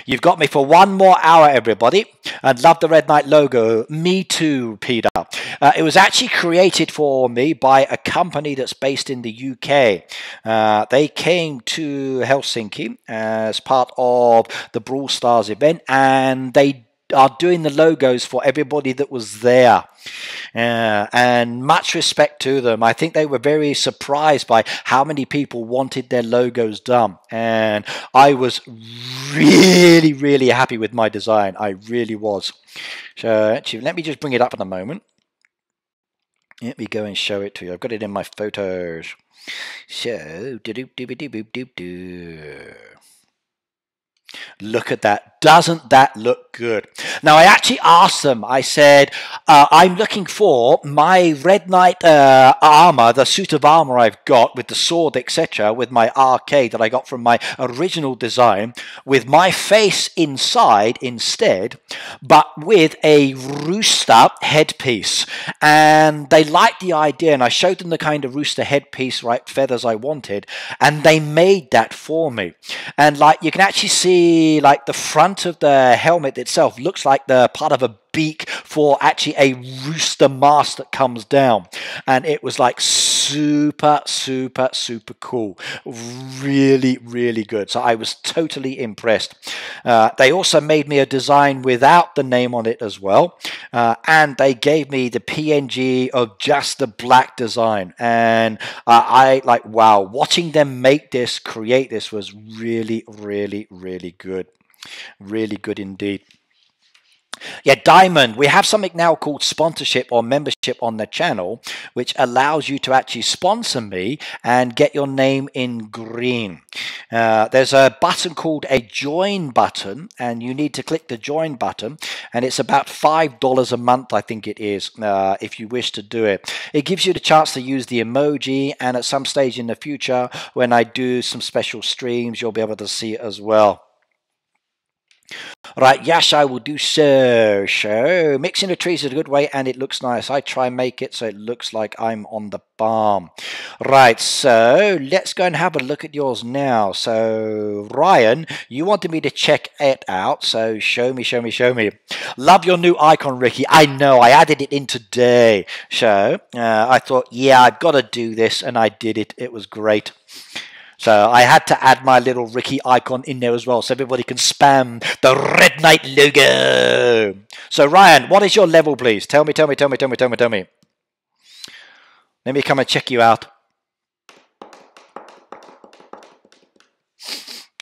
You've got me for one more hour, everybody. And love the Red Knight logo. Me too, Peter. It was actually created for me by a company that's based in the UK. They came to Helsinki as part of the Brawl Stars event, and they are doing the logos for everybody that was there. And much respect to them. I think they were very surprised by how many people wanted their logos done. And I was really, really happy with my design. I really was. So actually, let me just bring it up in a moment. Let me go and show it to you. I've got it in my photos. So, look at that. Doesn't that look good? Now, I actually asked them, I said, I'm looking for my Red Knight armor, the suit of armor I've got with the sword, etc., with my RK that I got from my original design, with my face inside instead, but with a rooster headpiece. And they liked the idea, and I showed them the kind of rooster headpiece, right, feathers I wanted, and they made that for me. And like you can actually see, like the front of the helmet itself looks like the part of a beak for actually a rooster mask that comes down, and it was like super cool. Really, really good. So I was totally impressed. They also made me a design without the name on it as well, and they gave me the PNG of just the black design, and I like, wow, watching them make this, create this was really, really, really good. Really good indeed. Yeah, Diamond, we have something now called sponsorship or membership on the channel, which allows you to actually sponsor me and get your name in green. There's a button called a join button, and you need to click the join button, and it's about $5 a month, I think it is, if you wish to do it. It gives you the chance to use the emoji, and at some stage in the future, when I do some special streams, you'll be able to see it as well. Right, yes, I will do so. So, mixing the trees is a good way, and it looks nice. I try and make it so it looks like I'm on the farm. Right, so let's go and have a look at yours now. So, Ryan, you wanted me to check it out, so show me. Love your new icon, Ricky. I know, I added it in today. So, I thought, yeah, I've got to do this, and I did it. It was great. So I had to add my little Ricky icon in there as well, so everybody can spam the Red Knight logo. So Ryan, what is your level, please? Tell me. Let me come and check you out.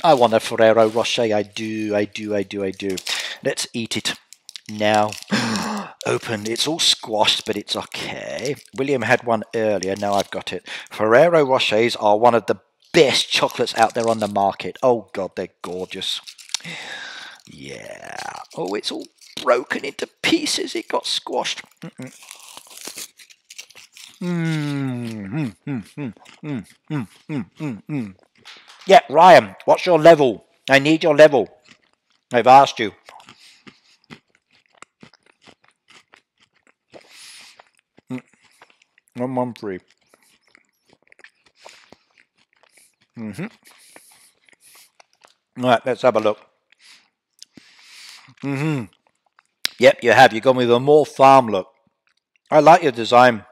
I want a Ferrero Rocher. I do. Let's eat it now. Open. It's all squashed, but it's okay. William had one earlier. Now I've got it. Ferrero Rochers are one of the best chocolates out there on the market. Oh, God, they're gorgeous. Yeah. Oh, it's all broken into pieces. It got squashed. Yeah, Ryan, what's your level? I need your level. I've asked you. Mm. 113. Right, let's have a look. Yep, you have. You've gone with a more farm look. I like your design.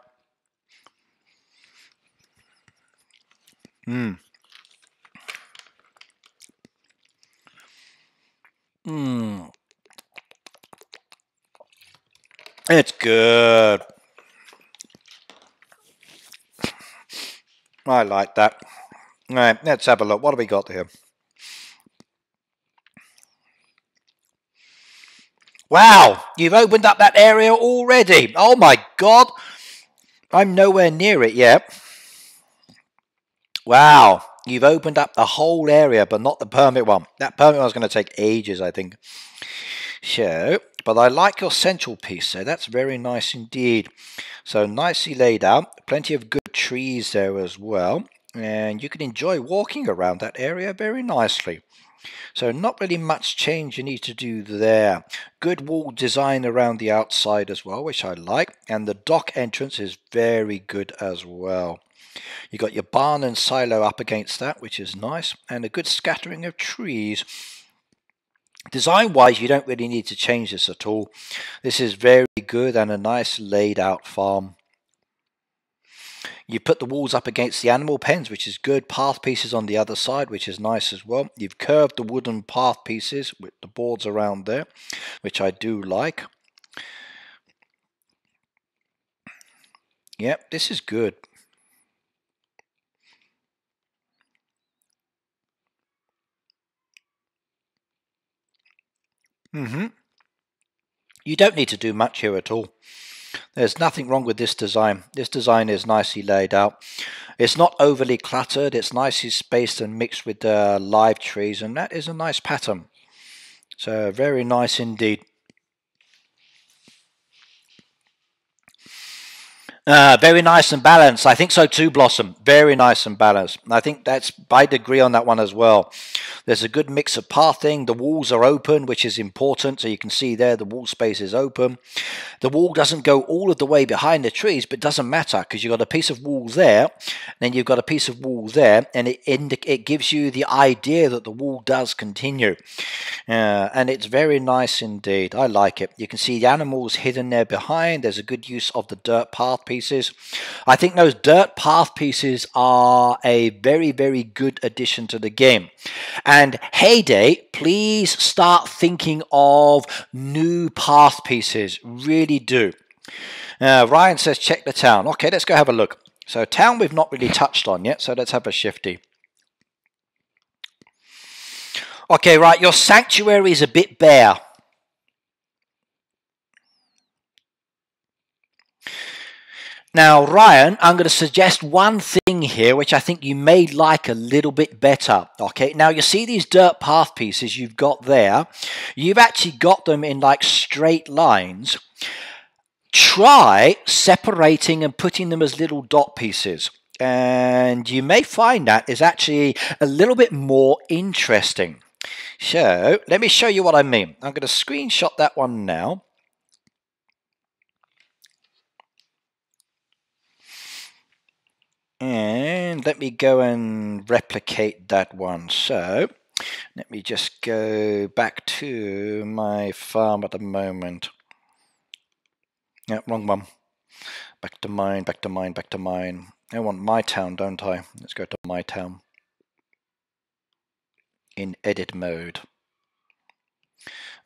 It's good. I like that. All right, let's have a look. What have we got here? Wow, you've opened up that area already. Oh my God. I'm nowhere near it yet. Wow, you've opened up the whole area, but not the permit one. That permit one's going to take ages, I think. So, but I like your central piece, so that's very nice indeed. So nicely laid out, plenty of good trees there as well, and you can enjoy walking around that area very nicely. So not really much change you need to do there. Good wall design around the outside as well, which I like, and the dock entrance is very good as well. You got your barn and silo up against that, which is nice, and a good scattering of trees. Design wise, you don't really need to change this at all. This is very good and a nice laid out farm. You put the walls up against the animal pens, which is good. Path pieces on the other side, which is nice as well. You've curved the wooden path pieces with the boards around there, which I do like. Yep, this is good. You don't need to do much here at all. There's nothing wrong with this design. This design is nicely laid out. It's not overly cluttered. It's nicely spaced and mixed with live trees, and that is a nice pattern. So very nice indeed. Very nice and balanced. I think so too, Blossom. Very nice and balanced. I think that's, I'd agree on that one as well. There's a good mix of pathing. The walls are open, which is important. So you can see there the wall space is open. The wall doesn't go all of the way behind the trees, but it doesn't matter because you've got a piece of wall there, then you've got a piece of wall there, and it gives you the idea that the wall does continue. And it's very nice indeed. I like it. You can see the animals hidden there behind. There's a good use of the dirt path pieces. I think those dirt path pieces are a very, very good addition to the game. And Heyday, please start thinking of new path pieces. Really do. Ryan says check the town. Okay, let's go have a look. So town we've not really touched on yet, so let's have a shifty. Okay, right, your sanctuary is a bit bare. Now, Ryan, I'm going to suggest one thing here, which I think you may like a little bit better. Okay, now you see these dirt path pieces you've got there. You've actually got them in like straight lines. Try separating and putting them as little dot pieces. And you may find that is actually a little bit more interesting. So, let me show you what I mean. I'm going to screenshot that one now. And let me go and replicate that one. So, let me just go back to my farm at the moment. Yeah, wrong one. Back to mine, back to mine, back to mine. I want my town, don't I? Let's go to my town. In edit mode.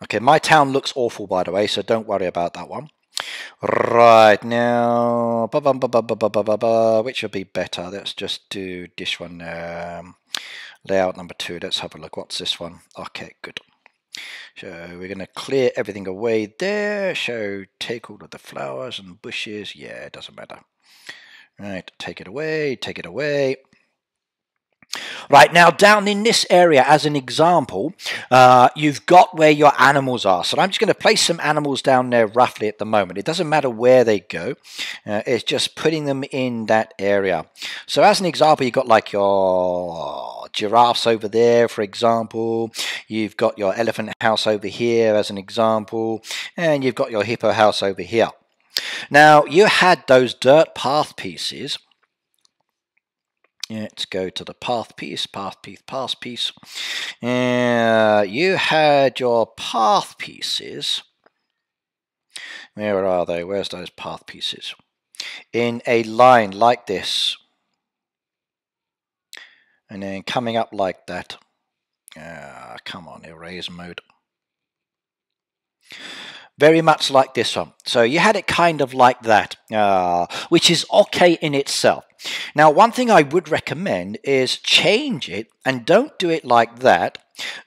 Okay, my town looks awful, by the way, so don't worry about that one. Right, now, which would be better? Let's just do this one. Layout number 2. Let's have a look. What's this one? Okay, good. So we're going to clear everything away there. So take all of the flowers and bushes. Yeah, it doesn't matter. Right, take it away, take it away. Right, now down in this area, as an example, you've got where your animals are. So I'm just going to place some animals down there roughly at the moment. It doesn't matter where they go. It's just putting them in that area. So as an example, you've got like your giraffes over there, for example. You've got your elephant house over here, as an example. And you've got your hippo house over here. Now, you had those dirt path pieces. Let's go to the path piece, path piece, path piece. You had your path pieces. Where are they? Where's those path pieces? In a line like this. And then coming up like that. Come on, erase mode. Very much like this one. So you had it kind of like that, which is okay in itself. Now, one thing I would recommend is change it and don't do it like that.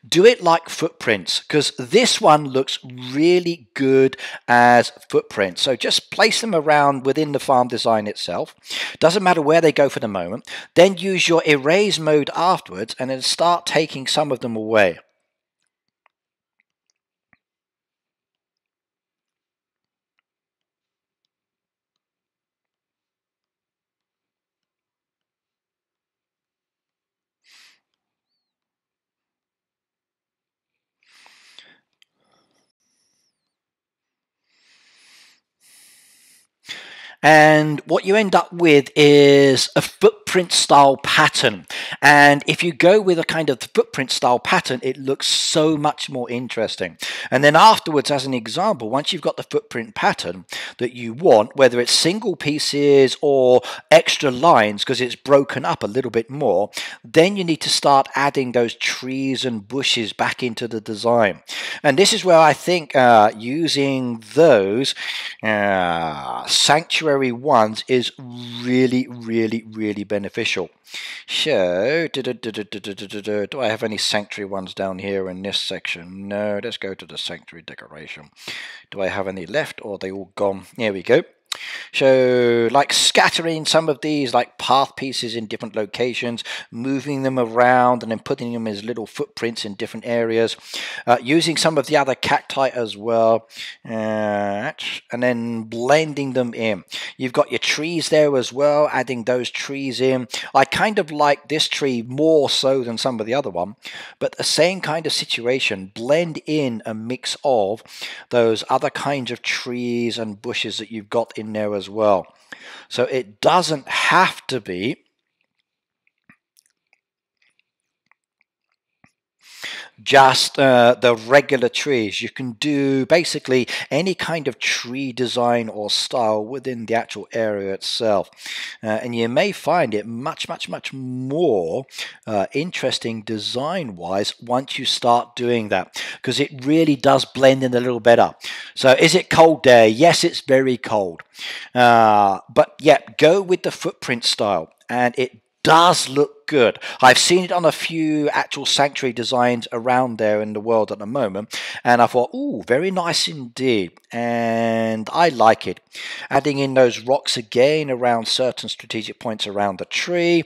Do it like footprints, because this one looks really good as footprints. So just place them around within the farm design itself. Doesn't matter where they go for the moment. Then use your erase mode afterwards and then start taking some of them away. And what you end up with is a footprint style pattern. And if you go with a kind of footprint style pattern, it looks so much more interesting. And then afterwards, as an example, once you've got the footprint pattern that you want, whether it's single pieces or extra lines because it's broken up a little bit more, then you need to start adding those trees and bushes back into the design. And this is where I think using those sanctuary ones is really beneficial. So, do I have any sanctuary ones down here in this section? No, let's go to the sanctuary decoration. Do I have any left, or are they all gone? Here we go. So, like scattering some of these like path pieces in different locations, moving them around and then putting them as little footprints in different areas, using some of the other cacti as well, and then blending them in. You've got your trees there as well, adding those trees in. I kind of like this tree more so than some of the other one, but the same kind of situation, blend in a mix of those other kinds of trees and bushes that you've got in there as well. So it doesn't have to be just the regular trees. You can do basically any kind of tree design or style within the actual area itself, and you may find it much more interesting design wise once you start doing that, because it really does blend in a little better. So is it cold there? Yes, it's very cold, but yeah, go with the footprint style and it does look good. I've seen it on a few actual sanctuary designs around there in the world at the moment, and I thought, ooh, very nice indeed, and I like it. Adding in those rocks again around certain strategic points around the tree,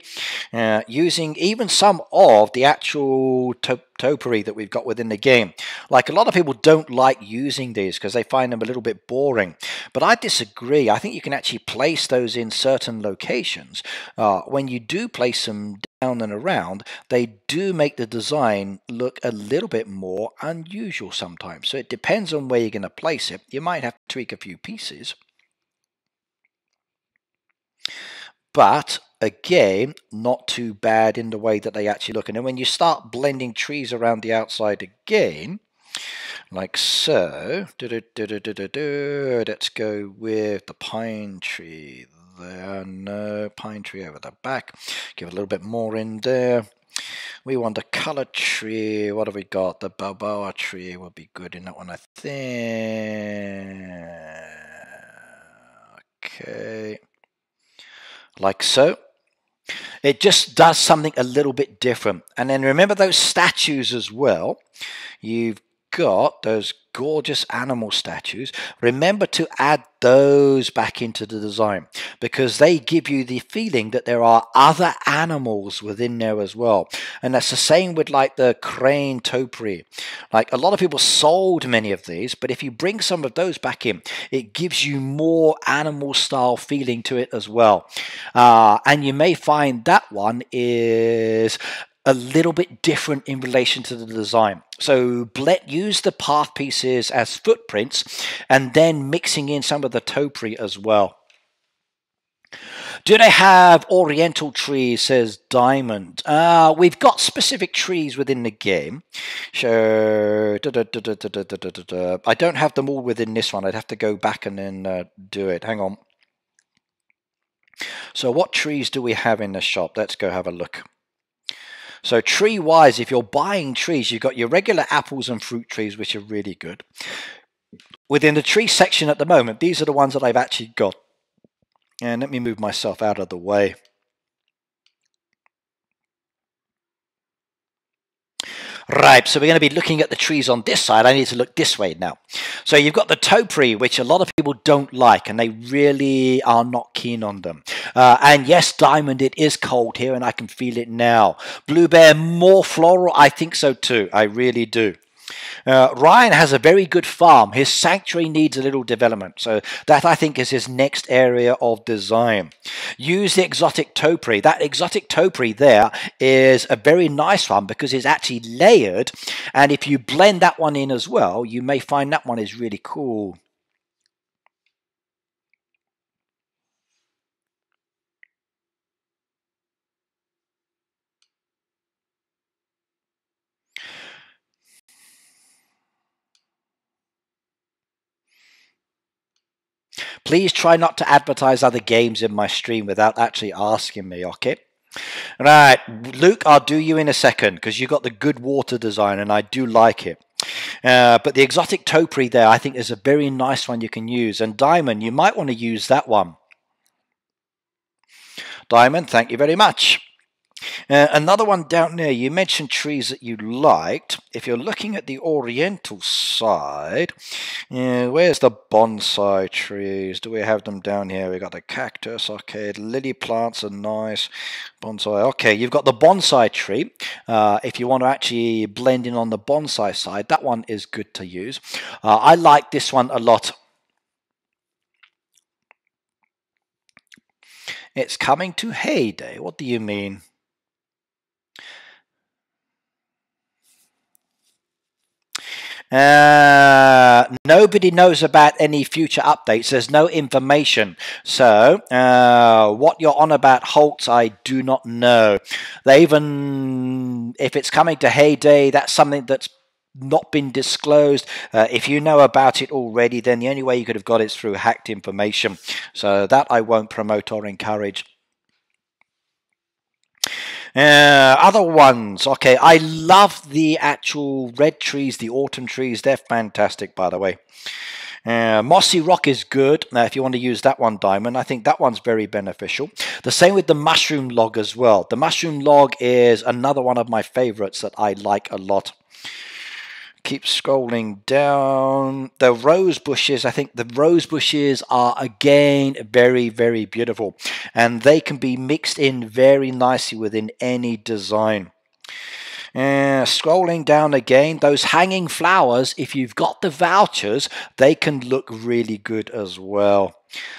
using even some of the actual topiary that we've got within the game. Like, a lot of people don't like using these because they find them a little bit boring, but I disagree. I think you can actually place those in certain locations. When you do place them down and around, they do make the design look a little bit more unusual sometimes. So it depends on where you're going to place it. You might have to tweak a few pieces, but again, not too bad in the way that they actually look. And then when you start blending trees around the outside again, like so, let's go with the pine tree there. No, pine tree over the back. Give a little bit more in there. We want a colored tree. What have we got? The Balboa tree would be good in that one, I think. Okay, like so. It just does something a little bit different. And then remember those statues as well. You've got those gorgeous animal statues. Remember to add those back into the design because they give you the feeling that there are other animals within there as well. And that's the same with like the crane topiary. Like a lot of people sold many of these, but if you bring some of those back in, it gives you more animal style feeling to it as well. And you may find that one is a little bit different in relation to the design. So use the path pieces as footprints and then mixing in some of the topiary as well. Do they have oriental trees, says Diamond. We've got specific trees within the game. So, I don't have them all within this one. I'd have to go back and then do it. Hang on. So what trees do we have in the shop? Let's go have a look. So tree-wise, if you're buying trees, you've got your regular apples and fruit trees, which are really good. Within the tree section at the moment, these are the ones that I've actually got. And let me move myself out of the way. Right, so we're going to be looking at the trees on this side. I need to look this way now. So you've got the topiary, which a lot of people don't like, and they really are not keen on them. And yes, Diamond, it is cold here, and I can feel it now. Blue Bear, more floral? I think so too. I really do. Ryan has a very good farm. His sanctuary needs a little development. So that, I think, is his next area of design. Use the exotic topiary. That exotic topiary there is a very nice one because it's actually layered. And if you blend that one in as well, you may find that one is really cool. Please try not to advertise other games in my stream without actually asking me, okay? Right, Luke, I'll do you in a second because you got the good water design and I do like it. But the exotic topiary there, I think, is a very nice one you can use. And Diamond, you might want to use that one. Diamond, thank you very much. Another one down there, you mentioned trees that you liked. If you're looking at the oriental side, where's the bonsai trees? Do we have them down here? We got the cactus, okay, the lily plants are nice. Bonsai, okay, you've got the bonsai tree. If you want to actually blend in on the bonsai side, that one is good to use. I like this one a lot. It's coming to heyday. What do you mean? Nobody knows about any future updates. There's no information. So what you're on about, Holtz, I do not know. They even, if it's coming to heyday, that's something that's not been disclosed. If you know about it already, then the only way you could have got it is through hacked information. So that I won't promote or encourage. Other ones, okay, I love the actual red trees, the autumn trees, they're fantastic, by the way. Mossy rock is good. If you want to use that one, Diamond, I think that one's very beneficial. The same with the mushroom log as well. The mushroom log is another one of my favorites that I like a lot. Keep scrolling down. The rose bushes, I think the rose bushes are again very, very beautiful, and they can be mixed in very nicely within any design. Scrolling down again, those hanging flowers, if you've got the vouchers, they can look really good as well.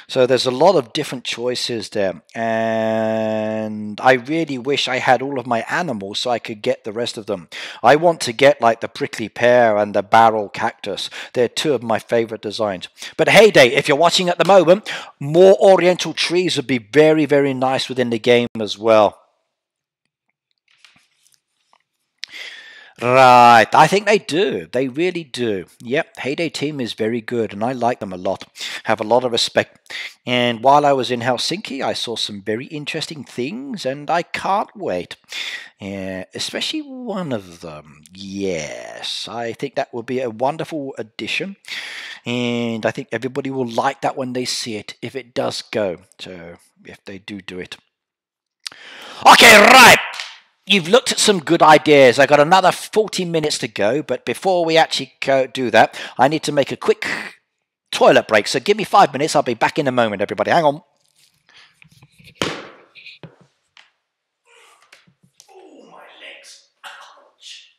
So there's a lot of different choices there, and I really wish I had all of my animals so I could get the rest of them. I want to get like the prickly pear and the barrel cactus. They're two of my favorite designs. But heyday, if you're watching at the moment, more oriental trees would be very, very nice within the game as well. Right, I think they do. They really do. Yep, Heyday team is very good, and I like them a lot. Have a lot of respect. And while I was in Helsinki, I saw some very interesting things, and I can't wait. Especially one of them. Yes, I think that would be a wonderful addition. And I think everybody will like that when they see it, if it does go. So if they do it. Okay, right. You've looked at some good ideas. I've got another 40 minutes to go, but before we actually do that, I need to make a quick toilet break. So give me 5 minutes. I'll be back in a moment, everybody. Hang on. Oh, my legs. Ouch.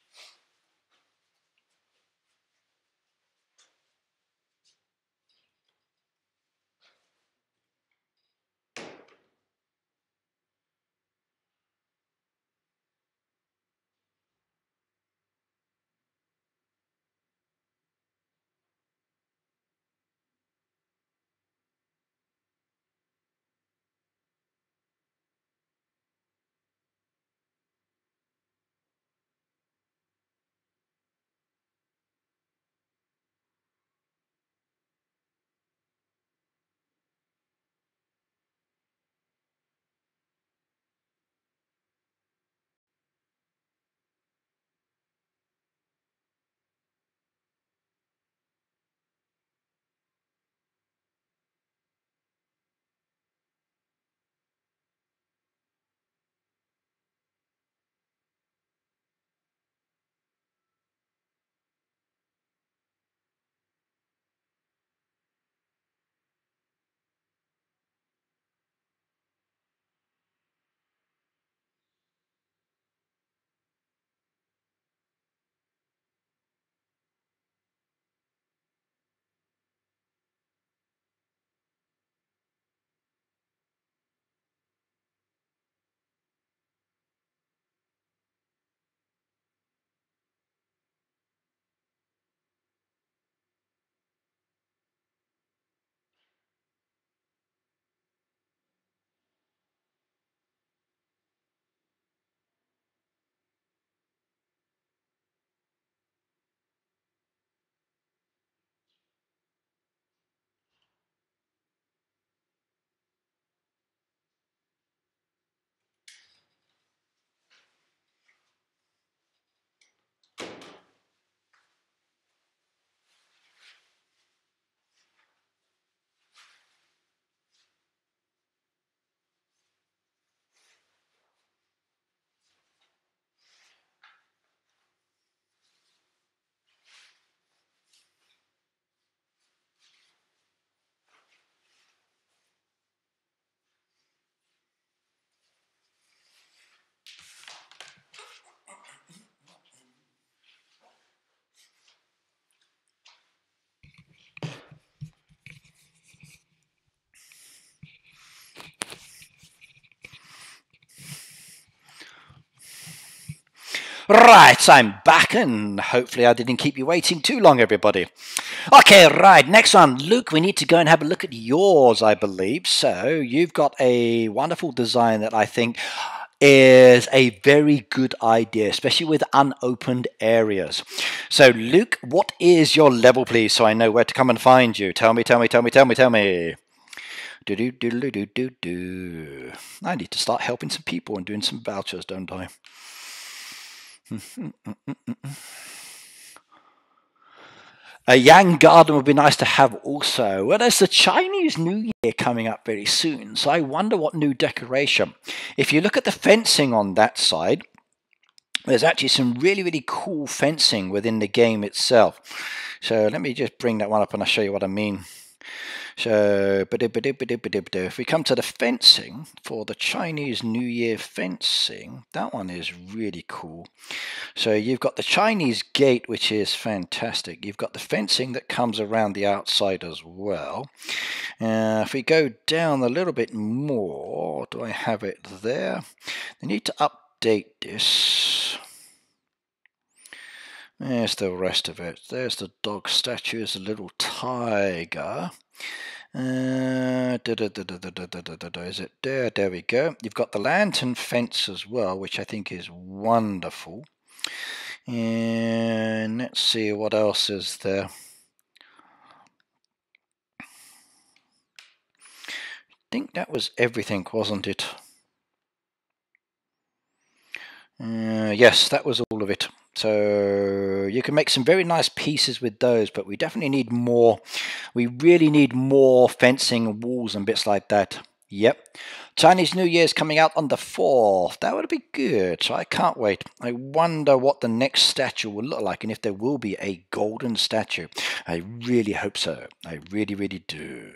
Right, I'm back, and hopefully I didn't keep you waiting too long, everybody. Okay, right, next one. Luke, we need to go and have a look at yours, I believe. So you've got a wonderful design that I think is a very good idea, especially with unopened areas. So Luke, what is your level, please, so I know where to come and find you? Tell me. Do. I need to start helping some people and doing some vouchers, don't I? A Yang garden would be nice to have also. Well, there's the Chinese New Year coming up very soon, so I wonder what new decoration. If you look at the fencing on that side, there's actually some really cool fencing within the game itself. So let me just bring that one up and I'll show you what I mean. So, if we come to the fencing, for the Chinese New Year fencing, that one is really cool. So you've got the Chinese gate, which is fantastic. You've got the fencing that comes around the outside as well. If we go down a little bit more, do I have it there? I need to update this. There's the rest of it. There's the dog statue, there's a little tiger. Is it there? There we go. You've got the lantern fence as well, which I think is wonderful. And let's see what else is there. I think that was everything, wasn't it? Yes, that was all of it. So you can make some very nice pieces with those, but we definitely need more. We really need more fencing and walls and bits like that. Yep. Chinese New Year's coming out on the 4th. That would be good. So I can't wait. I wonder what the next statue will look like and if there will be a golden statue. I really hope so. I really, really do.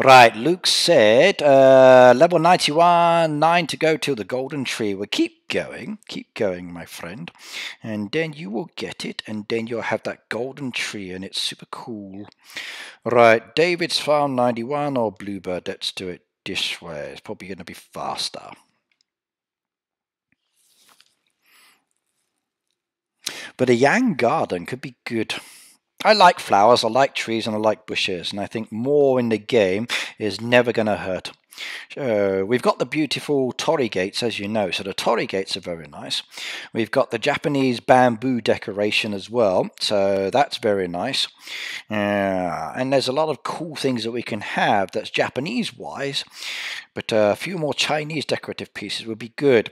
Right, Luke said, level 91, 9 to go till the golden tree. Well, keep going, my friend. And then you will get it, and then you'll have that golden tree, and it's super cool. Right, David's Farm 91 or Bluebird. Let's do it this way. It's probably going to be faster. But a Yang garden could be good. I like flowers, I like trees, and I like bushes, and I think more in the game is never going to hurt. So we've got the beautiful torii gates, as you know, so the torii gates are very nice. We've got the Japanese bamboo decoration as well, so that's very nice. And there's a lot of cool things that we can have that's Japanese-wise, but a few more Chinese decorative pieces would be good.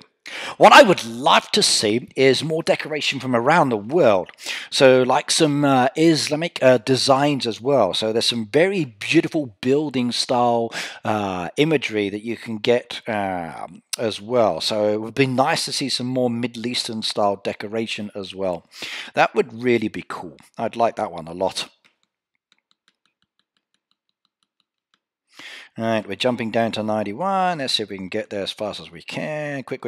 What I would love to see is more decoration from around the world. So like some Islamic designs as well. So there's some very beautiful building style imagery that you can get as well. So it would be nice to see some more Middle Eastern style decoration as well. That would really be cool. I'd like that one a lot. Alright, we're jumping down to 91. Let's see if we can get there as fast as we can. Quick.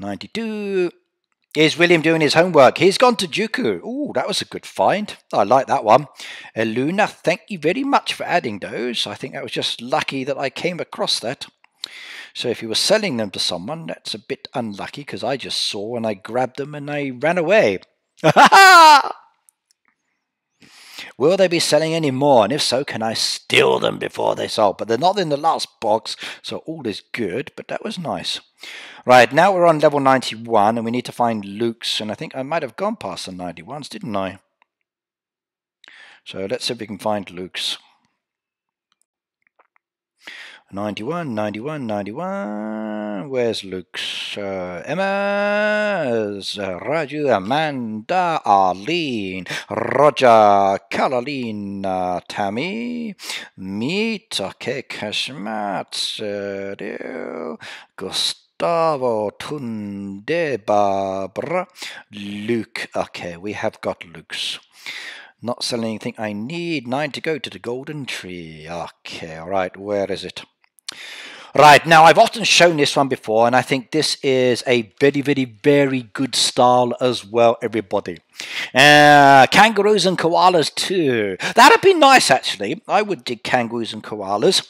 92. Is William doing his homework? He's gone to Juku. Ooh, that was a good find. I like that one. Luna, thank you very much for adding those. I think that was just lucky that I came across that. So if you were selling them to someone, that's a bit unlucky because I just saw and I grabbed them and I ran away. Will they be selling any more? And if so, can I steal them before they sell? But they're not in the last box, so all is good. But that was nice. Right, now we're on level 91, and we need to find Luke's. And I think I might have gone past the 91s, didn't I? So let's see if we can find Luke's. 91. Where's Luke's? Emma, Raju, Amanda, Arlene, Roger, Caroline, Tammy, Meet, okay, Kashmat, Gustavo, Tunde, Barbara, Luke. Okay, we have got Luke's. Not selling anything I need. 9 to go to the golden tree. Okay, alright, where is it? Right, now I've often shown this one before, and I think this is a very good style as well, everybody. Kangaroos and koalas too. That'd be nice, actually. I would dig kangaroos and koalas.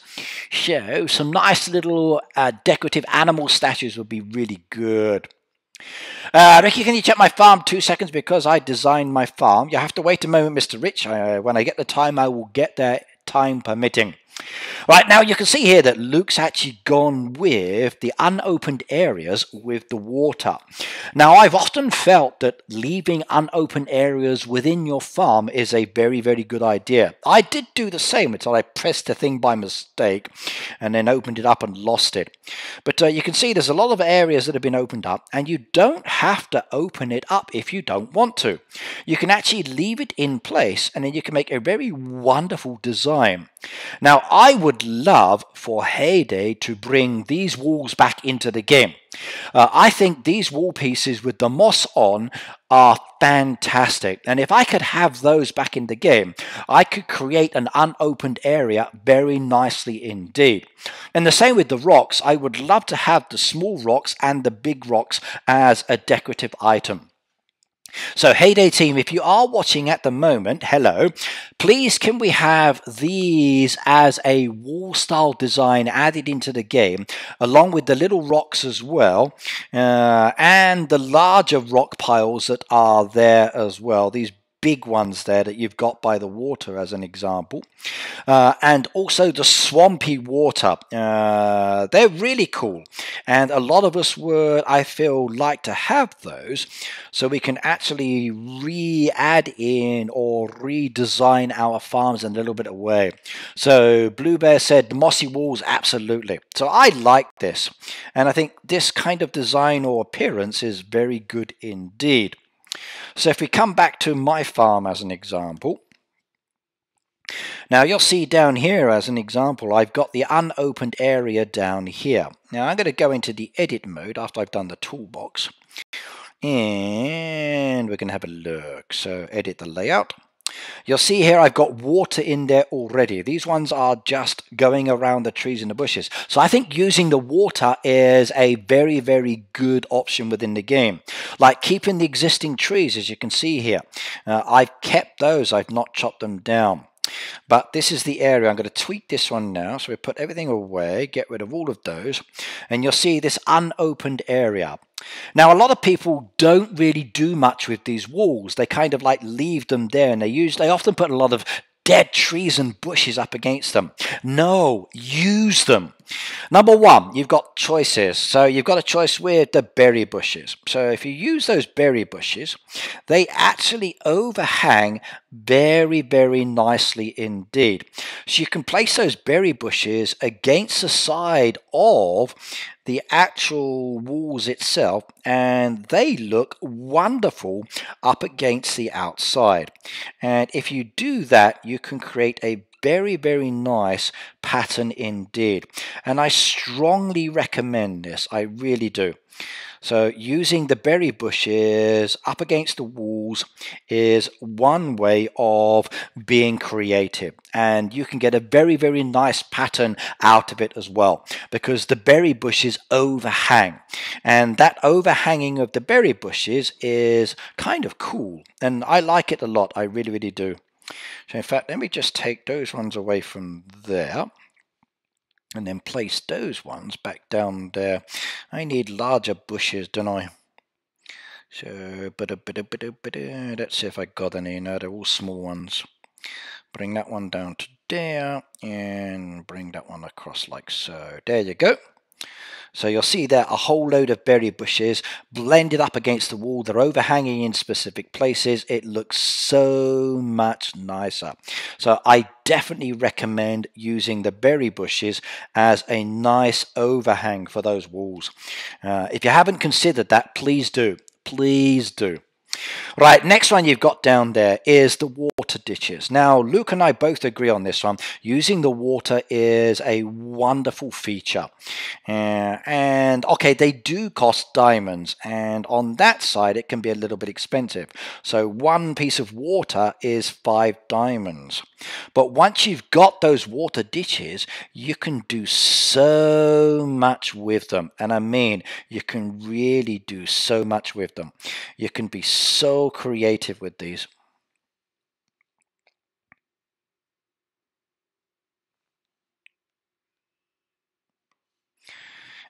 So, some nice little decorative animal statues would be really good. Ricky, can you check my farm 2 seconds because I designed my farm? You have to wait a moment, Mr. Rich. When I get the time, I will get there, time permitting. Right, now you can see here that Luke's actually gone with the unopened areas with the water. Now, I've often felt that leaving unopened areas within your farm is a very good idea. I did do the same until I pressed the thing by mistake and then opened it up and lost it. But you can see there's a lot of areas that have been opened up, and you don't have to open it up if you don't want to. You can actually leave it in place, and then you can make a very wonderful design. Now, I would love for Heyday to bring these walls back into the game. I think these wall pieces with the moss on are fantastic, and if I could have those back in the game, I could create an unopened area very nicely indeed. And the same with the rocks. I would love to have the small rocks and the big rocks as a decorative item. So Heyday team, if you are watching at the moment, hello, please can we have these as a wall style design added into the game, along with the little rocks as well, and the larger rock piles that are there as well, these big ones there that you've got by the water as an example. And also the swampy water. They're really cool. And a lot of us would, I feel, like to have those so we can actually re-add in or redesign our farms in a little bit of way. So Blue Bear said the mossy walls, absolutely. So I like this. And I think this kind of design or appearance is very good indeed. So if we come back to my farm as an example, now you'll see down here as an example, I've got the unopened area down here. Now I'm going to go into the edit mode after I've done the toolbox. And we're going to have a look. So edit the layout. You'll see here I've got water in there already. These ones are just going around the trees and the bushes. So I think using the water is a very, very good option within the game. Like keeping the existing trees, as you can see here. I've kept those. I've not chopped them down. But this is the area. I'm going to tweak this one now. So we put everything away, get rid of all of those. And you'll see this unopened area. Now, a lot of people don't really do much with these walls. They kind of like leave them there, and they often put a lot of dead trees and bushes up against them. No, use them. Number one, you've got choices. So you've got a choice with the berry bushes. So if you use those berry bushes, they actually overhang very, very nicely indeed. So you can place those berry bushes against the side of the actual walls itself, and they look wonderful up against the outside. And if you do that, you can create a very, very nice pattern indeed. And I strongly recommend this. I really do. So using the berry bushes up against the walls is one way of being creative. And you can get a very, very nice pattern out of it as well, because the berry bushes overhang. And that overhanging of the berry bushes is kind of cool. And I like it a lot. I really, really do. So in fact, let me just take those ones away from there. And then place those ones back down there. I need larger bushes, don't I? So, let's see if I got any. No, they're all small ones. Bring that one down to there, and bring that one across like so. There you go. So you'll see there a whole load of berry bushes blended up against the wall. They're overhanging in specific places. It looks so much nicer. So I definitely recommend using the berry bushes as a nice overhang for those walls. If you haven't considered that, please do. Please do. Right, next one you've got down there is the water ditches. Now, Luke and I both agree on this one. Using the water is a wonderful feature. And, okay, they do cost diamonds. And on that side, it can be a little bit expensive. So one piece of water is 5 diamonds. But once you've got those water ditches, you can do so much with them. And I mean, you can really do so much with them. You can be so creative with these.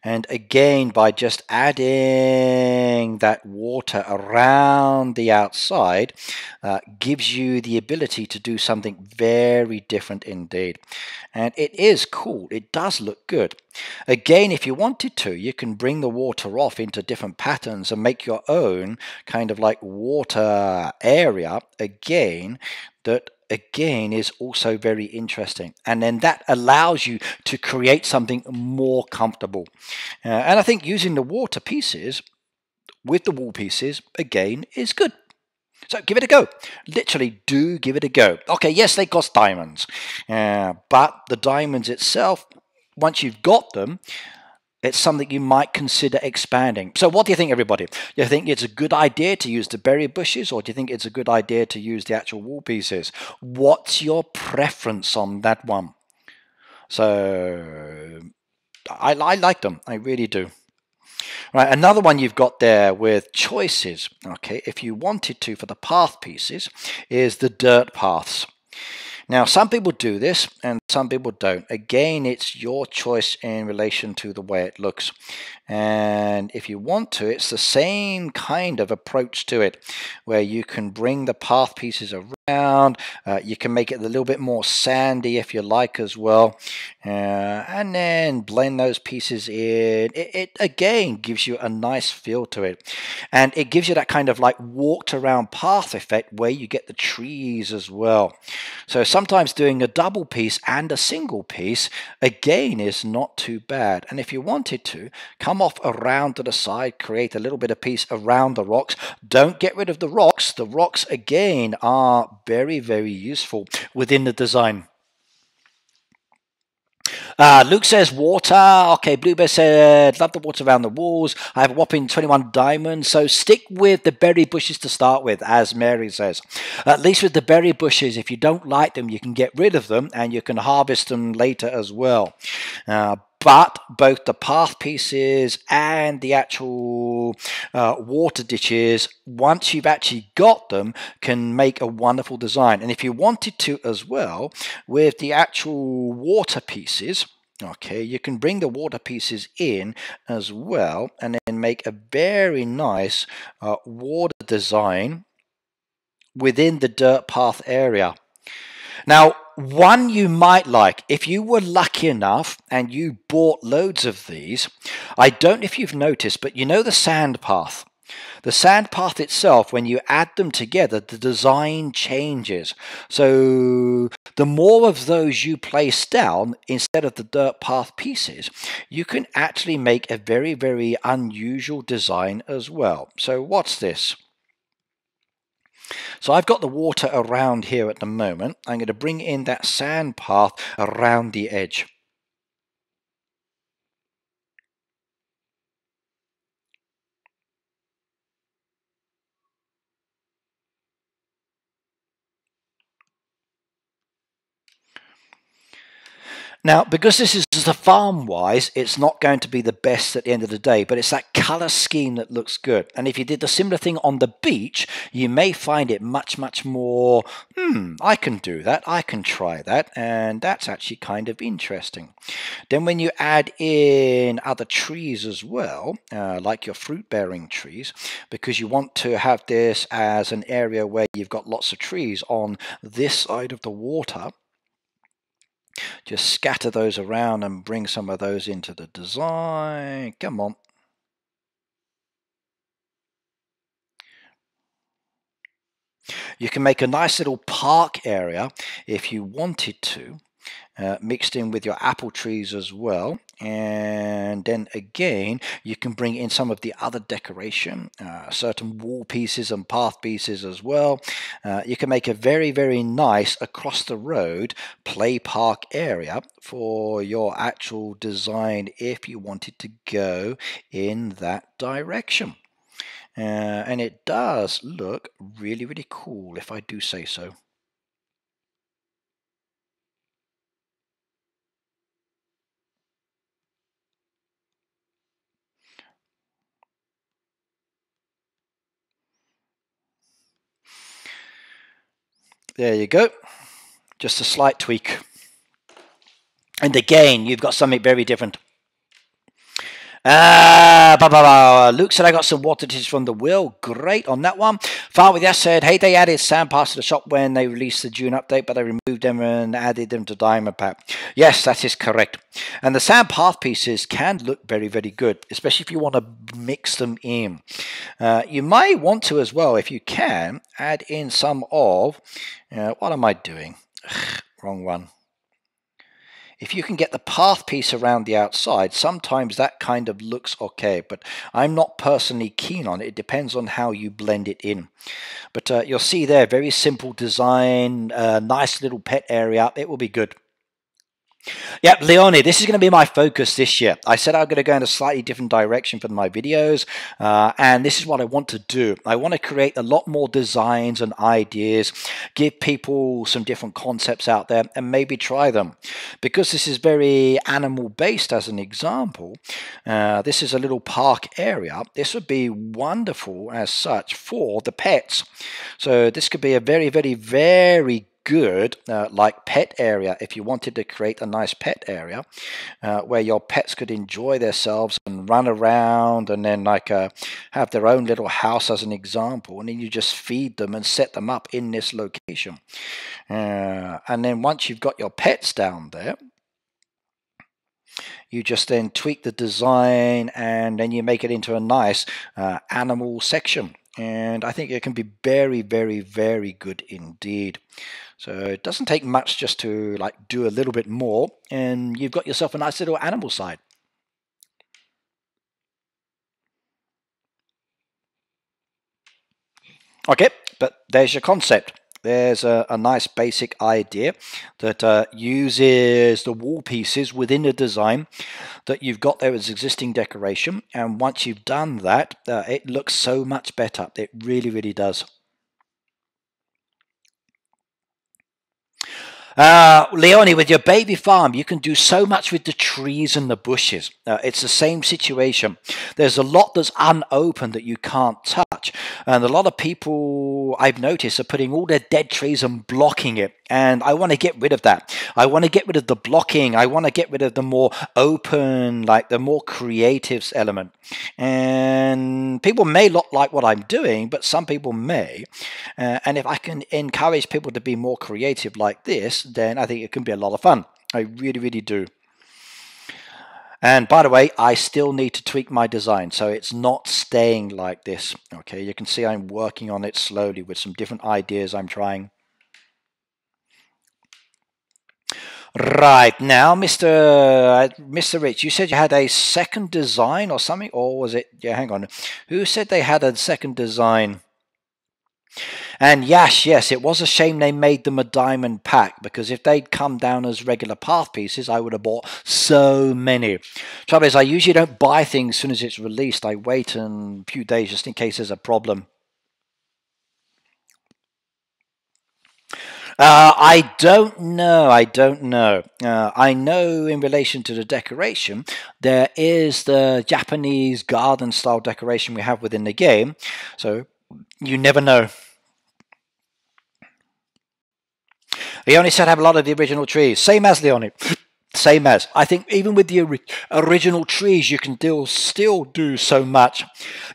And again, by just adding that water around the outside, gives you the ability to do something very different indeed. And it is cool. It does look good. Again, if you wanted to, you can bring the water off into different patterns and make your own kind of like water area again that again is also very interesting, and then that allows you to create something more comfortable. And I think using the water pieces with the wall pieces again is good. So give it a go. Literally do give it a go. Okay, yes, they cost diamonds, but the diamonds itself, once you've got them, it's something you might consider expanding. So what do you think, everybody? Do you think it's a good idea to use the berry bushes, or do you think it's a good idea to use the actual wall pieces? What's your preference on that one? So I like them. I really do. Right, another one you've got there with choices. Okay, if you wanted to, for the path pieces, is the dirt paths. Now, some people do this and some people don't. Again, it's your choice in relation to the way it looks. And if you want to, it's the same kind of approach to it, where you can bring the path pieces around. You can make it a little bit more sandy if you like as well. And then blend those pieces in. It again gives you a nice feel to it. And it gives you that kind of like walked around path effect where you get the trees as well. So sometimes doing a double piece and a single piece again is not too bad. And if you wanted to, come off around to the side, create a little bit of piece around the rocks. Don't get rid of the rocks. The rocks again are very, very useful within the design. Luke says water. Okay, Bluebear said, love the water around the walls. I have a whopping 21 diamonds, so stick with the berry bushes to start with, as Mary says. At least with the berry bushes, if you don't like them, you can get rid of them and you can harvest them later as well. But both the path pieces and the actual water ditches, once you've actually got them, can make a wonderful design. And if you wanted to as well, with the actual water pieces, okay, you can bring the water pieces in as well and then make a very nice water design within the dirt path area. Now, one you might like, if you were lucky enough and you bought loads of these, I don't know if you've noticed, but you know the sand path. The sand path itself, when you add them together, the design changes. So the more of those you place down instead of the dirt path pieces, you can actually make a very, very unusual design as well. So what's this? So I've got the water around here at the moment. I'm going to bring in that sand path around the edge. Now, because this is the farm-wise, it's not going to be the best at the end of the day, but it's that colour scheme that looks good. And if you did the similar thing on the beach, you may find it much, much more, I can do that, I can try that, and that's actually kind of interesting. Then when you add in other trees as well, like your fruit-bearing trees, because you want to have this as an area where you've got lots of trees on this side of the water, just scatter those around and bring some of those into the design. Come on. You can make a nice little park area if you wanted to, mixed in with your apple trees as well. And then again, you can bring in some of the other decoration, certain wall pieces and path pieces as well. You can make a very, very nice across the road play park area for your actual design if you wanted to go in that direction. And it does look really, really cool, if I do say so. There you go. Just a slight tweak. And again, you've got something very different. Luke said I got some water dishes from the wheel. Great on that one. Far with that said, hey, they added sand paths to the shop when they released the June update, but they removed them and added them to Diamond Pack. Yes, that is correct. And the sand path pieces can look very, very good, especially if you want to mix them in. You might want to as well, if you can, add in some of, what am I doing? Wrong one. If you can get the path piece around the outside, sometimes that kind of looks okay, but I'm not personally keen on it. It depends on how you blend it in. But you'll see there, very simple design, nice little pet area. It will be good. Yep, Leone, this is going to be my focus this year. I said I'm going to go in a slightly different direction for my videos, and this is what I want to do. I want to create a lot more designs and ideas, give people some different concepts out there, and maybe try them. Because this is very animal-based, as an example, this is a little park area. This would be wonderful as such for the pets. So this could be a very, very, very good like pet area. If you wanted to create a nice pet area where your pets could enjoy themselves and run around and then like have their own little house as an example, and then you just feed them and set them up in this location. And then once you've got your pets down there, you just then tweak the design and then you make it into a nice animal section. And I think it can be very, very, very good indeed. So it doesn't take much just to like do a little bit more, and you've got yourself a nice little animal side. Okay, but there's your concept. There's a nice basic idea that uses the wall pieces within the design that you've got there as existing decoration. And once you've done that, it looks so much better. It really, really does. Leonie, with your baby farm, you can do so much with the trees and the bushes. It's the same situation. There's a lot that's unopened that you can't touch. And a lot of people, I've noticed, are putting all their dead trees and blocking it. And I want to get rid of that. I want to get rid of the blocking. I want to get rid of the more open, like the more creative element. And people may not like what I'm doing, but some people may. And if I can encourage people to be more creative like this, then I think it can be a lot of fun. I really, really do. And by the way, I still need to tweak my design, so it's not staying like this. Okay, you can see I'm working on it slowly with some different ideas I'm trying. Right, now, Mr. Rich, you said you had a second design or something, or was it, yeah, hang on. Who said they had a second design? And yes, it was a shame they made them a diamond pack, because if they'd come down as regular path pieces, I would have bought so many. Trouble is, I usually don't buy things as soon as it's released. I wait a few days just in case there's a problem. I don't know. I know in relation to the decoration, there is the Japanese garden style decoration we have within the game. So you never know. Leone said have a lot of the original trees. Same as Leone. Same as. I think even with the original trees, you can still do so much.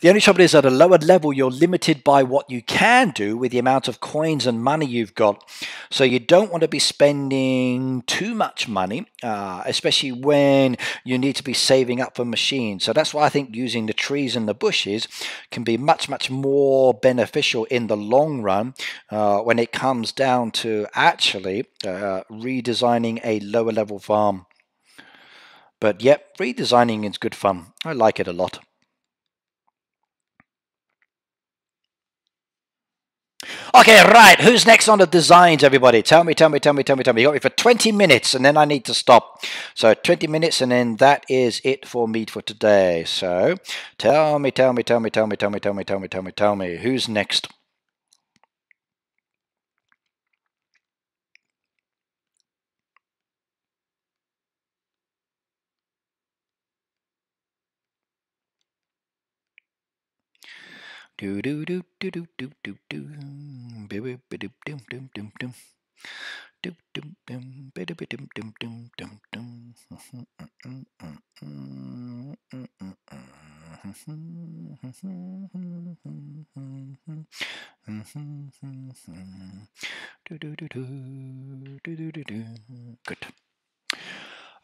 The only trouble is at a lower level, you're limited by what you can do with the amount of coins and money you've got. So you don't want to be spending too much money, especially when you need to be saving up for machines. So that's why I think using the trees and the bushes can be much, much more beneficial in the long run when it comes down to actually redesigning a lower level farm. But yep, redesigning is good fun. I like it a lot. Okay, right. Who's next on the designs, everybody? Tell me. You got me for 20 minutes and then I need to stop. So 20 minutes and then that is it for me for today. So tell me. Who's next? Do do do do do do do do do do do do do do do. Good.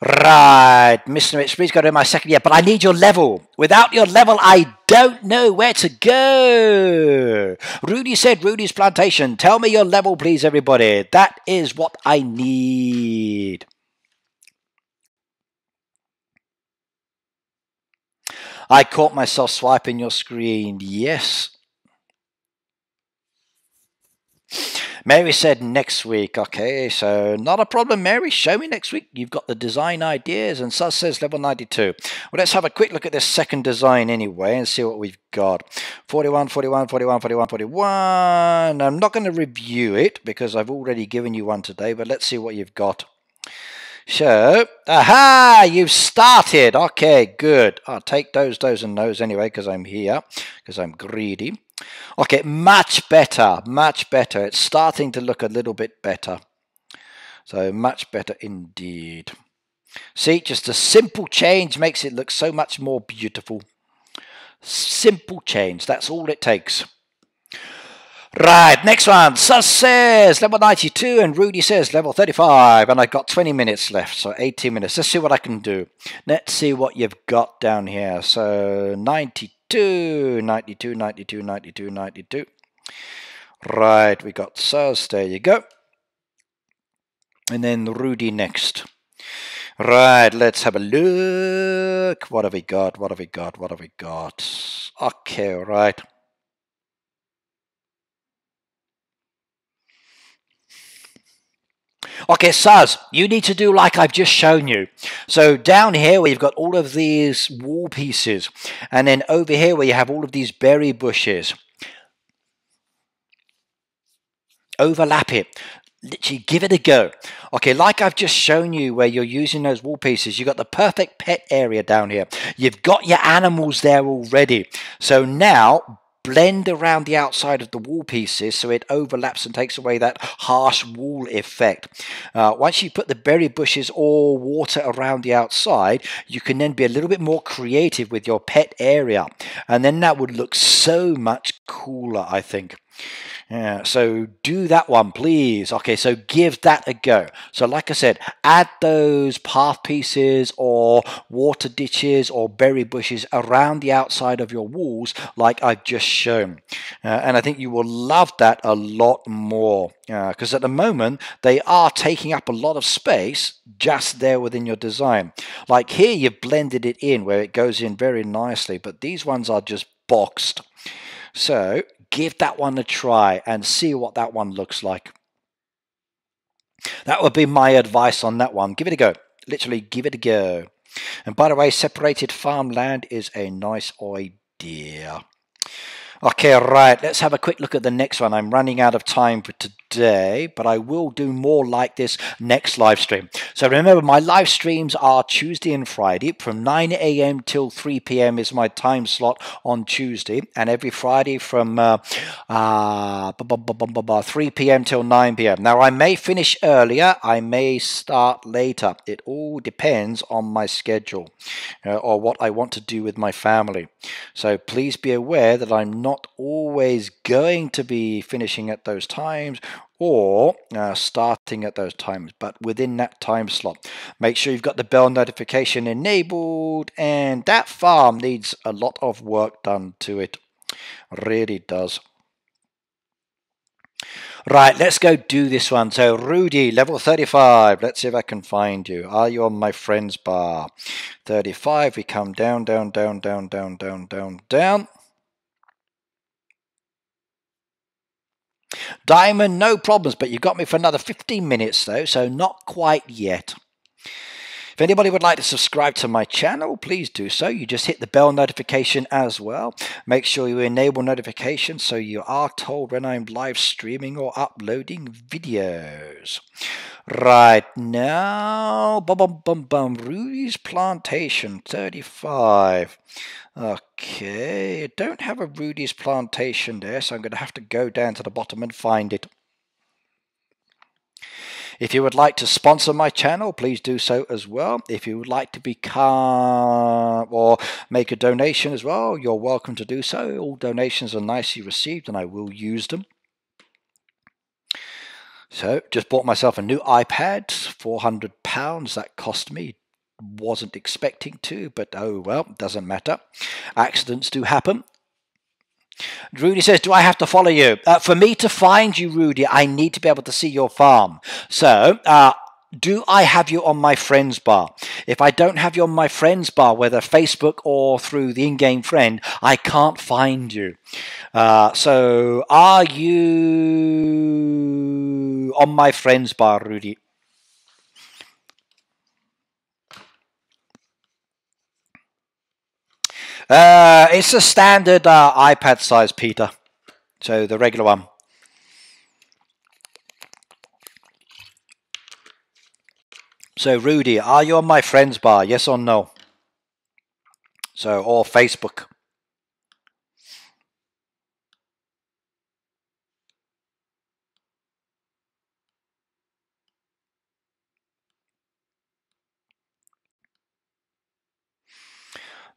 Right, Mr. Rich, please go to my second year, but I need your level. Without your level, I don't know where to go. Rudy said Rudy's Plantation. Tell me your level, please, everybody. That is what I need. I caught myself swiping your screen. Yes. Mary said next week. Okay, so not a problem, Mary. Show me next week. You've got the design ideas, and Sus says level 92. Well, let's have a quick look at this second design anyway and see what we've got. 41. I'm not going to review it because I've already given you one today, but let's see what you've got. So, aha, you've started. Okay, good. I'll take those, and those anyway because I'm here, because I'm greedy. Okay, much better, much better. It's starting to look a little bit better. So much better indeed. See, just a simple change makes it look so much more beautiful. Simple change, that's all it takes. Right, next one. Sus says level 92 and Rudy says level 35, and I've got 20 minutes left, so 18 minutes. Let's see what I can do. Let's see what you've got down here. So 92, 92, 92, 92, 92. Right, we got Sus, there you go. And then Rudy next. Right, let's have a look. What have we got? What have we got? What have we got? Okay, right. Okay, Saz, you need to do like I've just shown you. So down here where you've got all of these wall pieces, and then over here where you have all of these berry bushes, overlap it. Literally give it a go. Okay, like I've just shown you where you're using those wall pieces, you've got the perfect pet area down here. You've got your animals there already. So now blend around the outside of the wall pieces so it overlaps and takes away that harsh wall effect. Once you put the berry bushes or water around the outside, you can then be a little bit more creative with your pet area. And then that would look so much cooler, I think. Yeah, so do that one, please. Okay, so give that a go. So like I said, add those path pieces or water ditches or berry bushes around the outside of your walls like I've just shown. And I think you will love that a lot more because at the moment they are taking up a lot of space just there within your design. Like here you've blended it in where it goes in very nicely, but these ones are just boxed. So give that one a try and see what that one looks like. That would be my advice on that one. Give it a go. Literally give it a go. And by the way, separated farmland is a nice idea. Okay, right, let's have a quick look at the next one. I'm running out of time for today, but I will do more like this next live stream. So remember, my live streams are Tuesday and Friday from 9 a.m. till 3 p.m. is my time slot on Tuesday, and every Friday from 3 p.m. till 9 p.m. Now, I may finish earlier, I may start later. It all depends on my schedule or what I want to do with my family. So please be aware that I'm not always going to be finishing at those times or starting at those times, but within that time slot. Make sure you've got the bell notification enabled, and that farm needs a lot of work done to it. Really does. Right, let's go do this one. So Rudy, level 35. Let's see if I can find you. Are you on my friends bar? 35, we come down, down, down, down, down, down, down, down. Diamond, no problems, but you got me for another 15 minutes though, so not quite yet. If anybody would like to subscribe to my channel, please do so. You just hit the bell notification as well. Make sure you enable notifications so you are told when I'm live streaming or uploading videos. Right now, Rudy's Plantation 35. Okay, I don't have a Rudy's Plantation there, so I'm going to have to go down to the bottom and find it. If you would like to sponsor my channel, please do so as well. If you would like to become or make a donation as well, you're welcome to do so. All donations are nicely received and I will use them. So, just bought myself a new iPad, £400 that cost me. Wasn't expecting to, but oh well, doesn't matter. Accidents do happen. Rudy says, do I have to follow you? For me to find you, Rudy, I need to be able to see your farm. So, do I have you on my friends bar? If I don't have you on my friends bar, whether Facebook or through the in-game friend, I can't find you. So, are you on my friends bar, Rudy? It's a standard iPad size, Peter. So the regular one. So Rudy, are you on my friends bar? Yes or no? So, or Facebook.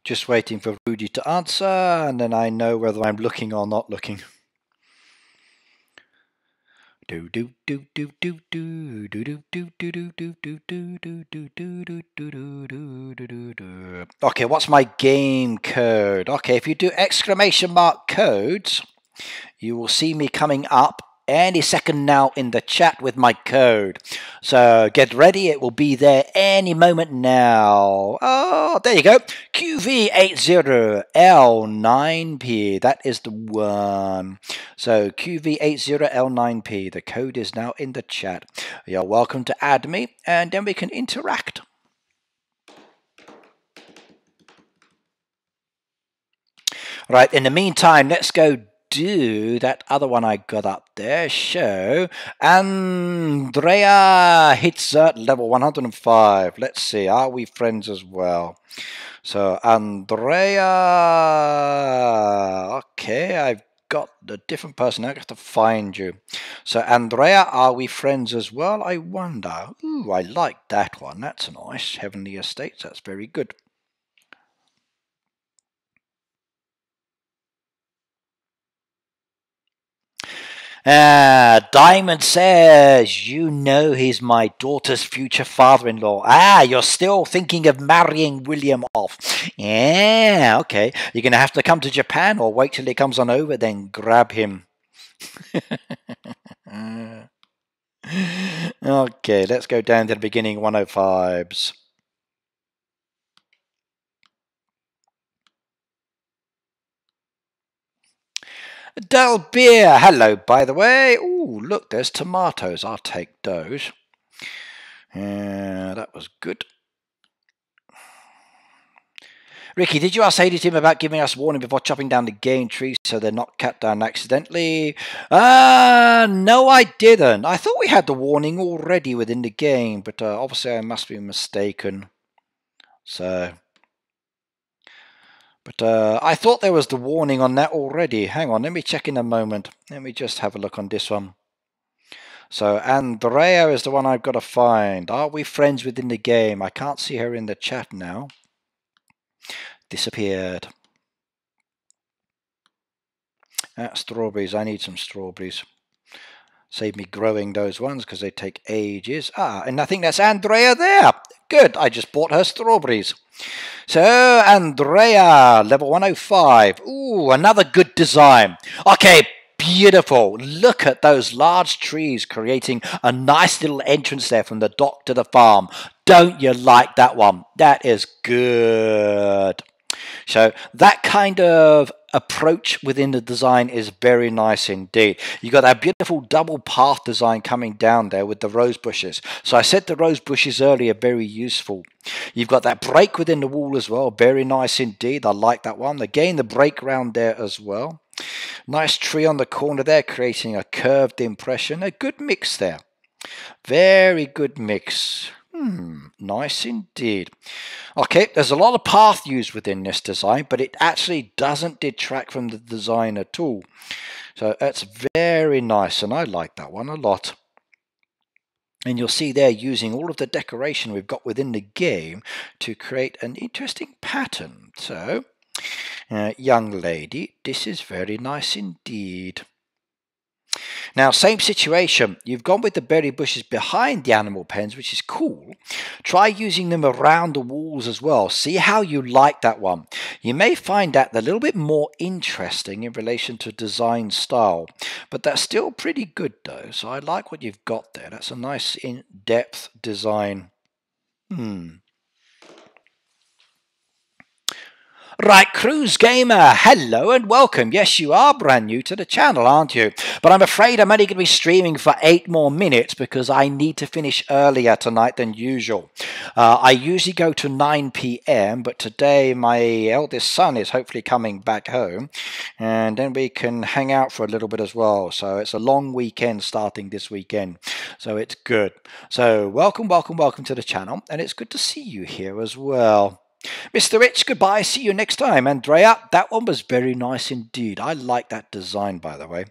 Just waiting for Rudy to answer, and then I know whether I'm looking or not looking. Okay, what's my game code? Okay, if you do exclamation mark codes, you will see me coming up any second now in the chat with my code. So get ready, it will be there any moment now. Oh, there you go. QV80L9P. That is the one. So QV80L9P. The code is now in the chat. You're welcome to add me, and then we can interact. Right, in the meantime, let's go do that other one I got up there. Show Andrea Hitzert level 105. Let's see, are we friends as well? So Andrea, okay, I've got a different person. I have to find you. So Andrea, are we friends as well? I wonder. Ooh, I like that one. That's nice. Heavenly Estates. That's very good. Diamond says, you know he's my daughter's future father-in-law. You're still thinking of marrying William off. Yeah, okay. You're going to have to come to Japan or wait till he comes on over, then grab him. Okay, let's go down to the beginning 105s. Del Beer, hello, by the way. Ooh, look, there's tomatoes. I'll take those. That was good. Ricky, did you ask Hades Team about giving us warning before chopping down the game trees so they're not cut down accidentally? No, I didn't. I thought we had the warning already within the game, but obviously I must be mistaken. So... But I thought there was the warning on that already. Hang on, let me check in a moment. Let me just have a look on this one. So Andrea is the one I've got to find. Are we friends within the game? I can't see her in the chat now. Disappeared. Strawberries. I need some strawberries. Save me growing those ones because they take ages. And I think that's Andrea there. Good, I just bought her strawberries. So, Andrea, level 105. Ooh, another good design. Okay, beautiful. Look at those large trees creating a nice little entrance there from the dock to the farm. Don't you like that one? That is good. So that kind of approach within the design is very nice indeed. You got that beautiful double path design coming down there with the rose bushes. So I said the rose bushes earlier, very useful. You've got that break within the wall as well, very nice indeed. I like that one. Again, the break round there as well. Nice tree on the corner there, creating a curved impression. A good mix there. Very good mix. Nice indeed. Okay, there's a lot of path used within this design, but it actually doesn't detract from the design at all. So that's very nice, and I like that one a lot. And you'll see there using all of the decoration we've got within the game to create an interesting pattern. So, young lady, this is very nice indeed. Now, same situation. You've gone with the berry bushes behind the animal pens, which is cool. Try using them around the walls as well. See how you like that one. You may find that a little bit more interesting in relation to design style, but that's still pretty good though. So I like what you've got there. That's a nice in-depth design. Right, Cruise Gamer, hello and welcome. Yes, you are brand new to the channel, aren't you? But I'm afraid I'm only going to be streaming for 8 more minutes because I need to finish earlier tonight than usual. I usually go to 9 p.m, but today my eldest son is hopefully coming back home, and then we can hang out for a little bit as well. So it's a long weekend starting this weekend, so it's good. So welcome to the channel, and it's good to see you here as well. Mr. Rich, goodbye. See you next time. Andrea, that one was very nice indeed. I like that design, by the way.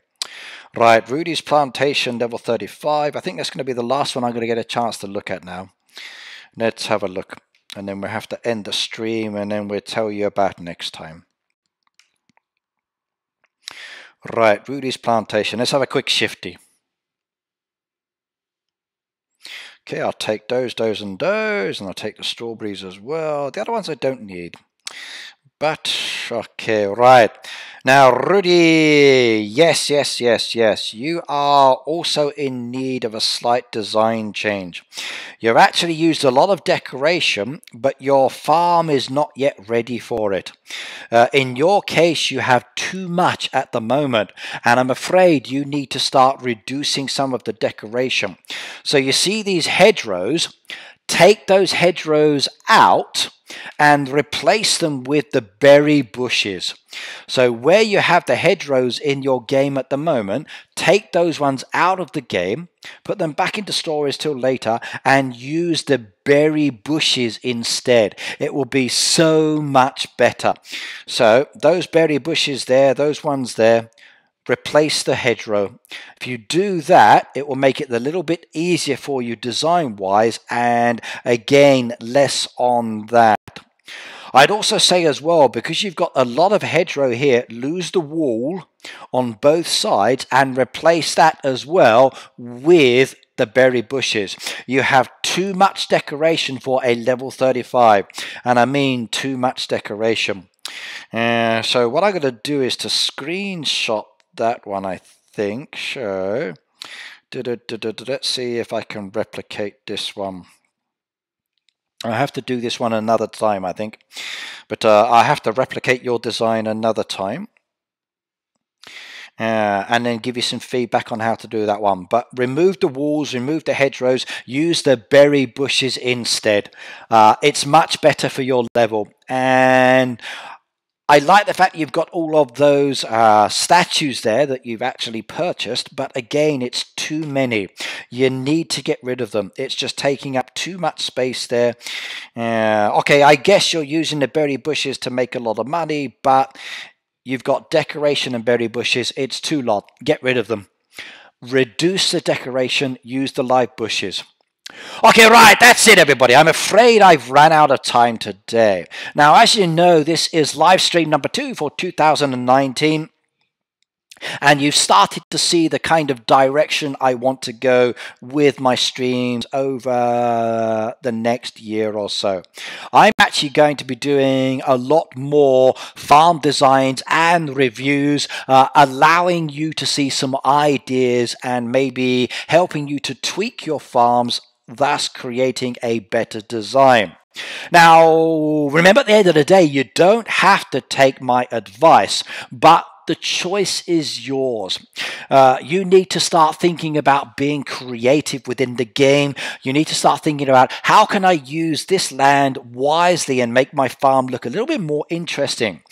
Right, Rudy's Plantation, level 35. I think that's going to be the last one I'm going to get a chance to look at now. Let's have a look. and then we'll have to end the stream, and then we'll tell you about next time. Right, Rudy's plantation. Let's have a quick shifty. Okay, I'll take those, and I'll take the strawberries as well. The other ones I don't need. But, okay, right. Now, Rudy, yes, you are also in need of a slight design change. You've actually used a lot of decoration, but your farm is not yet ready for it. In your case, you have too much at the moment, and I'm afraid you need to start reducing some of the decoration. So you see these hedgerows? Take those hedgerows out and replace them with the berry bushes. So where you have the hedgerows in your game at the moment, take those ones out of the game, put them back into storage till later, and use the berry bushes instead. It will be so much better. So those berry bushes there, those ones there, replace the hedgerow. If you do that, it will make it a little bit easier for you design-wise, and again, less on that. I'd also say as well, because you've got a lot of hedgerow here, lose the wall on both sides and replace that as well with the berry bushes. You have too much decoration for a level 35, and I mean too much decoration. So what I'm going to do is to screenshot that one, I think. So let's see if I can replicate this one. I have to do this one another time, I think, but I have to replicate your design another time, and then give you some feedback on how to do that one. But remove the walls, remove the hedgerows, use the berry bushes instead. It's much better for your level, and I like the fact you've got all of those statues there that you've actually purchased, but again, it's too many. You need to get rid of them. It's just taking up too much space there. Okay, I guess you're using the berry bushes to make a lot of money, but you've got decoration and berry bushes. It's too lot. Get rid of them. Reduce the decoration. Use the live bushes. Okay, right, that's it, everybody. I'm afraid I've run out of time today. Now, as you know, this is live stream number 2 for 2019. And you've started to see the kind of direction I want to go with my streams over the next year or so. I'm actually going to be doing a lot more farm designs and reviews, allowing you to see some ideas and maybe helping you to tweak your farms, thus creating a better design. Now, remember, at the end of the day, you don't have to take my advice, but the choice is yours. You need to start thinking about being creative within the game. You need to start thinking about how can I use this land wisely and make my farm look a little bit more interesting.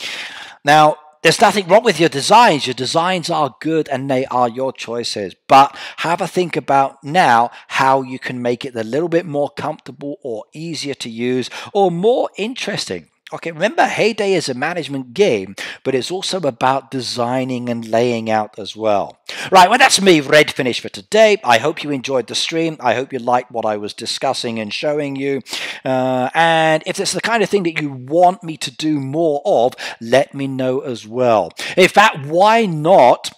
Now, there's nothing wrong with your designs. Your designs are good and they are your choices. But have a think about now how you can make it a little bit more comfortable or easier to use or more interesting. Okay, remember, Heyday is a management game, but it's also about designing and laying out as well. Right, well, that's me, Red, finished for today. I hope you enjoyed the stream. I hope you liked what I was discussing and showing you. And if it's the kind of thing that you want me to do more of, let me know as well. In fact, why not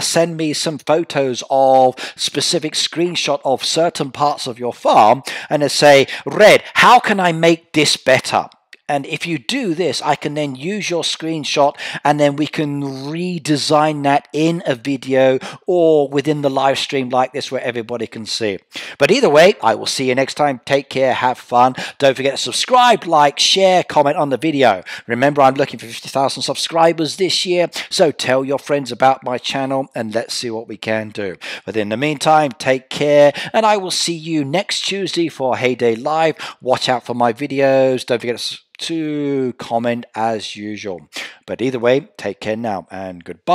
send me some photos of specific screenshot of certain parts of your farm and say, Red, how can I make this better? And if you do this, I can then use your screenshot and then we can redesign that in a video or within the live stream like this where everybody can see. But either way, I will see you next time. Take care, have fun. Don't forget to subscribe, like, share, comment on the video. Remember, I'm looking for 50,000 subscribers this year, so tell your friends about my channel and let's see what we can do. But in the meantime, take care, and I will see you next Tuesday for Heyday Live. Watch out for my videos. Don't forget to comment as usual. But either way, take care now and goodbye.